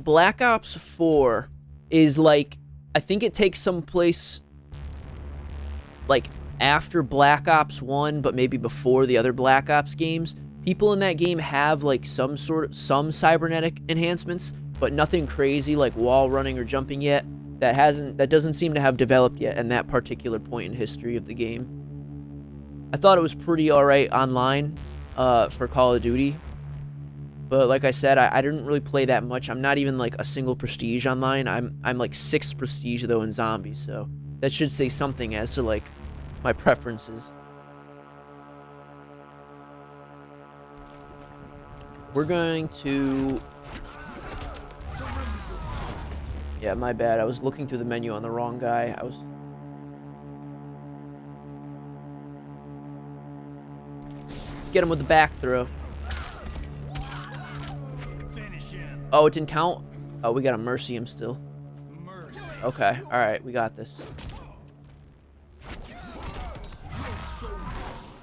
Black Ops 4 is like, I think it takes some place like after Black Ops 1, but maybe before the other Black Ops games. People in that game have like some cybernetic enhancements, but nothing crazy like wall running or jumping yet. That doesn't seem to have developed yet in that particular point in history of the game. I thought it was pretty alright online for Call of Duty. But like I said, I didn't really play that much. I'm not even like a single prestige online. I'm like 6 prestige though in zombies, so that should say something as to like my preferences. We're going to... Yeah, my bad. I was looking through the menu on the wrong guy. Let's get him with the back throw. Oh, it didn't count? Oh, we gotta mercy him still. Okay, alright, we got this.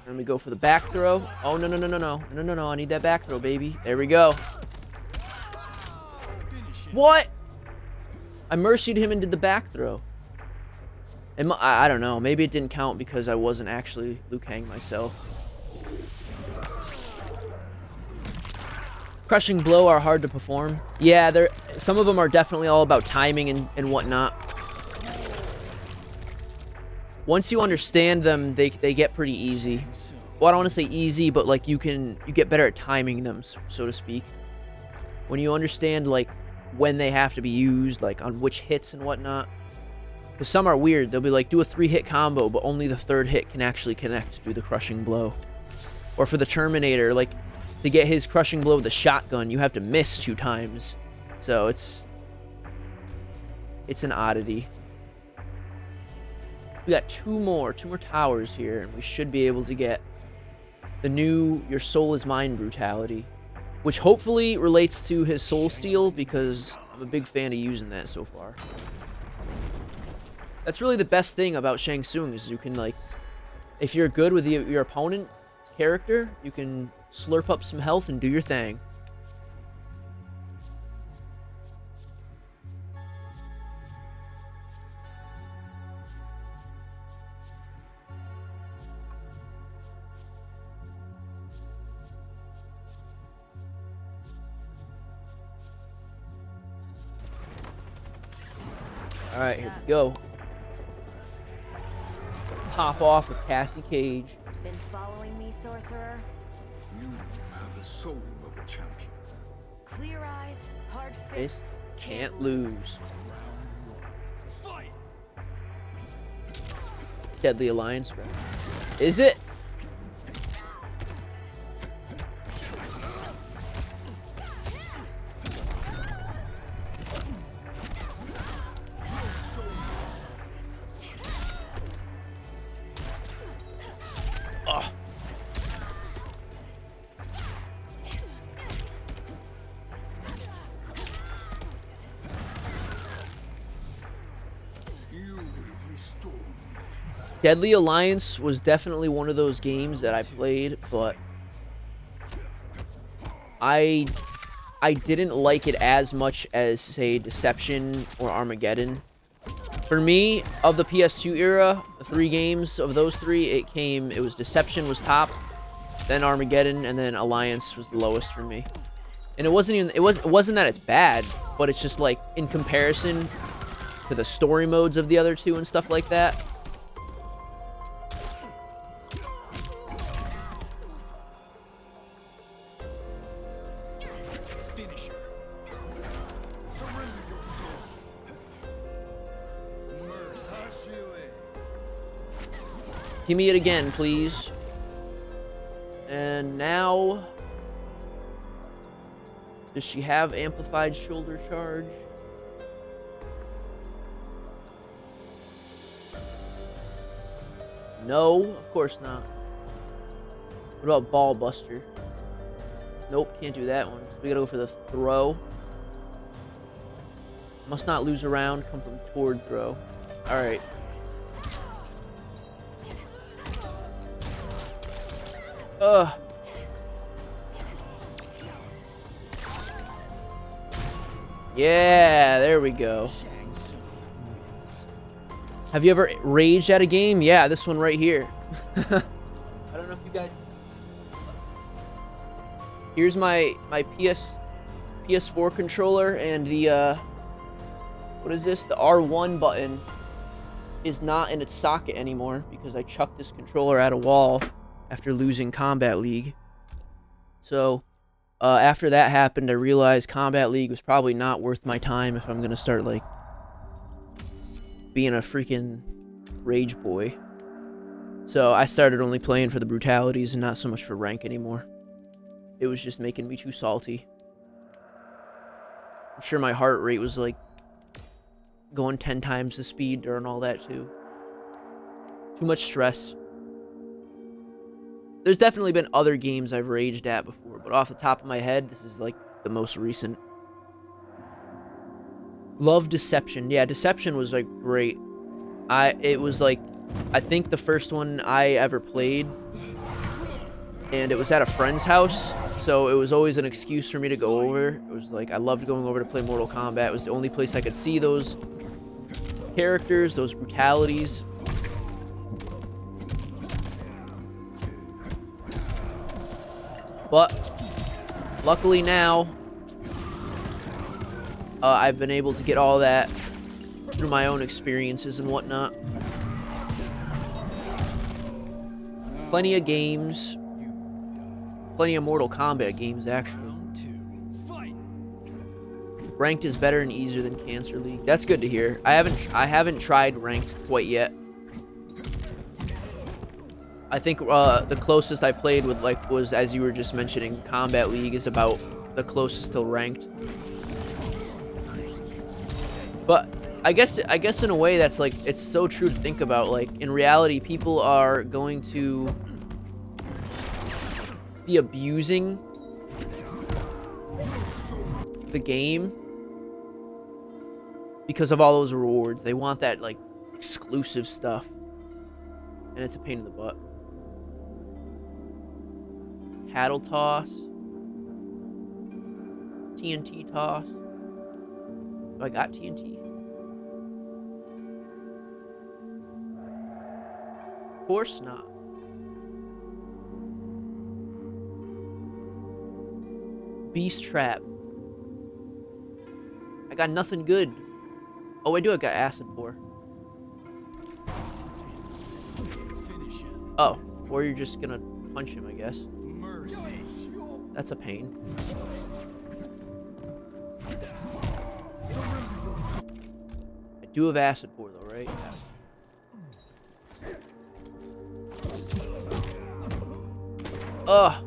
And we go for the back throw. Oh, no, no, no, no, no. No, no, no, I need that back throw, baby. There we go. What? I mercied him and did the back throw. I don't know. Maybe it didn't count because I wasn't actually Liu Kang myself. Crushing blow are hard to perform. Yeah, some of them are definitely all about timing and whatnot. Once you understand them, they get pretty easy. Well, I don't want to say easy, but like you get better at timing them, so to speak. When you understand like when they have to be used, like on which hits and whatnot. Because some are weird. They'll be like, do a 3-hit combo, but only the 3rd hit can actually connect to do the crushing blow. Or for the Terminator, like to get his crushing blow with the shotgun, you have to miss 2 times. So it's an oddity. We got two more towers here, and we should be able to get the new Your Soul Is Mine brutality, which hopefully relates to his soul steal, because I'm a big fan of using that so far. That's really the best thing about Shang Tsung, is you can, like, if you're good with your opponent's character, you can slurp up some health and do your thing. Alright, here we go. Pop off with Cassie Cage. Been following me, sorcerer? You have the soul of a champion. Clear eyes, hard Fists fists, can't lose. Fight! Deadly Alliance. Is it? Oh. You will restore me. Deadly Alliance was definitely one of those games that I played, but I didn't like it as much as, say, Deception or Armageddon. For me, of the PS2 era, the 3 games of those 3, it was Deception was top, then Armageddon, and then Alliance was the lowest for me. And it wasn't that it's bad, but it's just like in comparison to the story modes of the other 2 and stuff like that. Finisher. Surrender your soul. Mercy. Give me it again, please. And now, does she have amplified shoulder charge? No, of course not. What about Ball Buster? Nope, can't do that one. So we gotta go for the throw. Must not lose a round, come from toward throw. Alright. Ugh. Yeah, there we go. Shang Tsung wins. Have you ever raged at a game? Yeah, this one right here. I don't know if you guys... Here's my PS4 controller, and the what is this? The R1 button is not in its socket anymore because I chucked this controller at a wall after losing Combat League. So after that happened, I realized Combat League was probably not worth my time if I'm gonna start like being a freaking rage boy. So I started only playing for the brutalities and not so much for rank anymore. It was just making me too salty. I'm sure my heart rate was like going 10 times the speed during all that too. Too much stress. There's definitely been other games I've raged at before, but off the top of my head, this is like the most recent. Love Deception. Yeah, Deception was like great. It was like, I think the first one I ever played, and it was at a friend's house, so it was always an excuse for me to go over. It was like, I loved going over to play Mortal Kombat. It was the only place I could see those characters, those brutalities. But luckily now, I've been able to get all that through my own experiences and whatnot. Plenty of games. Plenty of Mortal Kombat games, actually. Round 2. Fight! Ranked is better and easier than Cancer League. That's good to hear. I haven't tried ranked quite yet. I think the closest I played with was, as you were just mentioning, Combat League is about the closest to ranked. But I guess in a way that's like, it's so true to think about. Like in reality, people are going to be abusing the game because of all those rewards. They want that like exclusive stuff, and it's a pain in the butt. Paddle toss, TNT toss. Oh, I got TNT. Of course not. Beast trap. I got nothing good. Oh, I do. I got acid pour. Finish him. Oh, or you're just gonna punch him, I guess. Mercy. That's a pain. I do have acid pour though, right? Ugh.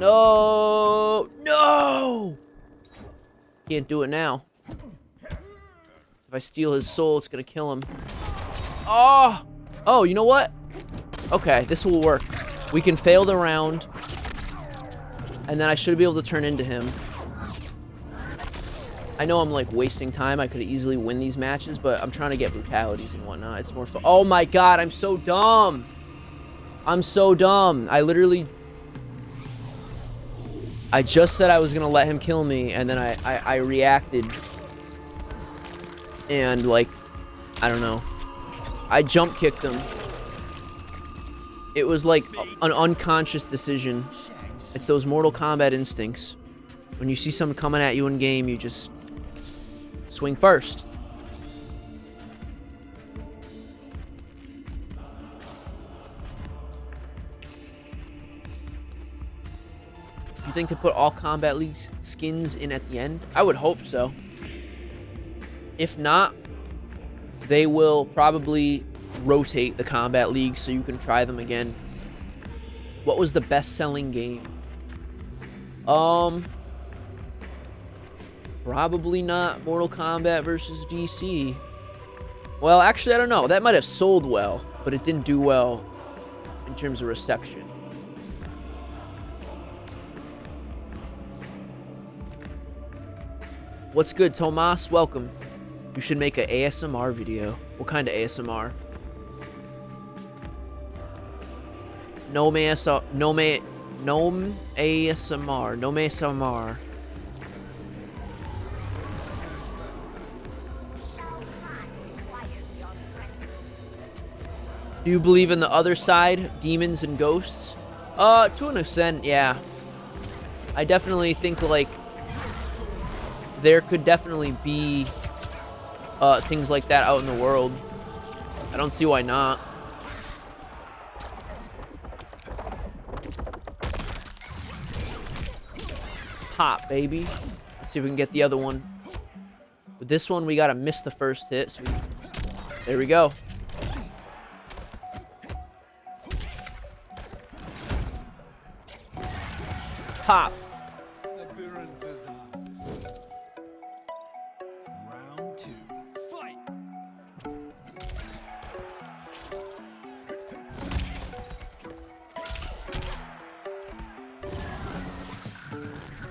No. No. Can't do it now. If I steal his soul, it's gonna kill him. Oh. Oh, you know what? Okay, this will work. We can fail the round. And then I should be able to turn into him. I know I'm like wasting time. I could easily win these matches, but I'm trying to get brutalities and whatnot. It's more fun. Oh my god, I'm so dumb. I'm so dumb. I just said I was gonna let him kill me, and then I reacted. And like, I don't know. I jump kicked him. It was like an unconscious decision. It's those Mortal Kombat instincts. When you see someone coming at you in game, you just swing first. You think to put all Kombat League skins in at the end? I would hope so. If not, they will probably rotate the Kombat League so you can try them again. What was the best-selling game? Probably not Mortal Kombat versus DC. Well, actually, I don't know. That might have sold well, but it didn't do well in terms of reception. What's good, Tomas? Welcome. You should make an ASMR video. What kind of ASMR? Gnome ASMR. Do you believe in the other side, demons and ghosts? To an extent, yeah. I definitely think like there could definitely be things like that out in the world. I don't see why not. Pop, baby. Let's see if we can get the other one. With this one, we gotta miss the first hit. So there we go. Pop. Appearance is ours. Round 2. Fight.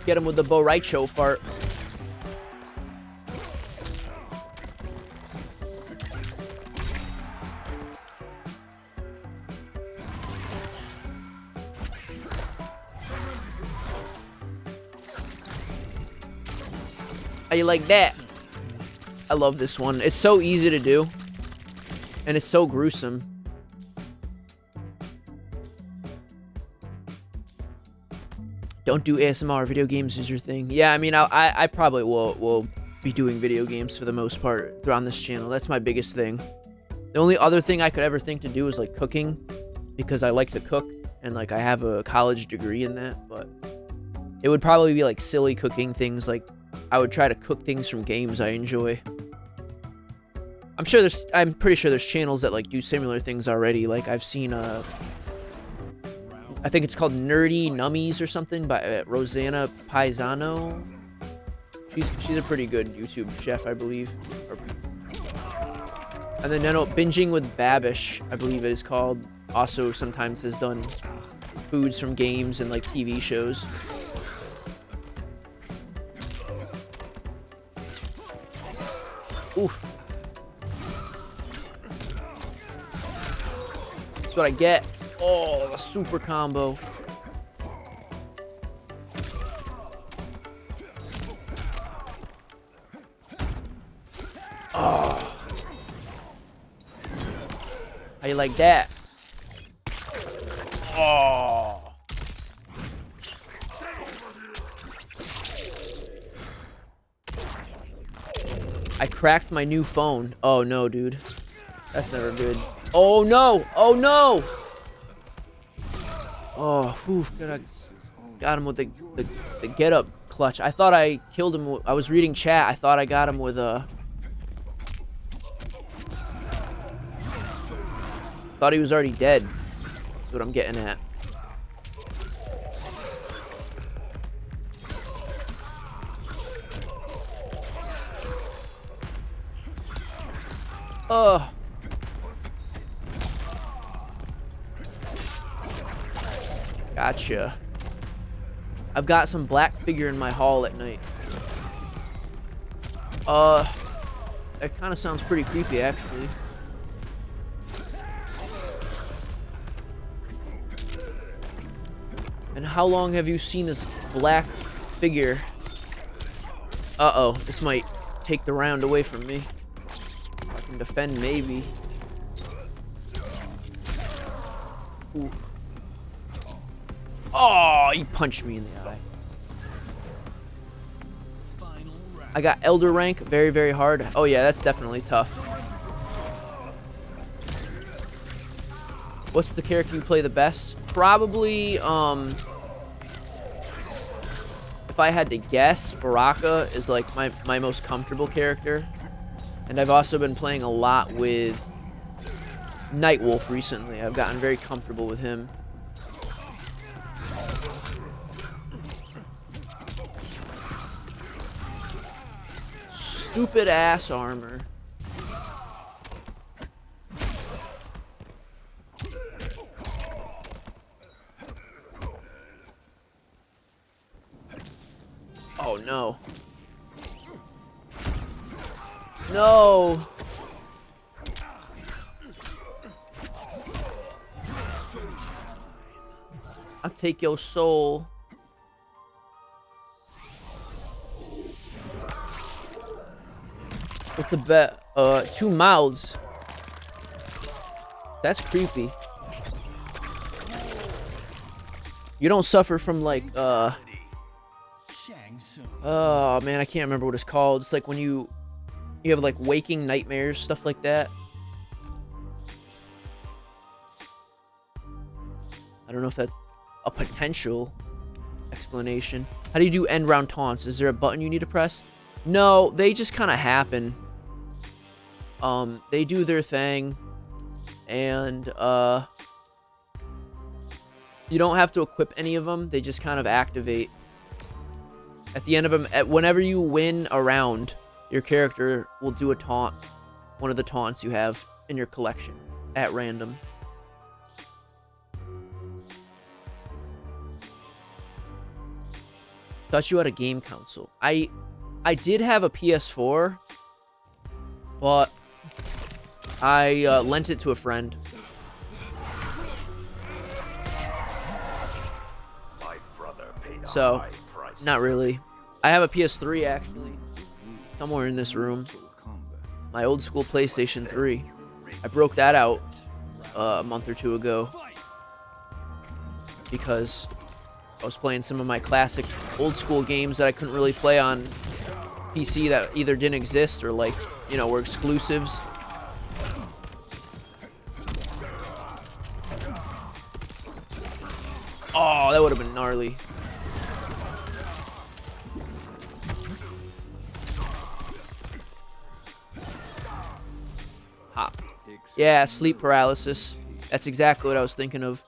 Get him with the Bo Raicho fart. How you like that? I love this one. It's so easy to do. And it's so gruesome. Don't do ASMR. Video games is your thing. Yeah, I mean, I probably will be doing video games for the most part on this channel. That's my biggest thing. The only other thing I could ever think to do is like cooking, because I like to cook and like I have a college degree in that. But it would probably be like silly cooking things. Like I would try to cook things from games I enjoy. I'm pretty sure there's channels that like do similar things already. Like I've seen I think it's called Nerdy Nummies or something by Rosanna Paisano. She's a pretty good YouTube chef, I believe. And then Binging with Babish, I believe it is called, also sometimes has done foods from games and like TV shows. Oof. That's what I get. Oh, a super combo. Oh. How you like that? Oh. I cracked my new phone. Oh no, dude. That's never good. Oh no! Oh no! Oh, whew, got him with the get up clutch. I thought I killed him. I was reading chat. I thought I got him with a. Thought he was already dead. That's what I'm getting at. Gotcha. I've got some black figure in my hall at night. That kind of sounds pretty creepy, actually. And how long have you seen this black figure? Uh-oh, this might take the round away from me. I can defend, maybe. Ooh. Oh, he punched me in the eye. I got Elder rank, very, very hard. Oh yeah, that's definitely tough. What's the character you play the best? Probably, if I had to guess, Baraka is like my most comfortable character. And I've also been playing a lot with Nightwolf recently. I've gotten very comfortable with him. Stupid ass armor. Oh no. No. I'll take your soul. What's a bet? 2 mouths. That's creepy. You don't suffer from like Shang Tsung. oh man, I can't remember what it's called. It's like when you have like waking nightmares, stuff like that. I don't know if that's a potential explanation. How do you do end round taunts? Is there a button you need to press? No, they just kind of happen. They do their thing, and you don't have to equip any of them. They just kind of activate at the end of them. Whenever you win a round, your character will do a taunt, one of the taunts you have in your collection at random. Thought you had a game console. I did have a PS4, but I lent it to a friend. My brother paid a So, high price. not really. I have a PS3 actually, somewhere in this room. My old school PlayStation 3. I broke that out a month or two ago because I was playing some of my classic old school games that I couldn't really play on PC that either didn't exist or, like, you know, were exclusives. Oh, that would have been gnarly. Hop. Yeah, sleep paralysis. That's exactly what I was thinking of.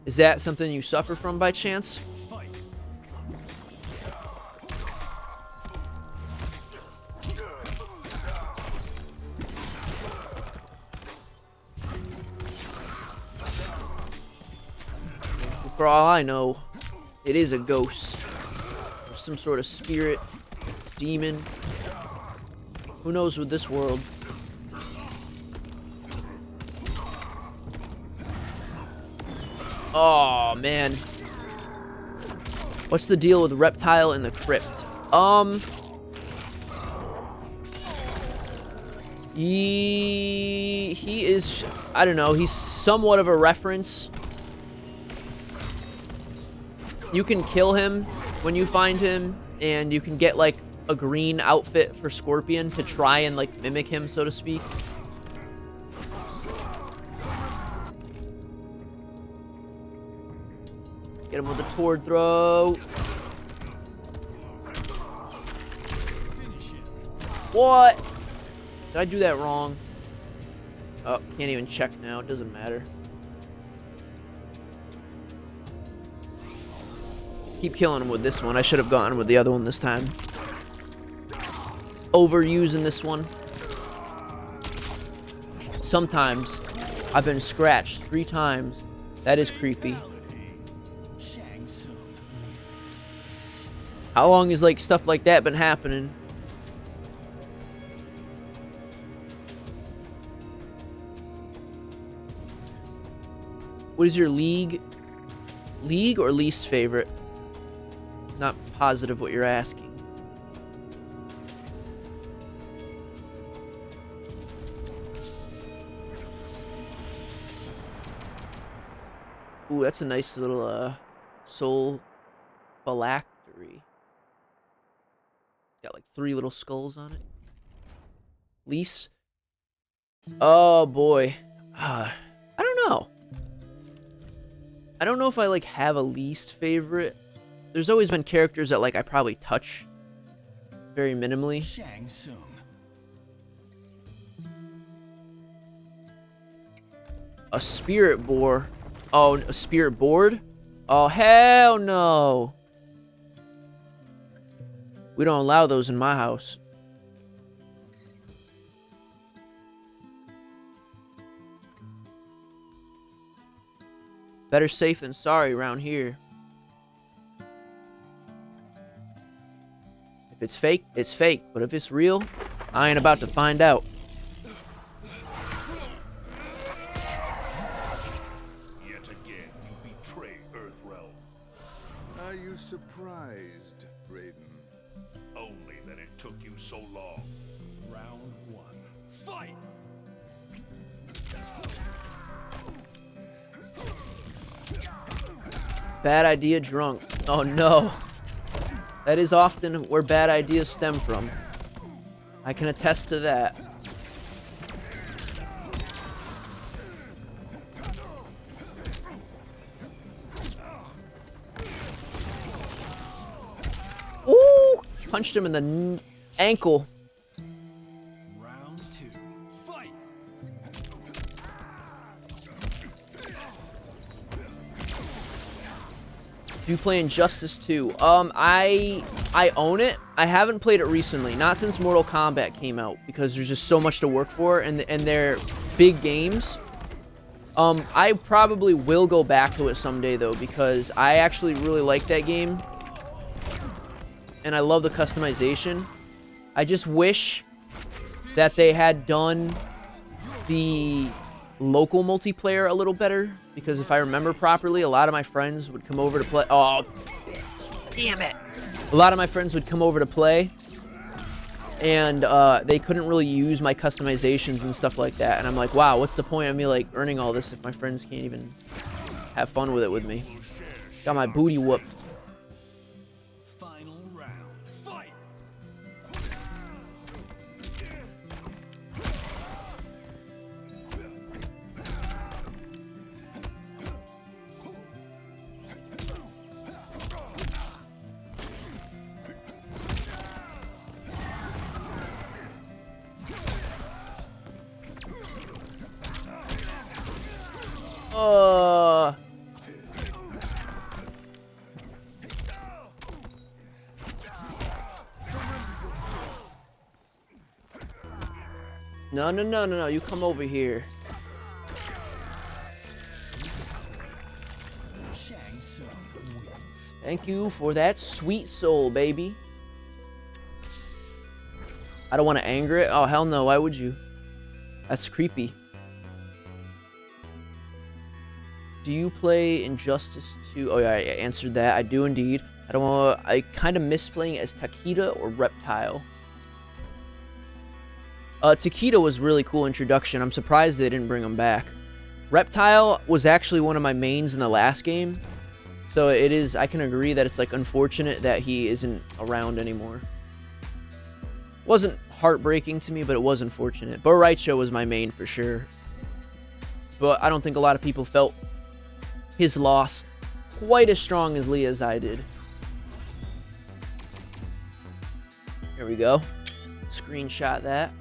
Is that something you suffer from by chance? For all I know, it is a ghost. Or some sort of spirit, demon. Who knows with this world? Oh, man. What's the deal with Reptile and the Krypt? He is, I don't know, he's somewhat of a reference. You can kill him when you find him, and you can get, like, a green outfit for Scorpion to try and like mimic him, so to speak. Get him with a Tord throw. What? Did I do that wrong? Oh, can't even check now. It doesn't matter. Keep killing him with this one. I should have gone with the other one this time. Overusing this one. Sometimes I've been scratched 3 times. That is creepy. Shang Tsung wins. How long has like stuff like that been happening? What is your league or least favorite? Not positive what you're asking. Ooh, that's a nice little soul phylactery. Got like 3 little skulls on it. Least? Oh boy. I don't know. I don't know if I like have a least favorite. There's always been characters that like I probably touch very minimally. Shang Tsung. A spirit boar. Oh, a spirit board? Oh, hell no. We don't allow those in my house. Better safe than sorry around here. If it's fake, it's fake. But if it's real, I ain't about to find out. Yet again, you betray Earthrealm. Are you surprised, Raiden? Only that it took you so long. Round 1. Fight! Bad idea drunk. Oh no. That is often where bad ideas stem from. I can attest to that. Ooh! Punched him in the ankle. Round 2. Fight! You play Injustice 2? I own it. I haven't played it recently, not since Mortal Kombat came out, because there's just so much to work for, and they're big games. I probably will go back to it someday though, because I actually really like that game, and I love the customization. I just wish that they had done the local multiplayer a little better, because if I remember properly, a lot of my friends would come over to play. Oh, damn it. A lot of my friends would come over to play, and they couldn't really use my customizations and stuff like that. And I'm like, wow, what's the point of me like earning all this if my friends can't even have fun with it with me? Got my booty whooped. Final round. Fight! No, you come over here. Shang Tsung wins. Thank you for that sweet soul, baby. I don't want to anger it. Oh, hell no. Why would you? That's creepy. Do you play Injustice 2? Oh, yeah, I answered that. I do indeed. I kind of miss playing as Takeda or Reptile. Takeda was a really cool introduction. I'm surprised they didn't bring him back. Reptile was actually one of my mains in the last game. So it is, I can agree that it's like unfortunate that he isn't around anymore. Wasn't heartbreaking to me, but it was unfortunate. Bo Raicho was my main for sure. But I don't think a lot of people felt his loss quite as strong as Lee as I did. Here we go. Screenshot that.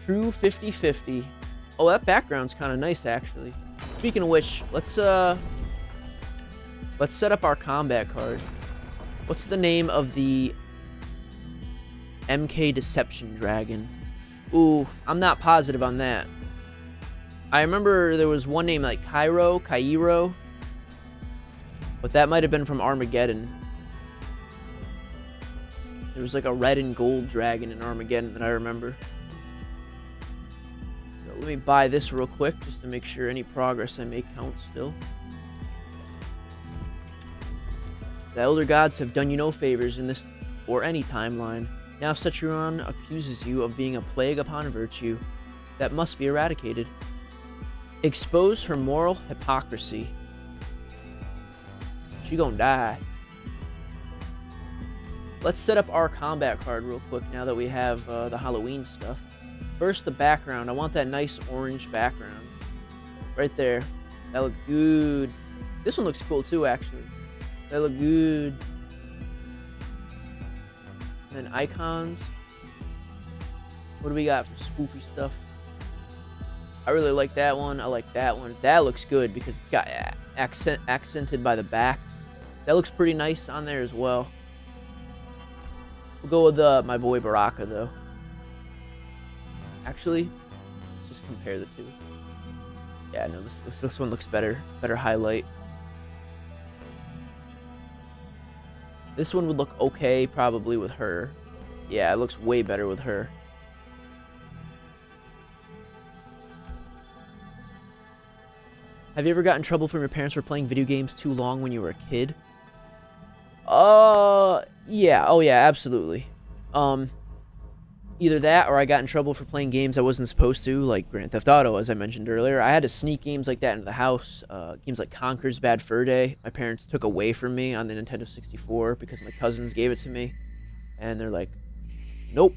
True 50-50. Oh, that background's kind of nice, actually. Speaking of which, let's set up our combat card. What's the name of the MK Deception Dragon? Ooh, I'm not positive on that. I remember there was one name like Cairo, but that might have been from Armageddon. There was like a red and gold dragon in Armageddon that I remember. So let me buy this real quick just to make sure any progress I make counts still. The Elder Gods have done you no favors in this or any timeline. Now Sechuron accuses you of being a plague upon virtue that must be eradicated. Expose her moral hypocrisy. She gonna die. Let's set up our combat card real quick now that we have the Halloween stuff. First, the background. I want that nice orange background. Right there. That looks good. This one looks cool too, actually. That look good. And then icons. What do we got for spoopy stuff? I really like that one. I like that one. That looks good because it's got accented by the back. That looks pretty nice on there as well. We'll go with my boy Baraka, though. Actually, let's just compare the two. Yeah, no, this one looks better. Better highlight. This one would look okay probably with her. Yeah, it looks way better with her. Have you ever gotten in trouble from your parents for playing video games too long when you were a kid? Yeah. Oh, yeah, absolutely. Either that or I got in trouble for playing games I wasn't supposed to, like Grand Theft Auto, as I mentioned earlier. I had to sneak games like that into the house. Games like Conker's Bad Fur Day, my parents took away from me on the Nintendo 64 because my cousins gave it to me. And they're like, nope.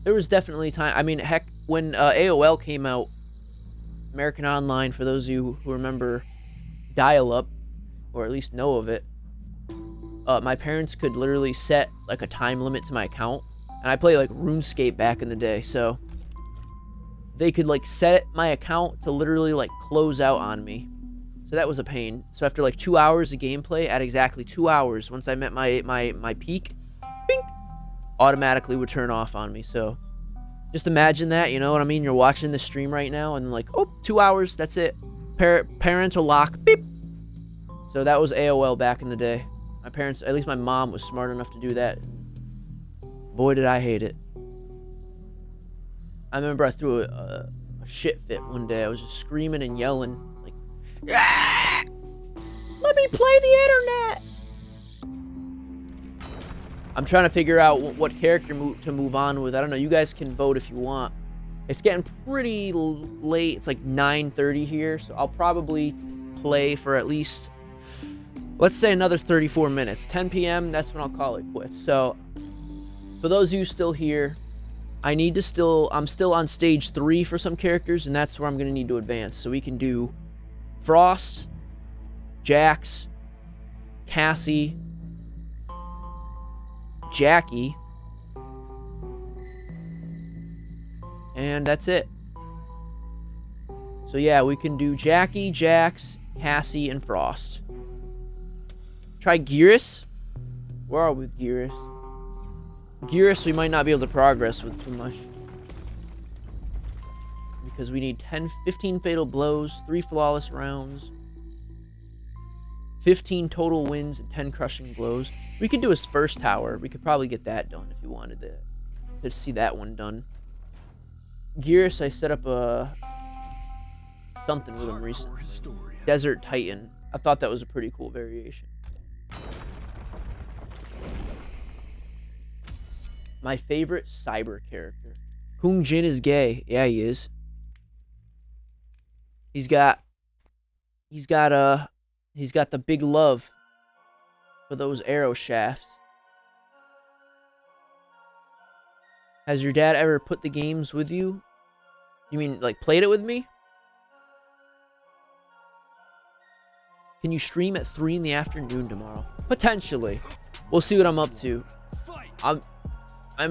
There was definitely time. I mean, heck, when AOL came out, American Online, for those of you who remember dial-up, or at least know of it, my parents could literally set like a time limit to my account, and I played like RuneScape back in the day, so they could like set my account to literally like close out on me. So that was a pain. So after like 2 hours of gameplay, at exactly 2 hours, once I met my peak, bink, automatically would turn off on me. So just imagine that, you know what I mean? You're watching the stream right now, and like, oh, 2 hours, that's it. Parental lock, beep. So that was AOL back in the day. My parents, at least my mom, was smart enough to do that. Boy, did I hate it. I remember I threw a shit fit one day. I was just screaming and yelling. Like, ah! Let me play the internet! I'm trying to figure out what character to move on with. I don't know. You guys can vote if you want. It's getting pretty late. It's like 9:30 here, so I'll probably play for at least, let's say, another 34 minutes. 10 p.m., that's when I'll call it quits. So, for those of you still here, I'm still on stage 3 for some characters, and that's where I'm going to need to advance. So we can do Frost, Jax, Cassie, Jackie, and that's it. So yeah, we can do Jackie, Jax, Cassie, and Frost. Try Gearus. Where are we with Gearus? Gearus we might not be able to progress with too much, because we need 15 fatal blows, 3 flawless rounds, 15 total wins, and 10 crushing blows. We could do his first tower. We could probably get that done if you wanted to see that one done. Gearus, I set up something with him recently. Desert Titan. I thought that was a pretty cool variation. My favorite cyber character. Kung Jin is gay. Yeah, he is. He's got the big love for those arrow shafts. Has your dad ever put the games with you? You mean, like, played it with me? Can you stream at 3 in the afternoon tomorrow? Potentially. We'll see what I'm up to. I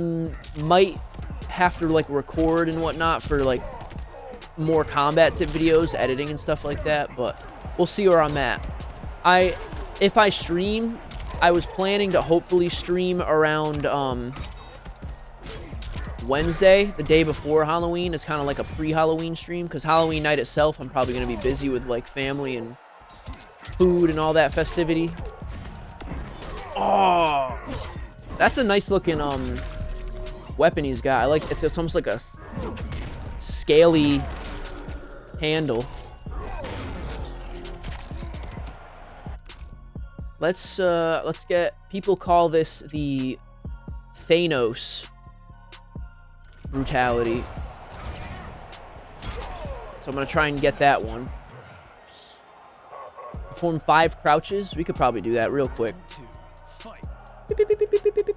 might have to, like, record and whatnot for, like, more combat tip videos, editing and stuff like that, but we'll see where I'm at. If I stream, I was planning to hopefully stream around, Wednesday, the day before Halloween, is kind of like a pre-Halloween stream, because Halloween night itself, I'm probably going to be busy with, like, family and food and all that festivity. Oh, that's a nice looking, weapon he's got. I like, it's almost like a scaly handle. Let's get, people call this the Thanos brutality. So I'm gonna try and get that one. Perform 5 crouches. We could probably do that real quick. Beep, beep, beep, beep, beep, beep, beep.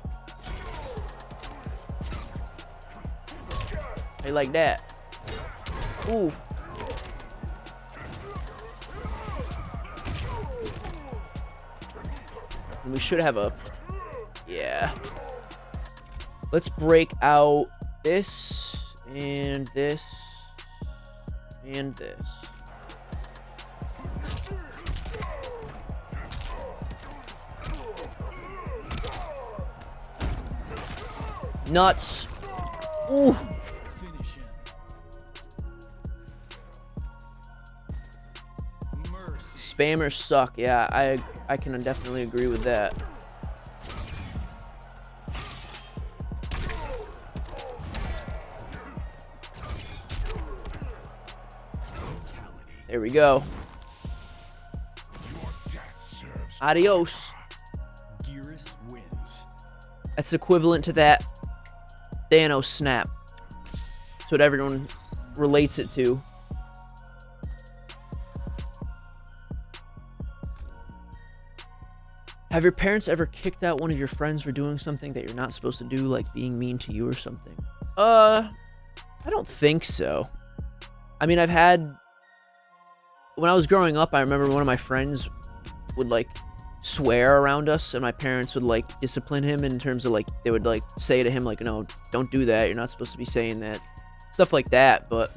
Hey, like that. Ooh. And we should have a... Yeah. Let's break out this, and this, and this. Nuts. Ooh. Finish him. Mercy. Spammers suck. Yeah, I can definitely agree with that. There we go. Adios. Gearus wins. That's equivalent to that Thanos snap. That's what everyone relates it to. Have your parents ever kicked out one of your friends for doing something that you're not supposed to do, like being mean to you or something? I don't think so. I mean, I've had... When I was growing up, I remember one of my friends would, like, swear around us, and my parents would, like, discipline him in terms of, like, they would, like, say to him, like, no, don't do that, you're not supposed to be saying that. Stuff like that, but...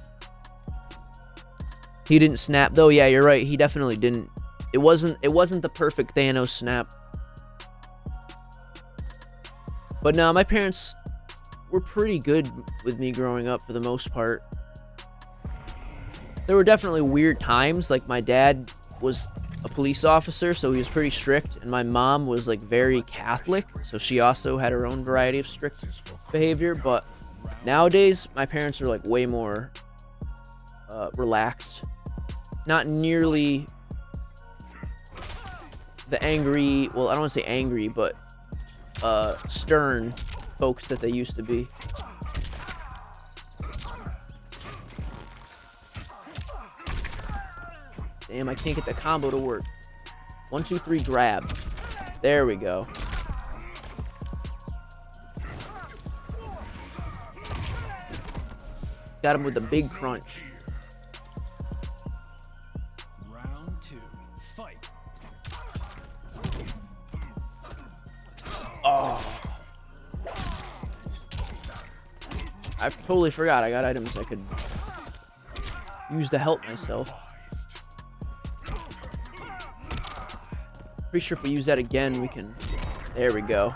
He didn't snap, though. Yeah, you're right, he definitely didn't. It wasn't the perfect Thanos snap. But no, my parents were pretty good with me growing up for the most part. There were definitely weird times, like my dad was a police officer, so he was pretty strict, and my mom was like very Catholic, so she also had her own variety of strict behavior, but nowadays my parents are like way more relaxed. Not nearly the angry, well, I don't want to say angry, but stern folks that they used to be. Damn, I can't get the combo to work. 1, 2, 3, grab. There we go. Got him with a big crunch. Round 2. Fight. Oh. I totally forgot I got items I could use to help myself. Pretty sure if we use that again, we can... There we go.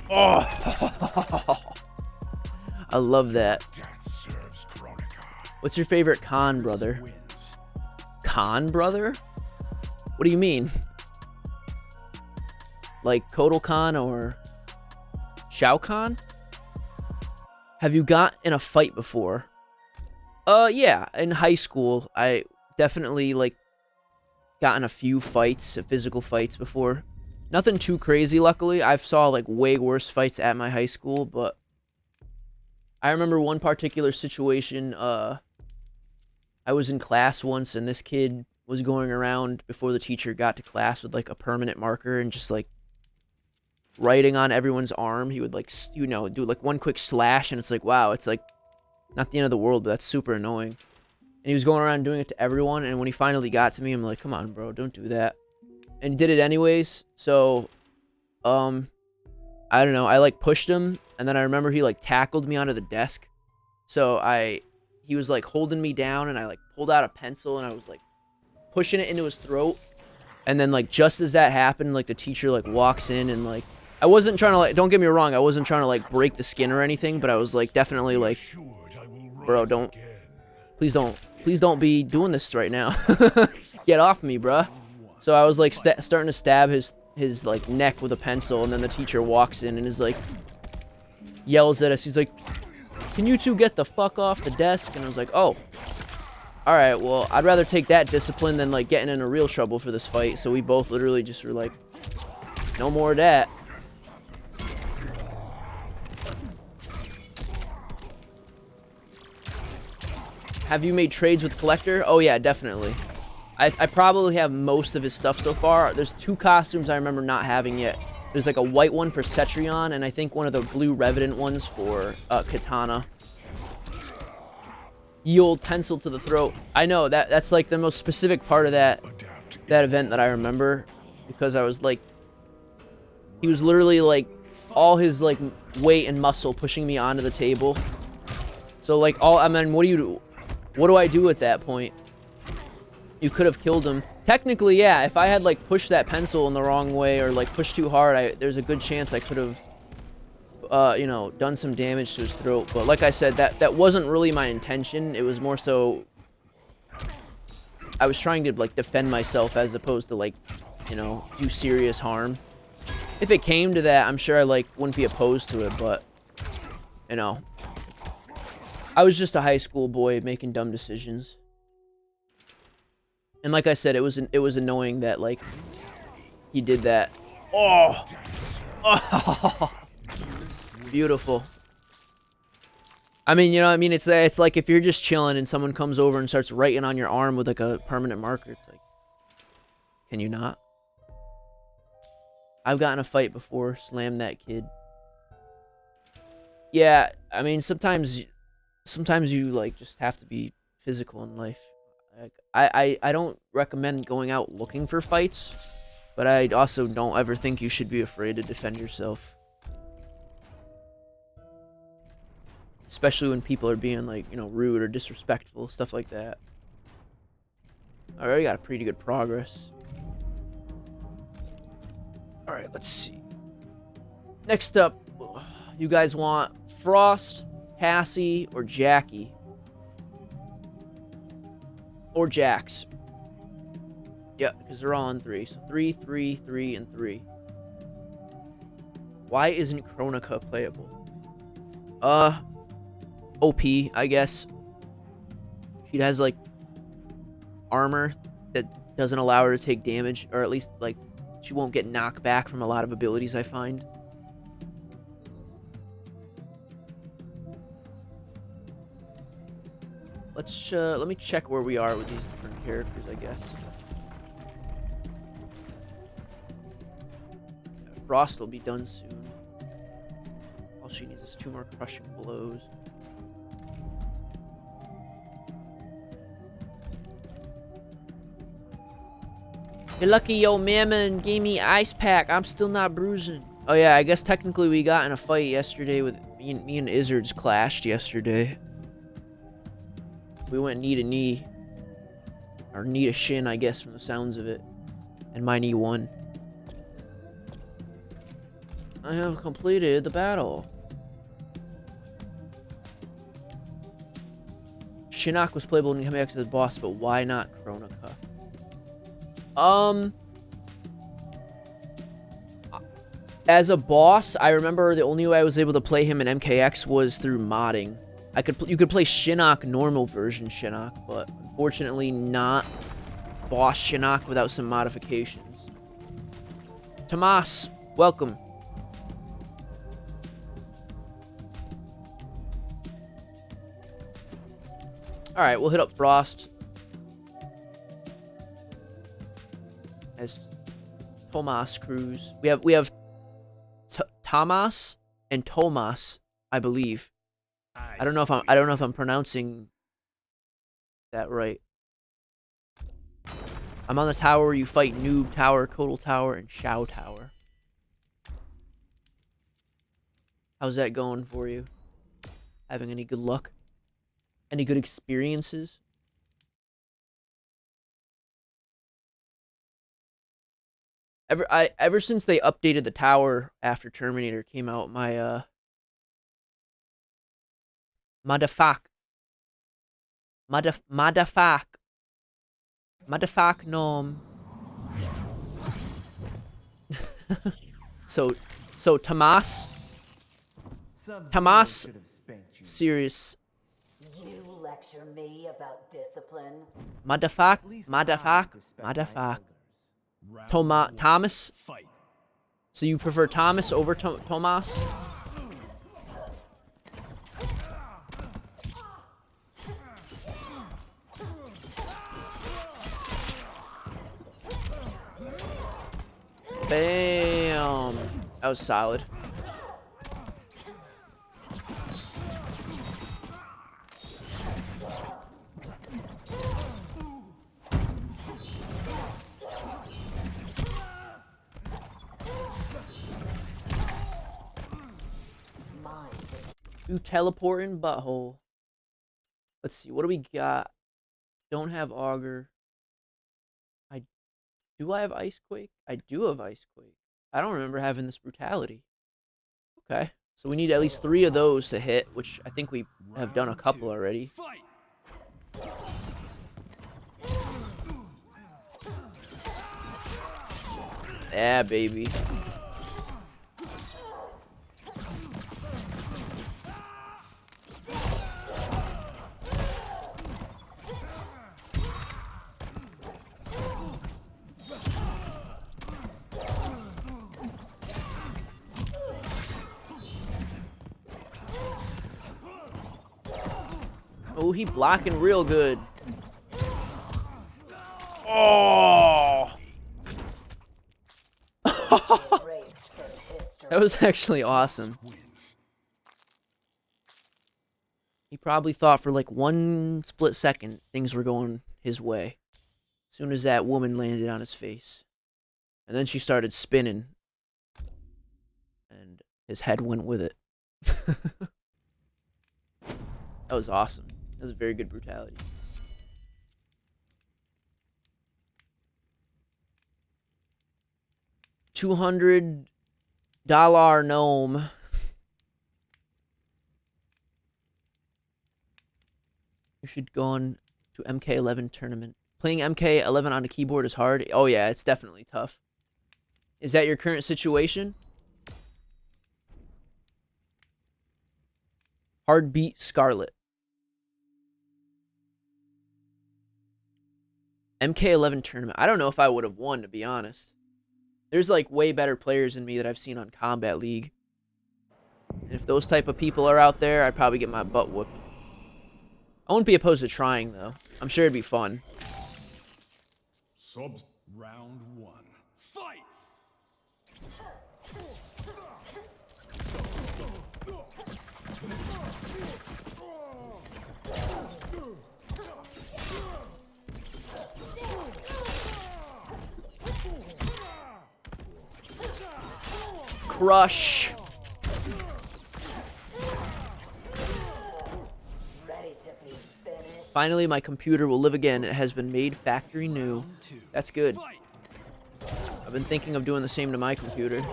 Oh! I love that. What's your favorite Khan brother? Khan brother? What do you mean? Like Kotal Khan or Shao Kahn? Have you got in a fight before? Yeah, in high school, I definitely, like, gotten a few fights, physical fights before. Nothing too crazy, luckily. I've saw, like, way worse fights at my high school, but I remember one particular situation, I was in class once, and this kid was going around before the teacher got to class with, like, a permanent marker and just, like, writing on everyone's arm. He would like, do like one quick slash, and it's like, wow, it's like not the end of the world, but that's super annoying. And he was going around doing it to everyone, and when he finally got to me, I'm like, come on, bro, don't do that. And he did it anyways, so, I don't know, I like pushed him, and then I remember he like tackled me onto the desk. So he was like holding me down, and I like pulled out a pencil, and I was like pushing it into his throat. And then like just as that happened, like the teacher like walks in, and like I wasn't trying to like, don't get me wrong, I wasn't trying to like break the skin or anything, but I was like definitely like, bro, please don't be doing this right now. Get off me, bruh. So I was like starting to stab his like neck with a pencil, and then the teacher walks in and is like, yells at us. He's like, can you two get the fuck off the desk? And I was like, oh, all right, well, I'd rather take that discipline than like getting into real trouble for this fight. So we both literally just were like, no more of that. Have you made trades with Collector? Oh yeah, definitely. I probably have most of his stuff so far. There's 2 costumes I remember not having yet. There's like a white one for Cetrion, and I think one of the blue Revenant ones for Katana. Ye old pencil to the throat. I know, that's like the most specific part of that event that I remember, because I was like, he was literally like all his like weight and muscle pushing me onto the table. So like I mean, what do I do at that point? You could have killed him. Technically, yeah, if I had like pushed that pencil in the wrong way or like pushed too hard, there's a good chance I could have done some damage to his throat. But like I said, that wasn't really my intention. It was more so I was trying to like defend myself as opposed to like, do serious harm. If it came to that, I'm sure I like wouldn't be opposed to it, but I was just a high school boy making dumb decisions. And like I said, it was annoying that like he did that. Oh, beautiful. I mean, it's like if you're just chilling and someone comes over and starts writing on your arm with like a permanent marker. It's like, can you not? I've gotten a fight before, slammed that kid. Yeah, I mean, sometimes you like just have to be physical in life. I don't recommend going out looking for fights, but I also don't ever think you should be afraid to defend yourself. Especially when people are being like, rude or disrespectful, stuff like that. Alright, got a pretty good progress. Alright, let's see. Next up, you guys want Frost, Cassie, or Jackie? Or Jax. Yeah, because they're all on 3. So 3, 3, 3, and 3. Why isn't Kronika playable? OP, I guess. She has, like, armor that doesn't allow her to take damage. Or at least, like, she won't get knocked back from a lot of abilities, I find. Let me check where we are with these different characters, I guess. Frost will be done soon. All she needs is 2 more crushing blows. You're lucky yo mama gave me ice pack. I'm still not bruising. Oh yeah, I guess technically we got in a fight yesterday with me and Izzards clashed yesterday. We went knee to knee. Or knee to shin, I guess, from the sounds of it. And my knee won. I have completed the battle. Shinnok was playable in coming back to the boss, but why not Kronika? As a boss, I remember the only way I was able to play him in MKX was through modding. You could play Shinnok normal version Shinnok, but unfortunately not boss Shinnok without some modifications. Tomas, welcome. Alright, we'll hit up Frost. As Tomas Cruz. We have Tamas and Tomas, I believe. I don't know if I'm pronouncing that right. I'm on the tower where you fight Noob Tower, Kodal Tower, and Shao Tower. How's that going for you? Having any good luck? Any good experiences? Ever since they updated the tower after Terminator came out, my Madafak nom. So Tomas serious You lecture me about discipline? Madafak. Thomas. Fight. So you prefer Thomas over Tomas? Bam! That was solid. You teleporting butthole. Let's see, what do we got? Don't have auger. Do I have Ice Quake? I do have Ice Quake. I don't remember having this brutality. Okay. So we need at least 3 of those to hit, which I think we have done a couple already. Fight. Yeah, baby. Oh, he blocking real good. Oh! That was actually awesome. He probably thought for like 1 split second things were going his way. As soon as that woman landed on his face. And then she started spinning. And his head went with it. That was awesome. That was very good brutality. $200 gnome. You should go on to MK11 tournament. Playing MK11 on a keyboard is hard. Oh yeah, it's definitely tough. Is that your current situation? Heartbeat Scarlet. MK11 tournament. I don't know if I would have won, to be honest. There's like way better players than me that I've seen on Combat League. And if those type of people are out there, I'd probably get my butt whooped. I wouldn't be opposed to trying, though. I'm sure it'd be fun. Round 1. Fight. Crush. Finally, my computer will live again. It has been made factory new. That's good. I've been thinking of doing the same to my computer.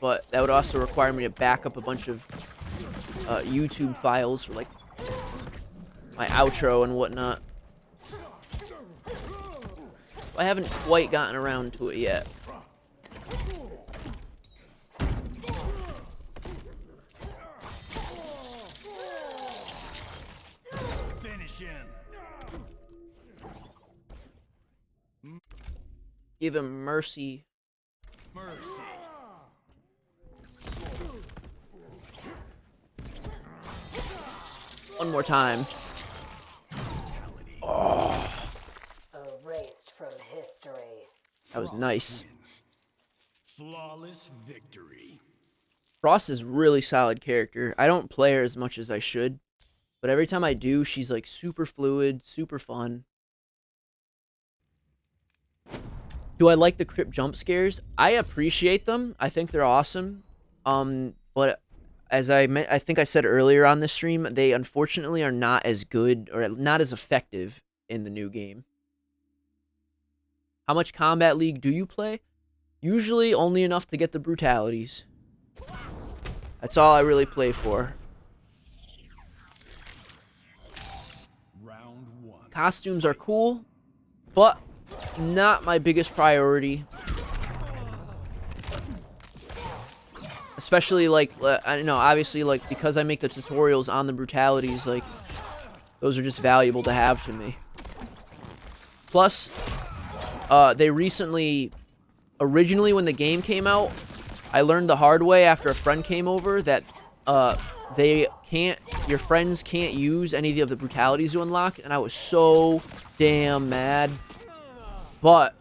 But that would also require me to back up a bunch of YouTube files for, like, my outro and whatnot. I haven't quite gotten around to it yet. Give him mercy. Mercy. One more time. Oh. Erased from history. That was nice. Flawless victory. Frost is really solid character. I don't play her as much as I should, but every time I do, she's like super fluid, super fun. Do I like the Krypt jump scares? I appreciate them. I think they're awesome. But as I think I said earlier on this stream, they unfortunately are not as good or not as effective in the new game. How much Combat League do you play? Usually only enough to get the brutalities. That's all I really play for. Round one. Costumes are cool, but not my biggest priority. Especially, like, I know, obviously, like, because I make the tutorials on the brutalities, like, those are just valuable to have to me. Plus, they recently, originally when the game came out, I learned the hard way after a friend came over that, your friends can't use any of the brutalities you unlock, and I was so damn mad. But,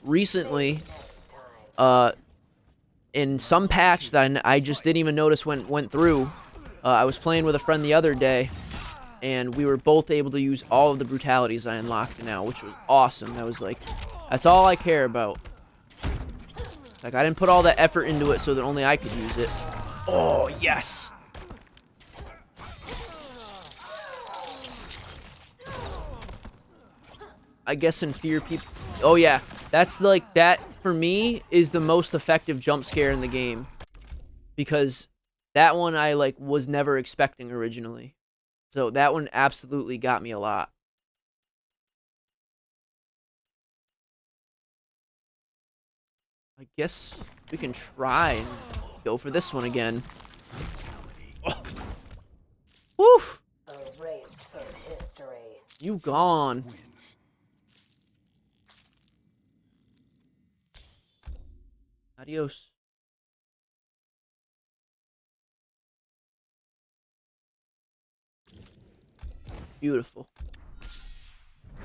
recently, in some patch that I just didn't even notice went through, I was playing with a friend the other day, and we were both able to use all of the brutalities I unlocked now, which was awesome. I was like, that's all I care about. Like, I didn't put all that effort into it so that only I could use it. Oh, yes! I guess in Fear people... Oh, yeah. That's, like, that, for me, is the most effective jump scare in the game. Because that one I, like, was never expecting originally. So that one absolutely got me a lot. I guess we can try and go for this one again. Oh. Woof! A race for history. You gone. Wins. Adios. Beautiful.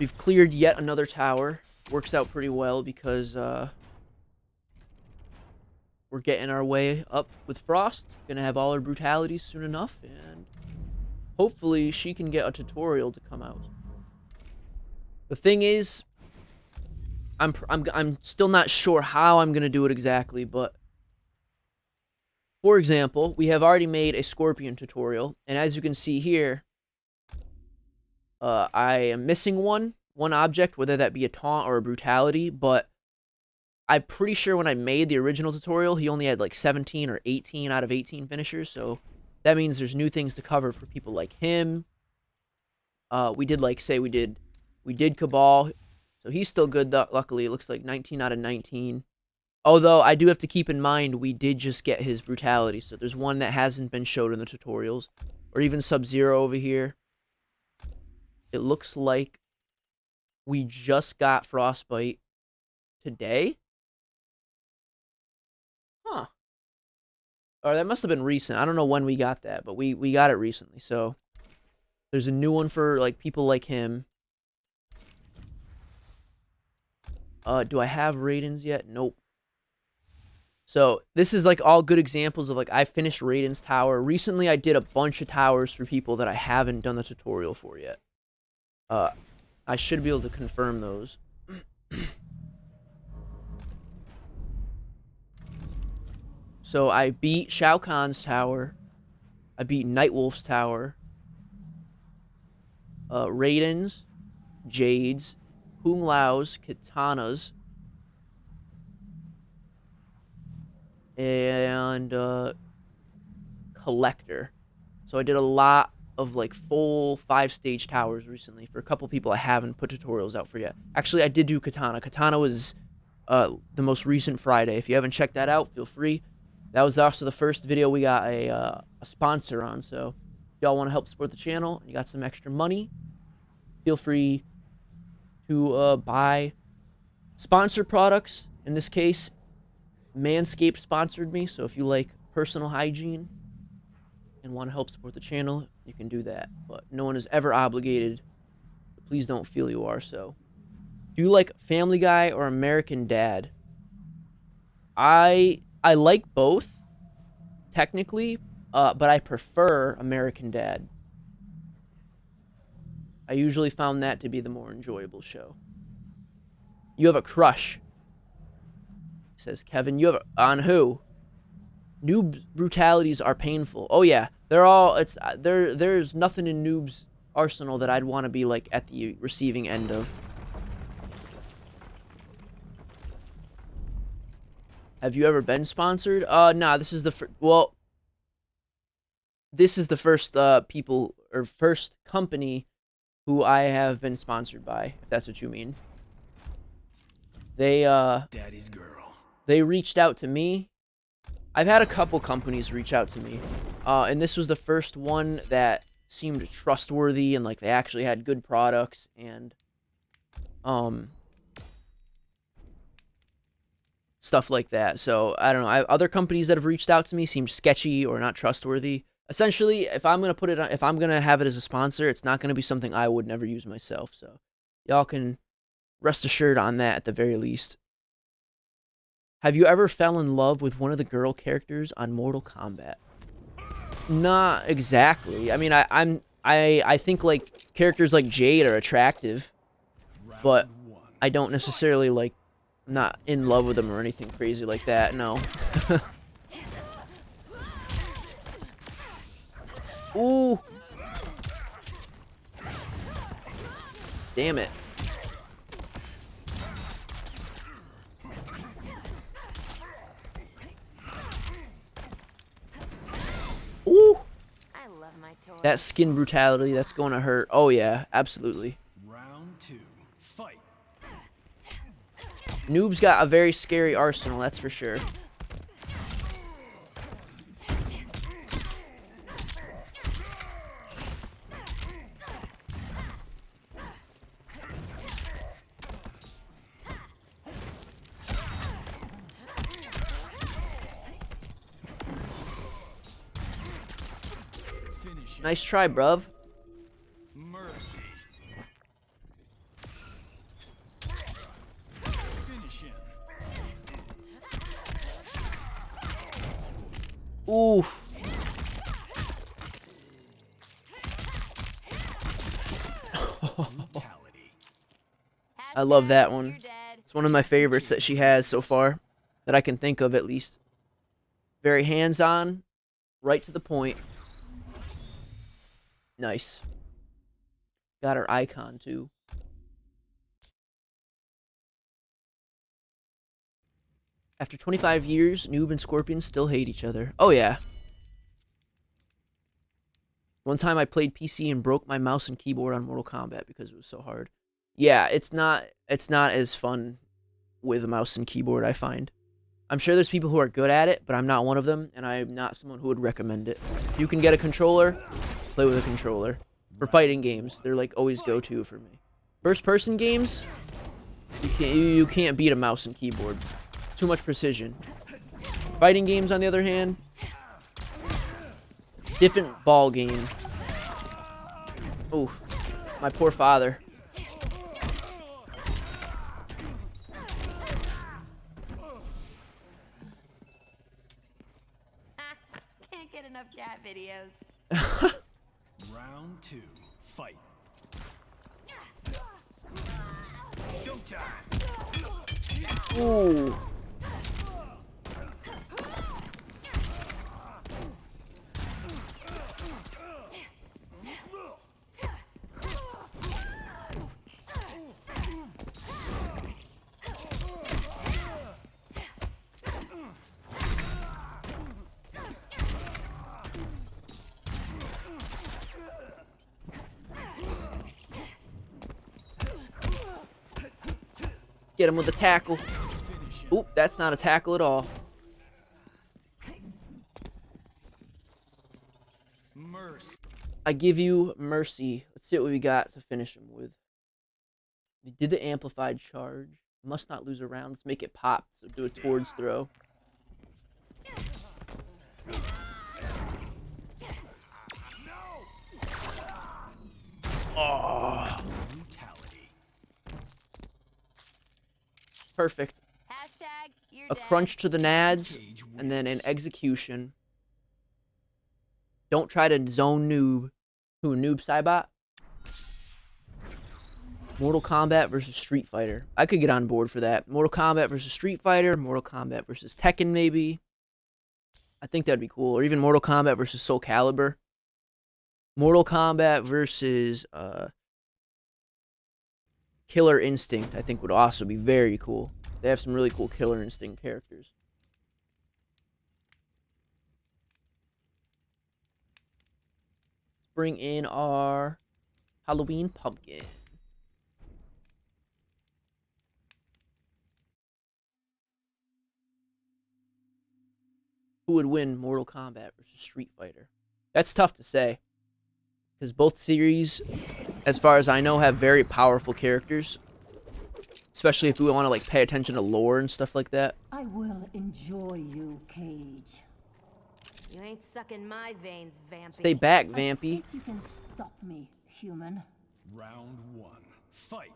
We've cleared yet another tower. Works out pretty well because we're getting our way up with Frost. Gonna have all her brutalities soon enough, and hopefully she can get a tutorial to come out. The thing is, I'm still not sure how I'm gonna do it exactly, but for example, we have already made a Scorpion tutorial, and as you can see here, I am missing one object, whether that be a taunt or a brutality, but I'm pretty sure when I made the original tutorial, he only had like 17 or 18 out of 18 finishers, so that means there's new things to cover for people like him. We did, like, say we did Cabal, so he's still good, luckily. It looks like 19 out of 19. Although, I do have to keep in mind, we did just get his brutality, so there's one that hasn't been showed in the tutorials. Or even Sub-Zero over here. It looks like we just got Frostbite today. Huh. Or that must have been recent. I don't know when we got that, but we got it recently. So there's a new one for, like, people like him. Do I have Raiden's yet? Nope. So this is, like, all good examples of, like, I finished Raiden's tower. Recently I did a bunch of towers for people that I haven't done the tutorial for yet. I should be able to confirm those. So I beat Shao Kahn's tower. I beat Nightwolf's tower. Raiden's, Jade's, Kung Lao's, Kitana's, and Collector. So I did a lot of, like, full 5-stage towers recently for a couple people I haven't put tutorials out for yet. Actually, I did do Kitana. Kitana was the most recent Friday. If you haven't checked that out, feel free. That was also the first video we got a sponsor on, so if y'all want to help support the channel and you got some extra money, feel free to buy sponsor products. In this case, Manscaped sponsored me, so if you like personal hygiene and want to help support the channel, you can do that. But no one is ever obligated. Please don't feel you are. So, do you like Family Guy or American Dad? I like both. technically, but I prefer American Dad. I usually found that to be the more enjoyable show. You have a crush, says Kevin. You have on who? Noob brutalities are painful. Oh yeah, they're all. It's there's nothing in Noob's arsenal that I'd want to be like at the receiving end of. Have you ever been sponsored? Nah. This is the this is the first people or first company who I have been sponsored by, if that's what you mean. They Daddy's girl. They reached out to me. I've had a couple companies reach out to me. And this was the first one that seemed trustworthy and like they actually had good products and stuff like that. So, I don't know. Other companies that have reached out to me seemed sketchy or not trustworthy. Essentially, if I'm going to have it as a sponsor, it's not going to be something I would never use myself. So, y'all can rest assured on that at the very least. Have you ever fell in love with one of the girl characters on Mortal Kombat? Not exactly. I mean, I think like characters like Jade are attractive, but I don't necessarily like, I'm not in love with them or anything crazy like that. No. Ooh. Damn it. Ooh. I love my toys. That skin brutality, that's going to hurt. Oh yeah, absolutely. Round 2. Fight. Noob's got a very scary arsenal, that's for sure. Nice try, bruv. Mercy. Finish him. Oof. Brutality. I love that one. It's one of my favorites that she has so far, that I can think of at least. Very hands-on, right to the point. Nice. Got her icon, too. After 25 years, Noob and Scorpion still hate each other. Oh, yeah. One time I played PC and broke my mouse and keyboard on Mortal Kombat because it was so hard. Yeah, it's not as fun with a mouse and keyboard, I find. I'm sure there's people who are good at it, but I'm not one of them, and I'm not someone who would recommend it. If you can get a controller, play with a controller. For fighting games, they're like always go-to for me. First-person games, you can't beat a mouse and keyboard. Too much precision. Fighting games, on the other hand, different ball game. Oof, my poor father. Can't get enough cat videos. Round 2. Fight. Ooh. Get him with a tackle. Oop, that's not a tackle at all. Mercy. I give you mercy. Let's see what we got to finish him with. We did the amplified charge. Must not lose a round. Let's make it pop. So do a towards throw. Oh. Brutality. # Perfect. you're A dead. crunch to the nads, and then an execution. Don't try to zone noob. Who, Noob Saibot? Mortal Kombat versus Street Fighter. I could get on board for that. Mortal Kombat versus Street Fighter. Mortal Kombat versus Tekken, maybe. I think that'd be cool. Or even Mortal Kombat versus Soul Calibur. Mortal Kombat versus Killer Instinct, I think, would also be very cool. They have some really cool Killer Instinct characters. Bring in our Halloween pumpkin. Who would win Mortal Kombat versus Street Fighter? That's tough to say. Because both series, as far as I know, have very powerful characters. Especially if we want to like pay attention to lore and stuff like that. I will enjoy you, Cage. You ain't sucking my veins, Vampy. Stay back, Vampy. If you can stop me, human. Round 1. Fight.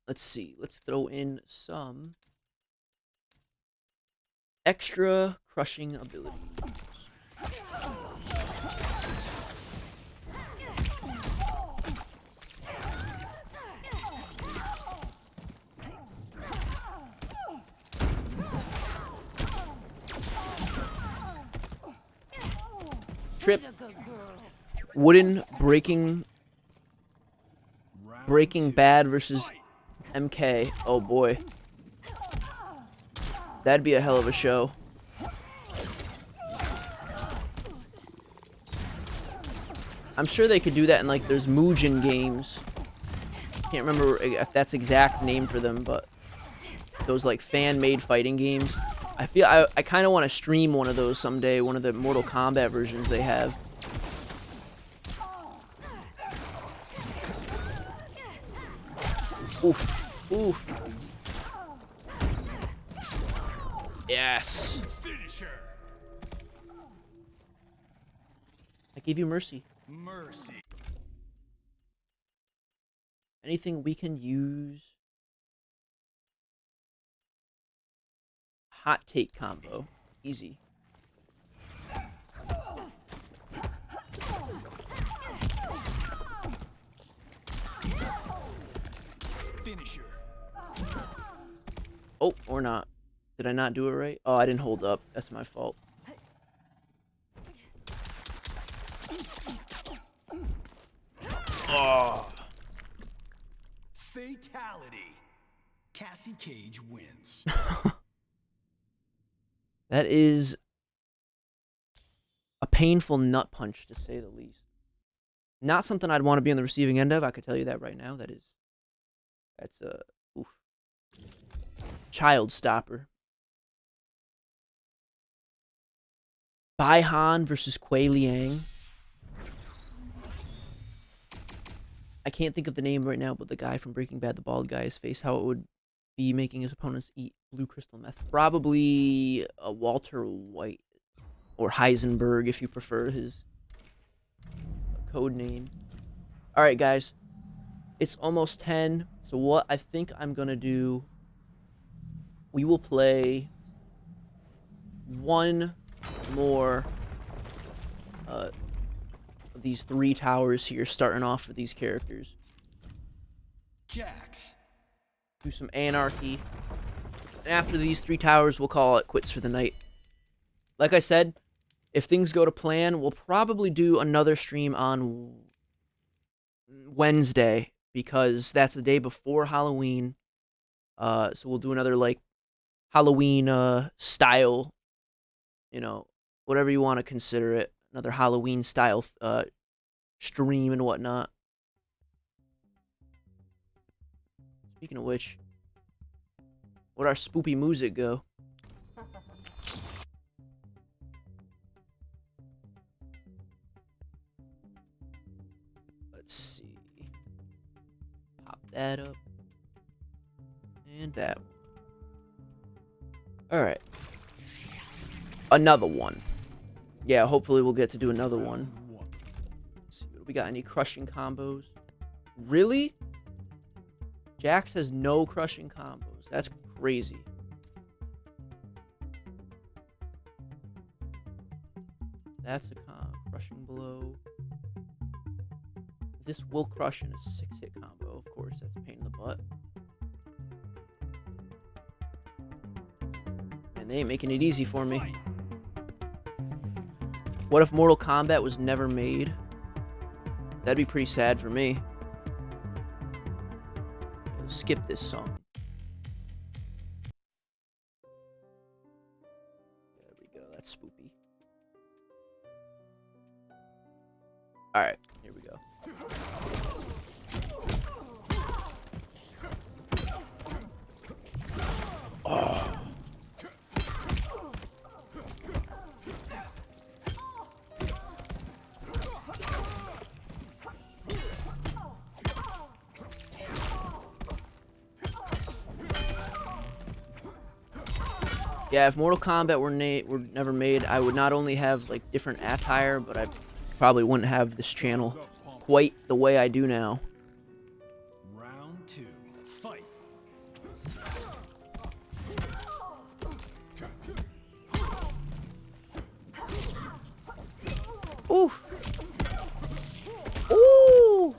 Let's see. Let's throw in some extra crushing abilities. Trip. Wooden Breaking Bad versus MK. Oh boy. That'd be a hell of a show. I'm sure they could do that in like there's Mugen games. Can't remember if that's exact name for them, but those like fan-made fighting games. I feel I kind of want to stream one of those someday, one of the Mortal Kombat versions they have. Oof. Oof. Yes. Finisher. I gave you mercy. Mercy. Anything we can use? Hot take combo. Easy. Finisher. Oh, or not. Did I not do it right? Oh, I didn't hold up. That's my fault. Oh. Fatality. Cassie Cage wins. That is a painful nut punch, to say the least. Not something I'd want to be on the receiving end of. I could tell you that right now. That's a oof. Child stopper. Bai Han versus Kuei Liang. I can't think of the name right now, but the guy from Breaking Bad, the bald guy, his face, how it would be making his opponents eat blue crystal meth. Probably a Walter White or Heisenberg, if you prefer his code name. All right, guys, it's almost 10. So what I think I'm gonna do, we will play one more of these 3 towers here, starting off with these characters. Jax. Do some anarchy. And after these 3 towers, we'll call it quits for the night. Like I said, if things go to plan, we'll probably do another stream on Wednesday, because that's the day before Halloween. So we'll do another like Halloween style, you know, whatever you want to consider it, another Halloween style stream and whatnot. Speaking of which, where'd our spoopy music go? Let's see. Pop that up. And that one. Alright. Another one. Yeah, hopefully we'll get to do another one. Let's see, we got any crushing combos? Really? Jax has no crushing combos. That's crazy. That's a crushing blow. This will crush in a 6-hit combo. Of course, that's a pain in the butt. And they ain't making it easy for me. What if Mortal Kombat was never made? That'd be pretty sad for me. Skip this song. There we go. That's spoopy. Alright, here we go. Oh. Yeah, if Mortal Kombat were never made, I would not only have like different attire, but I probably wouldn't have this channel quite the way I do now. Round 2. Fight. Oof. Ooh.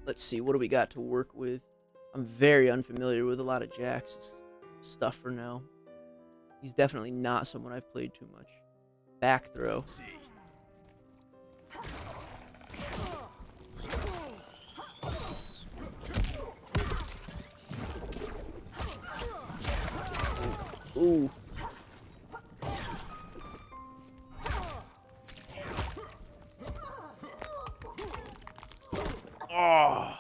Let's see, what do we got to work with? I'm very unfamiliar with a lot of Jax's stuff for now. He's definitely not someone I've played too much. Back throw. Ooh. Oh.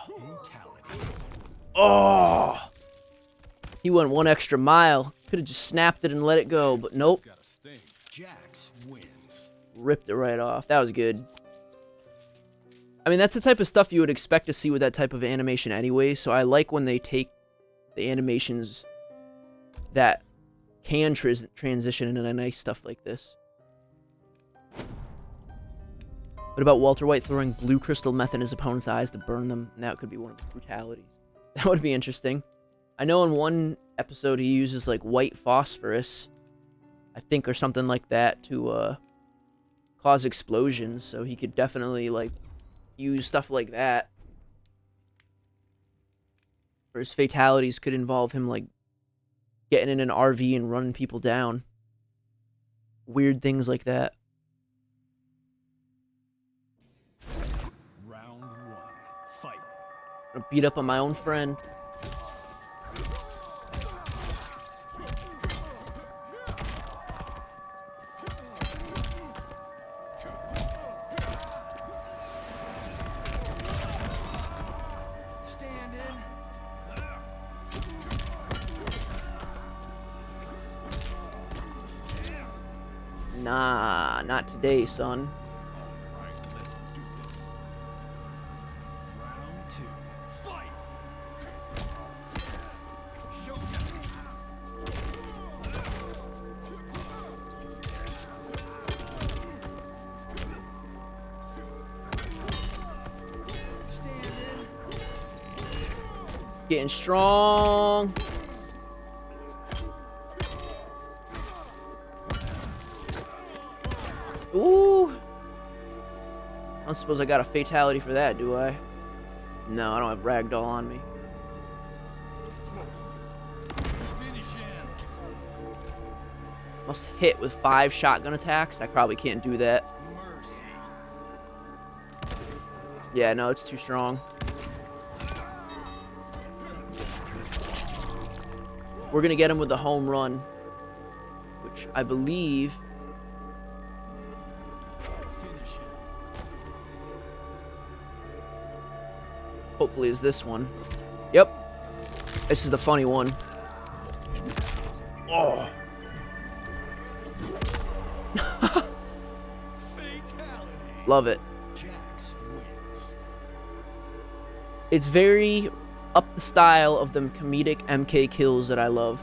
Oh. He went one extra mile. Could have just snapped it and let it go, but nope. Jax wins. Ripped it right off. That was good. I mean, that's the type of stuff you would expect to see with that type of animation anyway, so I like when they take the animations that can transition into nice stuff like this. What about Walter White throwing blue crystal meth in his opponent's eyes to burn them? And that could be one of the brutalities. That would be interesting. I know in one episode he uses like white phosphorus, I think, or something like that to cause explosions. So he could definitely like use stuff like that. Or his fatalities could involve him like getting in an RV and running people down. Weird things like that. Round 1. Fight. I'm gonna beat up on my own friend. Nah, not today, son. Alright, let's do this. Round 2. Fight! Showtime! Stand in. Getting strong. Ooh. I don't suppose I got a fatality for that, do I? No, I don't have ragdoll on me. Finish him. Must hit with 5 shotgun attacks. I probably can't do that. Mercy. Yeah, no, it's too strong. We're gonna get him with the home run, which which I believe... Finish him. hopefully is this one. Yep. This is the funny one. Oh. Fatality. Love it. Jax wins. It's very up the style of the comedic MK kills that I love.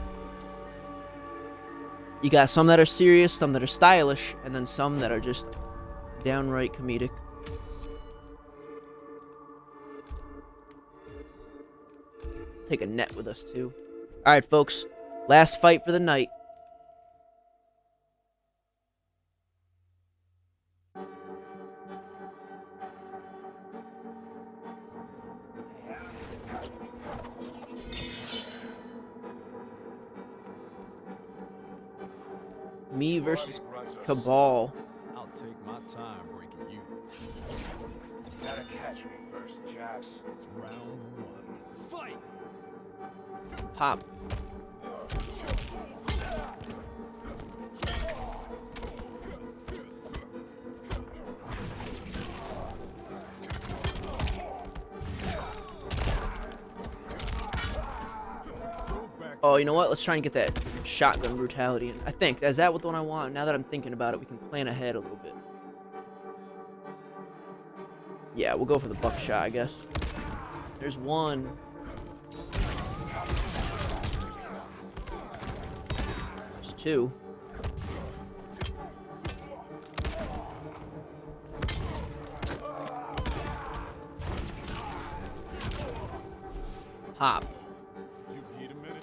You got some that are serious, some that are stylish, and then some that are just downright comedic. Take a net with us too. Alright, folks. Last fight for the night. Me versus Cabal. I'll take my time breaking you. Gotta catch me first, Jax. Round one. Fight! Pop. Oh, you know what? Let's try and get that shotgun brutality. I think. Is that what the one I want? Now that I'm thinking about it, we can plan ahead a little bit. Yeah, we'll go for the buckshot, I guess. There's one. There's two. Pop. You need a minute.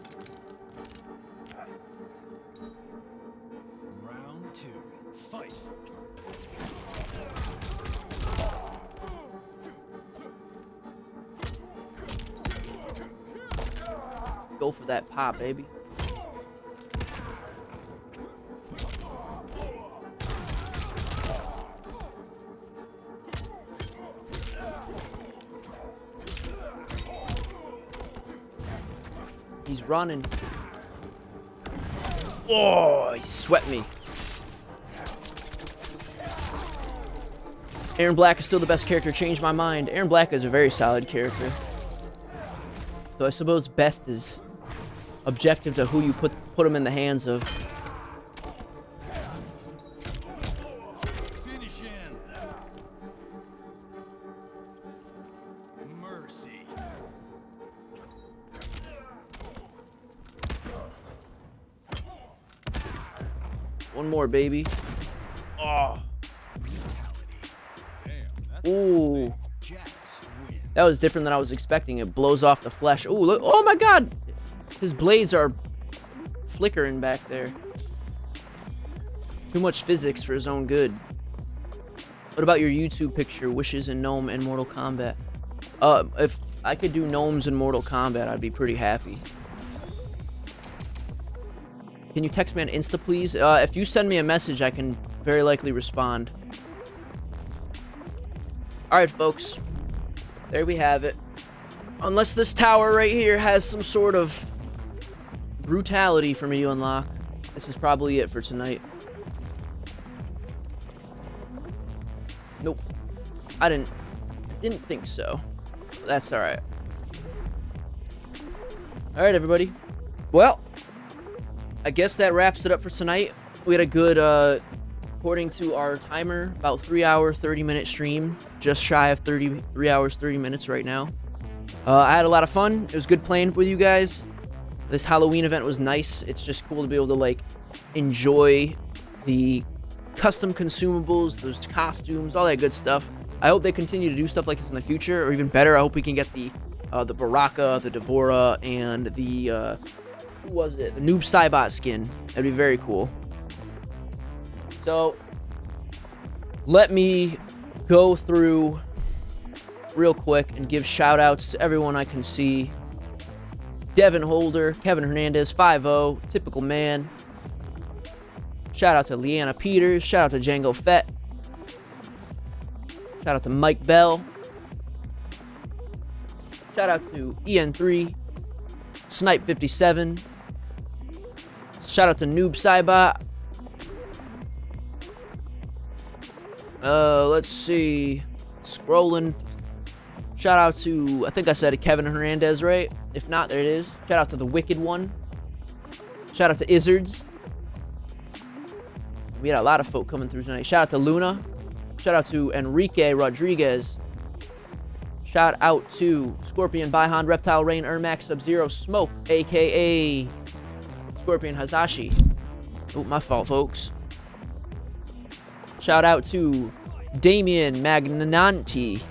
Round two. Fight! Go for that pop, baby. He's running. Oh, he swept me. Aaron Black is still the best character. Changed my mind. Aaron Black is a very solid character. So I suppose best is objective to who you put him in the hands of. Finish him. Mercy. One more, baby. Oh. Damn, that's Ooh. Jax wins. That was different than I was expecting. It blows off the flesh. Ooh, look. Oh my god. His blades are flickering back there. Too much physics for his own good. What about your YouTube picture, Wishes and Gnome in Mortal Kombat? If I could do gnomes in Mortal Kombat, I'd be pretty happy. Can you text me on Insta, please? If you send me a message, I can very likely respond. Alright, folks. There we have it. Unless this tower right here has some sort of brutality for me to unlock, this is probably it for tonight. Nope. I didn't think so. But that's alright. Alright, everybody. Well, I guess that wraps it up for tonight. We had a good, according to our timer, about 3 hour, 30-minute stream. Just shy of 3 hours, 30 minutes right now. I had a lot of fun. It was good playing with you guys. This Halloween event was nice. It's just cool to be able to, like, enjoy the custom consumables, those costumes, all that good stuff. I hope they continue to do stuff like this in the future, or even better, I hope we can get the Baraka, the Devora, and the, who was it? The Noob Saibot skin. That'd be very cool. So, let me go through real quick and give shout-outs to everyone I can see. Devin Holder, Kevin Hernandez, 5-0, Typical Man. Shout out to Leanna Peters. Shout out to Django Fett. Shout out to Mike Bell. Shout out to EN3. Snipe57. Shout out to Noob Saibot. Let's see. Scrolling. Shout out to, I think I said it, Kevin Hernandez, right? If not, there it is. Shout out to the Wicked One. Shout out to Izzards. We had a lot of folk coming through tonight. Shout out to Luna. Shout out to Enrique Rodriguez. Shout out to Scorpion, Baihan, Reptile, Rain, Ermac, Sub-Zero, Smoke, a.k.a. Scorpion Hazashi. Oh, my fault, folks. Shout out to Damien Magnanti.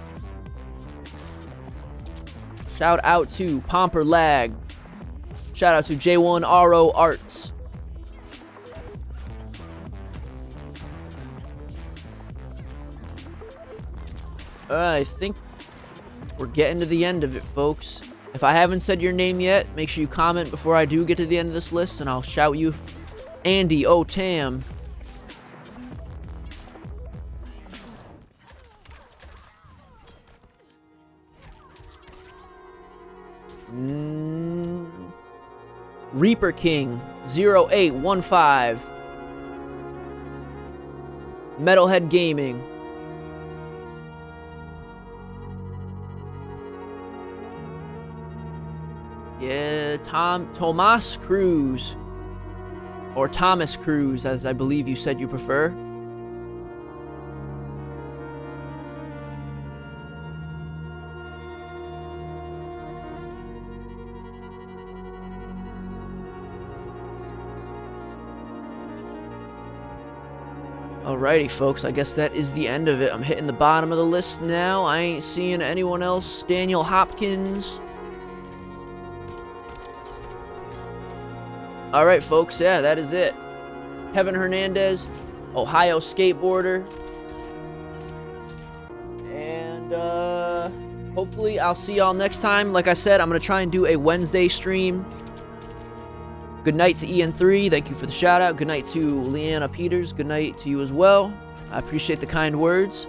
Shout out to Pomper Lag. Shout out to J1RO Arts. I think we're getting to the end of it, folks. If I haven't said your name yet, make sure you comment before I do get to the end of this list, and I'll shout you. Andy O'Tam. Reaper King 0815. Metalhead Gaming. Yeah, Tomas Cruz. Or Thomas Cruz, as I believe you said you prefer. Alrighty, folks, I guess that is the end of it. I'm hitting the bottom of the list now. I ain't seeing anyone else. Daniel Hopkins. Alright, folks, yeah, that is it. Kevin Hernandez, Ohio skateboarder. And, hopefully I'll see y'all next time. Like I said, I'm going to try and do a Wednesday stream. Good night to Ian3. Thank you for the shout out. Good night to Leanna Peters. Good night to you as well. I appreciate the kind words.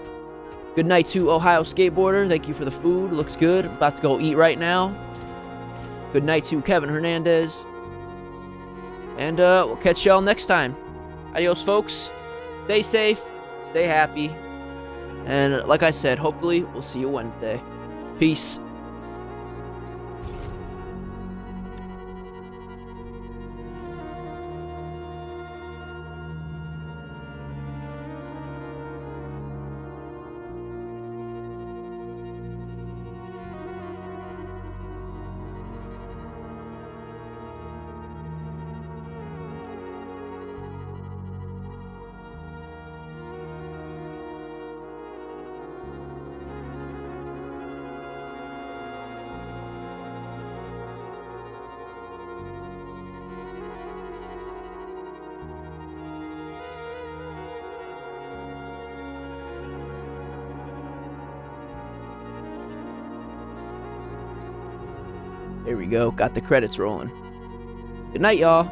Good night to Ohio Skateboarder. Thank you for the food. Looks good. About to go eat right now. Good night to Kevin Hernandez. And we'll catch y'all next time. Adios, folks. Stay safe. Stay happy. And like I said, hopefully we'll see you Wednesday. Peace. There we go. Got the credits rolling. Good night, y'all.